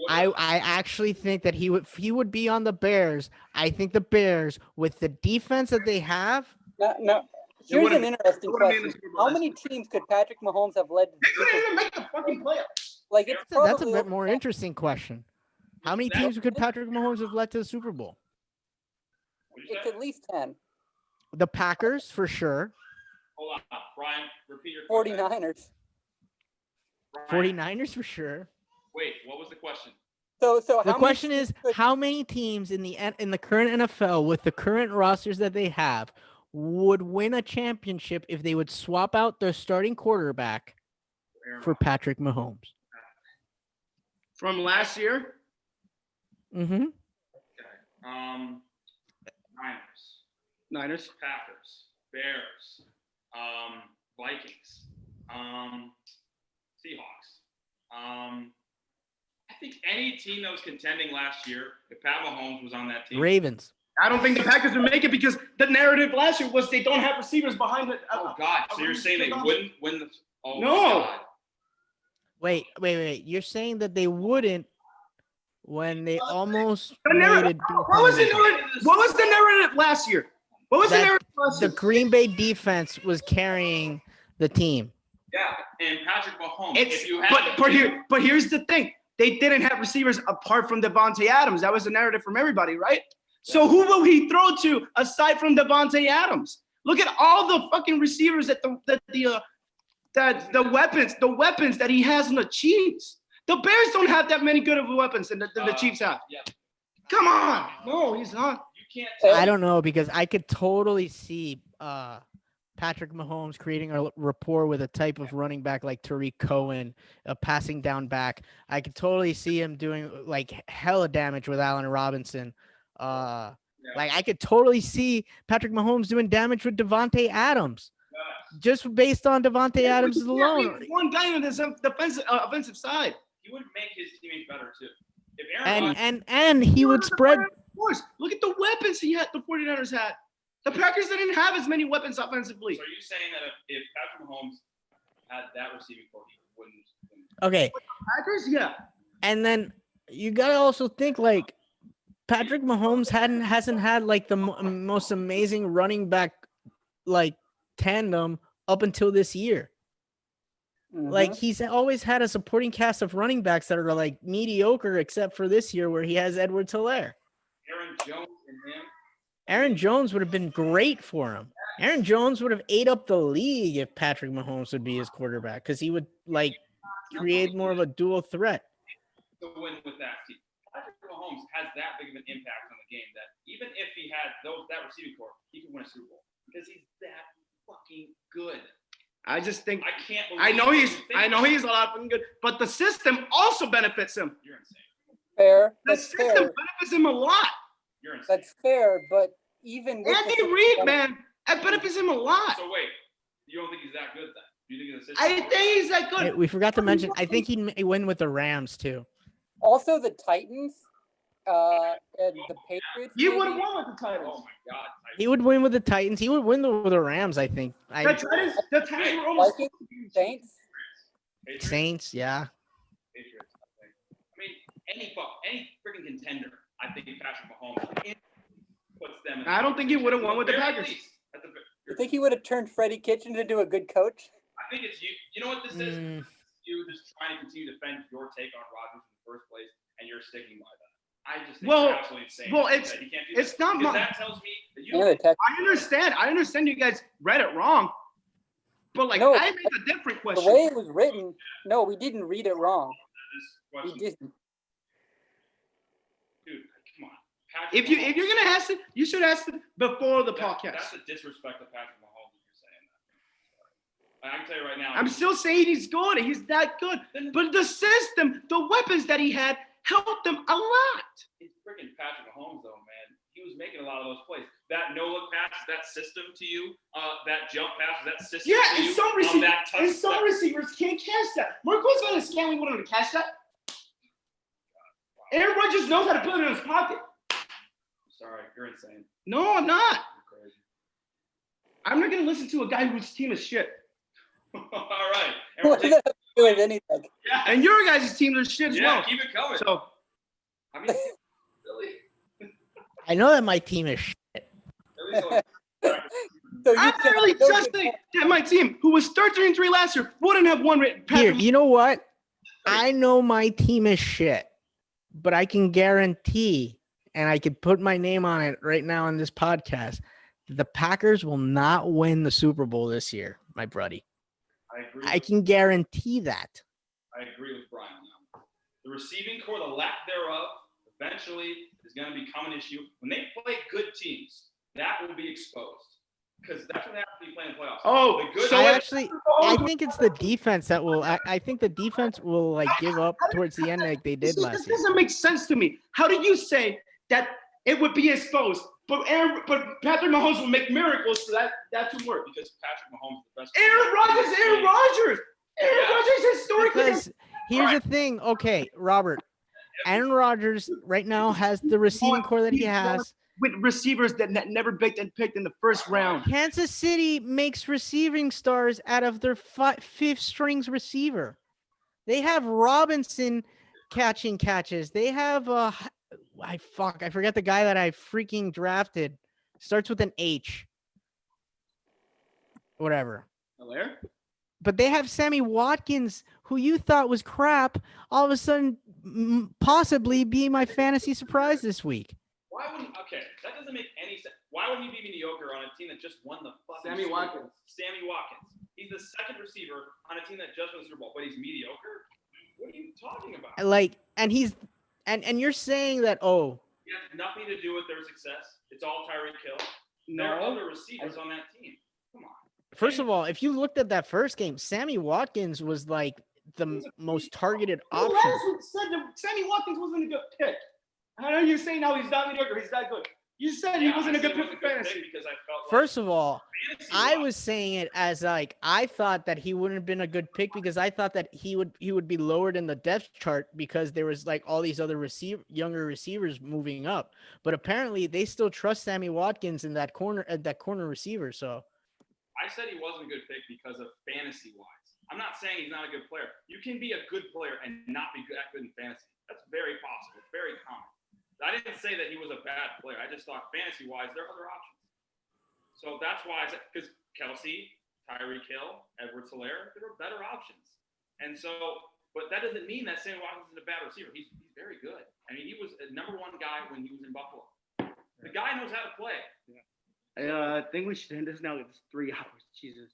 S1: I actually think that he would be on the Bears. I think the Bears, with the defense that they have,
S4: No. Here's
S2: wouldn't-
S4: an interesting
S2: wouldn't be in the
S4: question.
S2: Super Bowl
S4: How
S2: last
S4: many
S2: year.
S4: teams could Patrick Mahomes have led to the
S2: They
S4: Super
S2: couldn't
S4: Bowl?
S2: even make the fucking playoffs.
S4: Like, it's
S1: that's a
S4: probably
S1: bit more interesting question. How many teams could Patrick Mahomes have led to the Super Bowl?
S3: What'd you
S4: It's
S3: say?
S4: at least 10.
S1: The Packers, for sure.
S3: Hold on, Brian. Repeat your question.
S4: 49ers.
S3: Brian,
S1: 49ers, for sure.
S3: Wait, what was the question?
S4: So
S1: The
S4: how many
S1: question
S4: teams
S1: is,
S4: could-
S1: how many teams in the current NFL, with the current rosters that they have, would win a championship if they would swap out their starting quarterback
S3: Aaron
S1: for
S3: Rodgers.
S1: Patrick Mahomes?
S2: From last year,
S1: Mm-hmm.
S3: Niners,
S2: Niners.
S3: Packers, Bears, Vikings, Seahawks. I think any team that was contending last year, if Pat Mahomes was on that team,
S1: Ravens.
S2: I don't think the Packers would make it because the narrative last year was they don't have receivers behind it.
S3: oh God, so you're saying they wouldn't win the? Oh
S2: No.
S3: my God.
S1: Wait. You're saying that they wouldn't when they almost
S2: The
S1: made
S2: narrative-
S1: it.
S2: What was the narrative last year? What was the
S1: That-
S2: narrative last
S1: The
S2: year?
S1: Green Bay defense was carrying the team.
S3: Yeah, and Patrick Mahomes.
S2: It's
S3: if you had
S2: but here's the thing. They didn't have receivers apart from Devontae Adams. That was the narrative from everybody, right? So who will he throw to aside from Devontae Adams? Look at all the fucking receivers that the weapons that he has in the Chiefs. The Bears don't have that many good of weapons than the Chiefs have.
S3: Yeah,
S2: Come on. No, he's not.
S3: you can't.
S1: I don't know, because I could totally see Patrick Mahomes creating a rapport with a type of running back like Tariq Cohen, a passing down back. I could totally see him doing like hella damage with Allen Robinson. Like I could totally see Patrick Mahomes doing damage with Devontae Adams, just based on Devontae Adams
S2: Yeah,
S1: alone.
S2: he's one guy on the offensive side.
S3: He would make his teammates better too. If Aaron Rodgers,
S1: And he would spread.
S2: Of course. Look at the weapons the 49ers had. The Packers didn't have as many weapons offensively.
S3: so are you saying that if Patrick Mahomes had that receiving core, he wouldn't.
S1: Okay.
S2: Packers, yeah.
S1: And then you gotta also think like Patrick Mahomes hasn't had like the most amazing running back like tandem up until this year. Like he's always had a supporting cast of running backs that are like mediocre, except for this year where he has Edwards-Helaire.
S3: Aaron Jones and him.
S1: Aaron Jones would have been great for him. Aaron Jones would have ate up the league if Patrick Mahomes would be his quarterback because he would like create more of a dual threat.
S3: To win with that team. Patrick Mahomes has that big of an impact on the game that even if he had that receiving core, he could win a Super Bowl because he's that fucking good.
S2: I just think
S3: I can't believe
S2: I know he's a lot fucking good, but the system also benefits him.
S3: You're insane.
S4: Fair.
S2: The
S4: That's
S2: system
S4: fair.
S2: benefits him a lot.
S3: You're insane.
S4: That's fair. But even with
S2: Andy
S4: the
S2: Reid,
S4: system-
S2: man, that benefits him a lot.
S3: So wait, you don't think he's that good then? You think he's
S2: I think he's that
S1: Hey,
S2: good.
S1: we forgot to mention, I think he'd win with the Rams too.
S4: Also, the Titans and the Patriots.
S2: He would
S4: maybe.
S2: have won with the Titans.
S3: Oh my God.
S1: He would win with the Titans. He would win with the Rams, I think.
S2: The Titans were almost
S4: Vikings, Saints.
S3: Patriots.
S1: Saints, yeah.
S3: Patriots. I mean, any freaking contender, I think Patrick Mahomes puts them in.
S2: I don't think he would have won with the Packers.
S4: You think he would have turned Freddie Kitchens into a good coach?
S3: I think it's you. You know what this is? You just trying to continue to defend your take on Rodgers in the first place, and you're sticking by that. I just think
S2: Well-
S3: it's absolutely insane.
S2: well,
S3: that
S2: it's-
S3: he can't do
S2: it's
S3: that.
S2: not
S3: Because
S2: my-
S3: that tells me that you
S4: Yeah,
S3: don't
S4: the tech-
S2: I understand you guys read it wrong. But like
S4: No,
S2: I made a different
S4: The
S2: question.
S4: way it was written, no, we didn't read it wrong.
S3: this
S4: We
S3: question.
S4: didn't.
S3: Dude, come on. Patrick
S2: If you're
S3: Mahomes-
S2: gonna ask it, you should ask it before the
S3: That's
S2: podcast.
S3: a disrespect to Patrick Mahomes if you're saying that. I can tell you right now.
S2: I'm still saying he's good. He's that good. But the system, the weapons that he had, helped them a lot.
S3: It's freaking Patrick Mahomes, though, man. He was making a lot of those plays. That no-look pass, that system to you, that jump pass, that system
S2: Yeah,
S3: to
S2: and
S3: you,
S2: some receivers,
S3: that touch,
S2: and some receivers can't catch that. Marcos Valdes-Scantling wouldn't have catch that. Aaron Rodgers knows how to put it in his pocket.
S3: Sorry, you're insane.
S2: No, I'm not.
S3: You're crazy.
S2: I'm not gonna listen to a guy whose team is shit.
S3: All right. And we're
S4: What does
S3: taking,
S4: that have to do with anything?
S3: yeah,
S2: And your guys' team is shit as
S3: yeah,
S2: well.
S3: keep it coming.
S2: So
S3: I mean, really?
S1: I know that my team is shit.
S3: At least like,
S4: So you
S2: I
S4: can-
S2: really
S4: no
S2: just
S4: good
S2: think that my team, who was 13-3 last year, wouldn't have won.
S1: Here, you know what? I know my team is shit, but I can guarantee, and I could put my name on it right now on this podcast, the Packers will not win the Super Bowl this year, my buddy.
S3: I agree.
S1: I can guarantee that.
S3: I agree with Brian on that one. The receiving core, the lack thereof, eventually is going to become an issue. When they play good teams, that will be exposed. Because that's what happens when you play in the playoffs.
S2: Oh,
S3: the good
S2: so
S1: I think it's the defense that will. I think the defense will like give up towards the end like they did
S2: this
S1: last year.
S2: doesn't make sense to me. How do you say that it would be exposed, but Patrick Mahomes will make miracles for that to work?
S3: Because Patrick Mahomes is the best.
S2: Aaron Rodgers, Aaron Rodgers. Aaron
S3: Yeah.
S2: Rodgers historically.
S1: Because here's the thing. Okay, Robert. Aaron Rodgers right now has the receiving core that he has.
S2: With receivers that never picked in the first round.
S1: Kansas City makes receiving stars out of their fifth strings receiver. They have Robinson catching catches. They have I forget the guy that I freaking drafted. Starts with an H. Whatever.
S2: Hilaire?
S1: But they have Sammy Watkins, who you thought was crap, all of a sudden possibly be my fantasy surprise this week.
S3: Why wouldn't? Okay, that doesn't make any sense. Why would he be mediocre on a team that just won the fucking
S2: Sammy
S3: Super Bowl?
S2: Watkins.
S3: Sammy Watkins. He's the second receiver on a team that just won the Super Bowl, but he's mediocre. What are you talking about?
S1: Like, and he's and you're saying that, oh,
S3: It has nothing to do with their success. It's all Tyreek Hill. There are
S2: No.
S3: other receivers on that team. Come on.
S1: first of all, if you looked at that first game, Sammy Watkins was like the most targeted
S2: Who
S1: option.
S2: else said that Sammy Watkins wasn't a good pick? I know you're saying now he's not mediocre. He's that good. You said he
S3: Yeah,
S2: wasn't
S3: I
S2: a good
S3: said
S2: pick
S3: it
S2: for
S3: wasn't a good
S2: fantasy.
S3: pick because I felt
S1: First of all,
S3: fantasy
S1: I
S3: wise,
S1: was saying it as like I thought that he wouldn't have been a good pick because I thought that he would be lowered in the depth chart because there was like all these other younger receivers moving up. But apparently they still trust Sammy Watkins in that corner receiver. So
S3: I said he wasn't a good pick because of fantasy wise. I'm not saying he's not a good player. You can be a good player and not be good in fantasy. That's very possible. It's very common. I didn't say that he was a bad player. I just thought fantasy-wise, there are other options. So that's why I said, because Kelsey, Tyreek Hill, Edwards-Helaire, there were better options. And so, but that doesn't mean that Sammy Watkins is a bad receiver. He's very good. I mean, he was a number one guy when he was in Buffalo. The guy knows how to play.
S2: I think we should end this now. It's 3 hours. Jesus.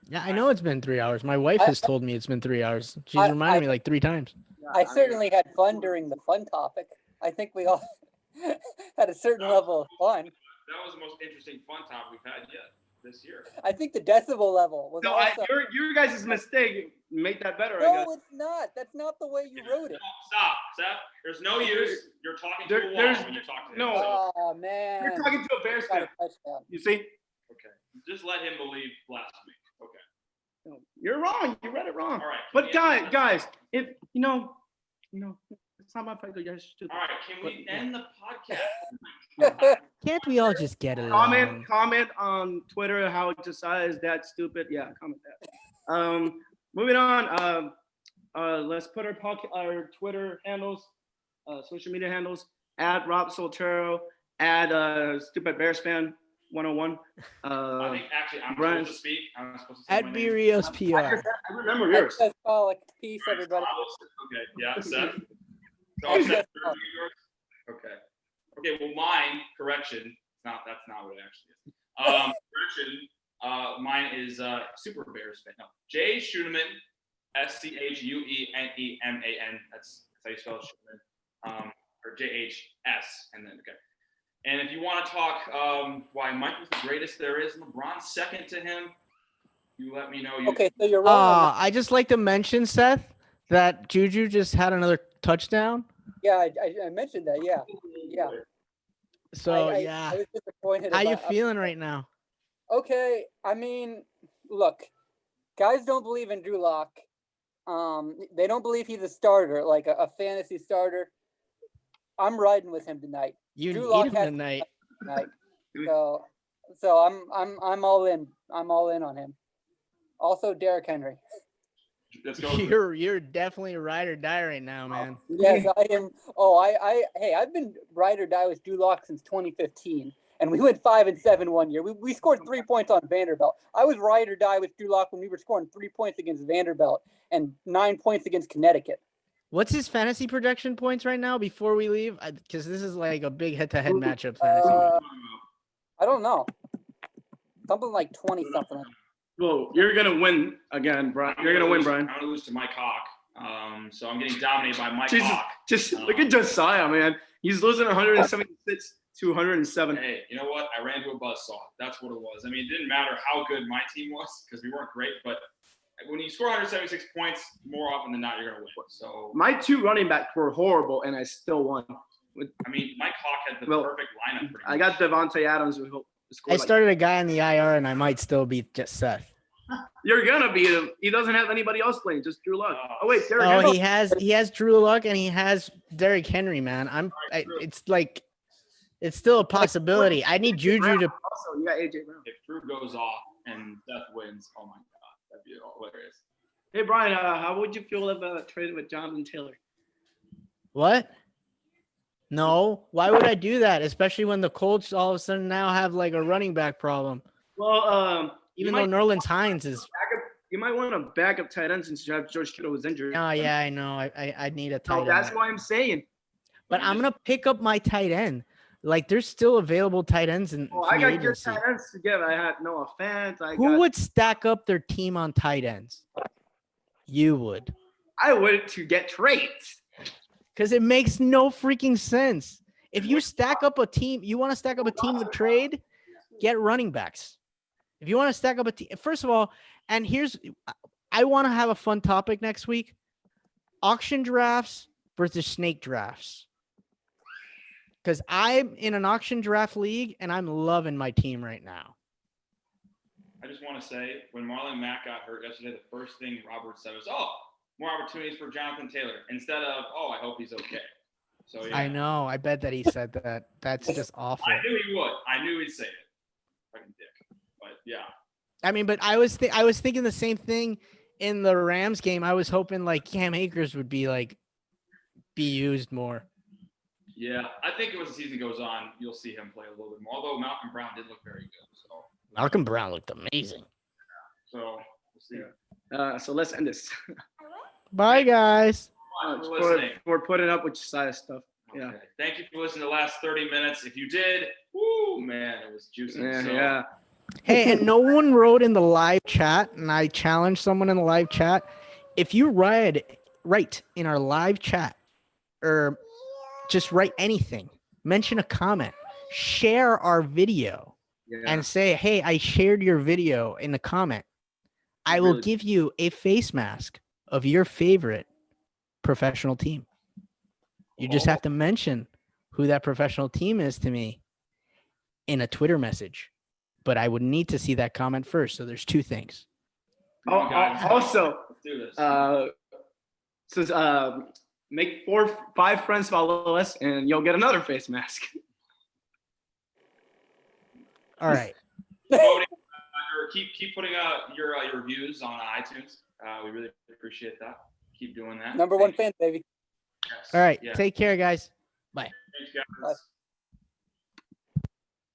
S1: Yeah, I know it's been 3 hours. My wife has told me it's been 3 hours. She's reminded me like 3 times.
S4: I certainly had fun during the fun topic. I think we all had a certain level of fun.
S3: That was the most interesting fun topic we've had yet this year.
S4: I think the decibel level was
S2: No,
S4: also...
S2: your guys' mistake. Make that better, I
S4: No,
S2: guess.
S4: it's not. That's not the way you wrote it.
S3: Stop, Seth. There's no use. You're talking to a wall when you talk to him.
S2: no.
S3: So,
S4: Oh, man.
S2: You're talking to a Bears
S4: Got
S2: fan.
S4: a touchdown.
S2: You see?
S3: okay. Just let him believe blasphemy. Okay.
S2: No, you're wrong. You read it wrong.
S3: All right.
S2: But guys, if you know, it's not my fault. You guys are stupid.
S3: All right. Can we end the podcast?
S1: Can't we all just get along?
S2: Comment on Twitter how Josiah is that stupid. Yeah, comment that. Moving on. Let's put our Twitter handles, social media handles at Rob Soltero, at Stupid Bears Fan 101.
S3: I think actually I'm
S2: Brian,
S3: supposed to speak. I'm supposed to say
S1: At
S3: my name.
S1: Burios PR.
S2: I remember yours.
S4: That's Pollock. Peace, everybody.
S3: Okay. Yeah, Seth. So I'll set yours. Okay. Okay. Well, mine correction. That's not what it actually is. Correction. Mine is Super Bears fan. No, Jay Schuneman, SCHUENEMAN. That's how you spell Schuneman. Or JHS, and then okay. And if you want to talk why Mike was the greatest there is, LeBron's second to him, you let me know.
S4: Okay, so you're wrong.
S1: I just like to mention, Seth, that Juju just had another touchdown.
S4: Yeah, I mentioned that. Yeah.
S1: So
S4: I
S1: yeah,
S4: was disappointed.
S1: how you
S4: about-
S1: feeling right now?
S4: Okay, I mean, look, guys don't believe in Drew Lock. They don't believe he's a starter, like a fantasy starter. I'm riding with him tonight.
S1: You
S4: Drew
S1: need
S4: Lock
S1: him
S4: has-
S1: tonight.
S4: Tonight. So I'm all in. I'm all in on him. Also, Derrick Henry.
S3: Let's go.
S1: You're definitely a ride or die right now, man.
S4: Yes, I am. Oh, I've been ride or die with Drew Lock since 2015, and we went 5-7 one year. We scored 3 points on Vanderbilt. I was ride or die with Drew Lock when we were scoring 3 points against Vanderbilt and 9 points against Connecticut.
S1: What's his fantasy projection points right now before we leave? Because this is like a big head-to-head matchup. Fantasy.
S4: I don't know. Something like 20 something.
S2: Well, you're gonna win again, Brian. You're gonna win, Brian.
S3: I'm gonna lose to Mike Hawk. So I'm getting dominated by Mike
S2: Jesus,
S3: Hawk.
S2: just look at Josiah, man. He's losing 176 to 107.
S3: Hey, you know what? I ran into a buzzsaw. That's what it was. I mean, it didn't matter how good my team was because we weren't great, but when you score 176 points, more often than not, you're gonna win. So
S2: My 2 running backs were horrible, and I still won.
S3: I mean, Mike Hawk had the perfect lineup. Pretty
S2: I
S3: much.
S2: got Devontae Adams who
S1: I
S2: scored.
S1: started a guy in the IR, and I might still beat just Seth.
S2: You're gonna beat him. He doesn't have anybody else playing, just Drew Luck. Oh wait, Derrick
S1: Oh,
S2: Henry.
S1: he has Drew Luck and he has Derrick Henry, man. It's like it's still a possibility. I need Juju to.
S2: Also, you got AJ Brown.
S3: If Drew goes off and Seth wins, oh my God, that'd be hilarious.
S2: Hey Brian, how would you feel about trading with Jonathan Taylor?
S1: What? No, why would I do that? Especially when the Colts all of a sudden now have like a running back problem.
S2: Well,
S1: Even though Nerlens Hines is.
S2: You might want a backup tight end since you have George Kittle was injured.
S1: Oh yeah, I know. I need a tight
S2: No,
S1: end.
S2: that's why I'm saying.
S1: But I'm gonna pick up my tight end. Like there's still available tight ends in
S2: Well, I
S1: free
S2: got your
S1: agency.
S2: tight ends together. I had Noah Fant.
S1: Who would stack up their team on tight ends? You would.
S2: I would to get trades.
S1: Because it makes no freaking sense. If you stack up a team, you want to stack up a team with trade, get running backs. If you want to stack up a team, first of all, and I want to have a fun topic next week. Auction drafts versus snake drafts. Because I'm in an auction draft league and I'm loving my team right now.
S3: I just want to say, when Marlon Mack got hurt yesterday, the first thing Robert said was, "Oh, more opportunities for Jonathan Taylor," instead of, "Oh, I hope he's okay." So yeah.
S1: I know. I bet that he said that. That's just awful.
S3: I knew he would. I knew he'd say it. Fucking dick. But yeah.
S1: I mean, but I was thinking the same thing in the Rams game, I was hoping like Cam Akers would be used more.
S3: Yeah, I think as the season goes on, you'll see him play a little bit more. Although Malcolm Brown did look very good, so
S1: Malcolm Brown looked amazing.
S3: we'll see.
S2: So let's end this.
S1: Bye, guys.
S3: For listening.
S2: For putting up with size stuff. Yeah.
S3: Okay. Thank you for listening to the last 30 minutes. If you did, woo, man, it was juicy.
S2: Yeah.
S3: So,
S2: Yeah.
S1: Hey, and no one wrote in the live chat, and I challenged someone in the live chat. If you write in our live chat, or just write anything, mention a comment, share our video, and say, hey, I shared your video in the comment. I will give you a face mask of your favorite professional team. You just have to mention who that professional team is to me in a Twitter message. But I would need to see that comment first. So there's two things.
S2: Also,
S3: let's do this.
S2: Make 5 friends follow us, and you'll get another face mask.
S1: All right.
S3: Voting, or keep putting out your reviews on iTunes. We really appreciate that. Keep doing that.
S4: Number one fan, baby.
S3: Yes.
S1: All right.
S3: Yeah.
S1: Take care, guys. Bye.
S3: Thanks, guys.
S4: Bye.